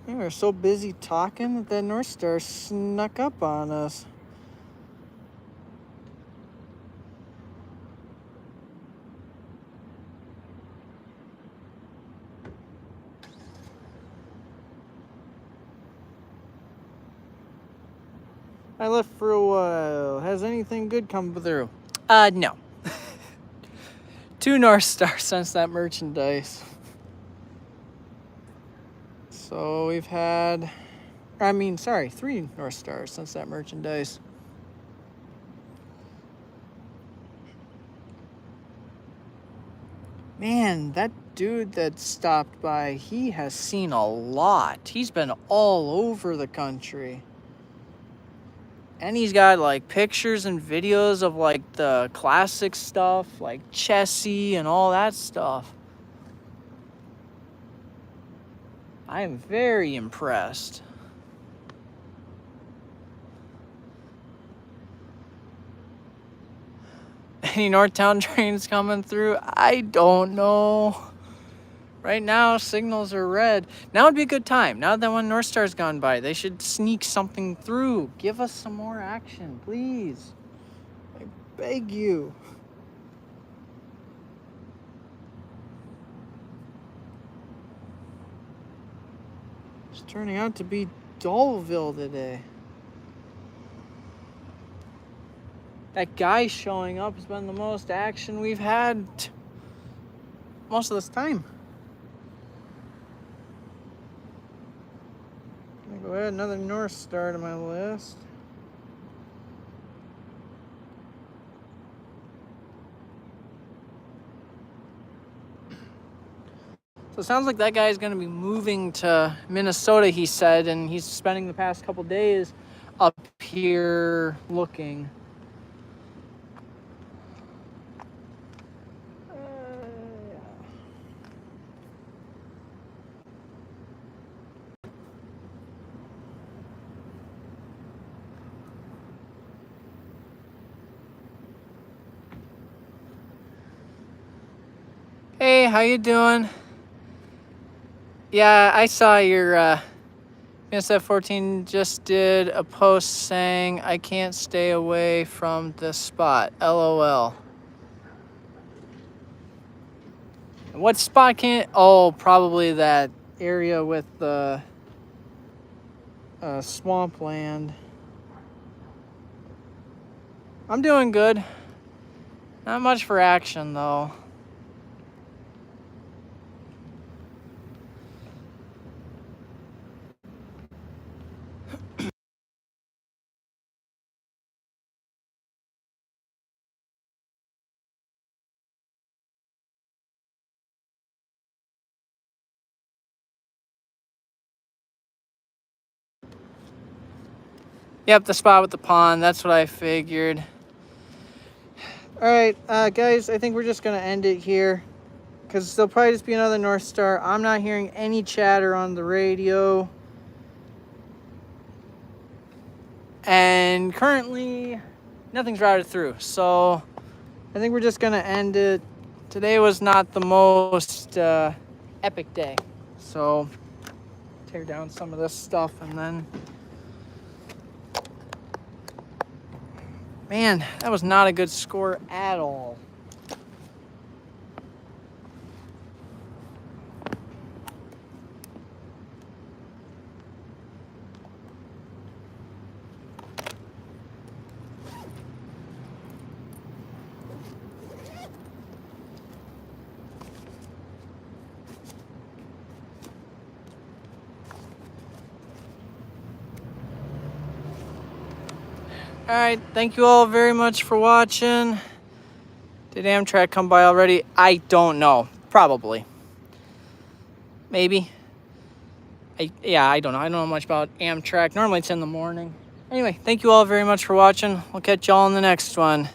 We were so busy talking that North Star snuck up on us. I left for a while. Has anything good come through? No. 2 North Stars since that merchandise. So we've had, 3 North Stars since that merchandise. Man, that dude that stopped by, he has seen a lot. He's been all over the country. And he's got like pictures and videos of like the classic stuff, like Chessie and all that stuff. I am very impressed. Any Northtown trains coming through? I don't know. Right now, signals are red. Now would be a good time. Now that one North Star's gone by, they should sneak something through. Give us some more action, please. I beg you. It's turning out to be Dullville today. That guy showing up has been the most action we've had most of this time. I'm gonna go ahead, another North Star to my list. So it sounds like that guy is going to be moving to Minnesota, he said, and he's spending the past couple days up here looking. Hey, how you doing? Yeah, I saw your SF 14 just did a post saying I can't stay away from this spot. LOL. What spot can't? Oh, probably that area with the swampland. I'm doing good. Not much for action though. Yep, the spot with the pond. That's what I figured. All right, guys, I think we're just going to end it here because there'll probably just be another North Star. I'm not hearing any chatter on the radio. And currently, nothing's routed through. So I think we're just going to end it. Today was not the most epic day. So tear down some of this stuff and then, man, that was not a good score at all. Alright, thank you all very much for watching. Did Amtrak come by already? I don't know. Probably. Maybe. I don't know. I don't know much about Amtrak. Normally it's in the morning. Anyway, thank you all very much for watching. We'll catch y'all in the next one.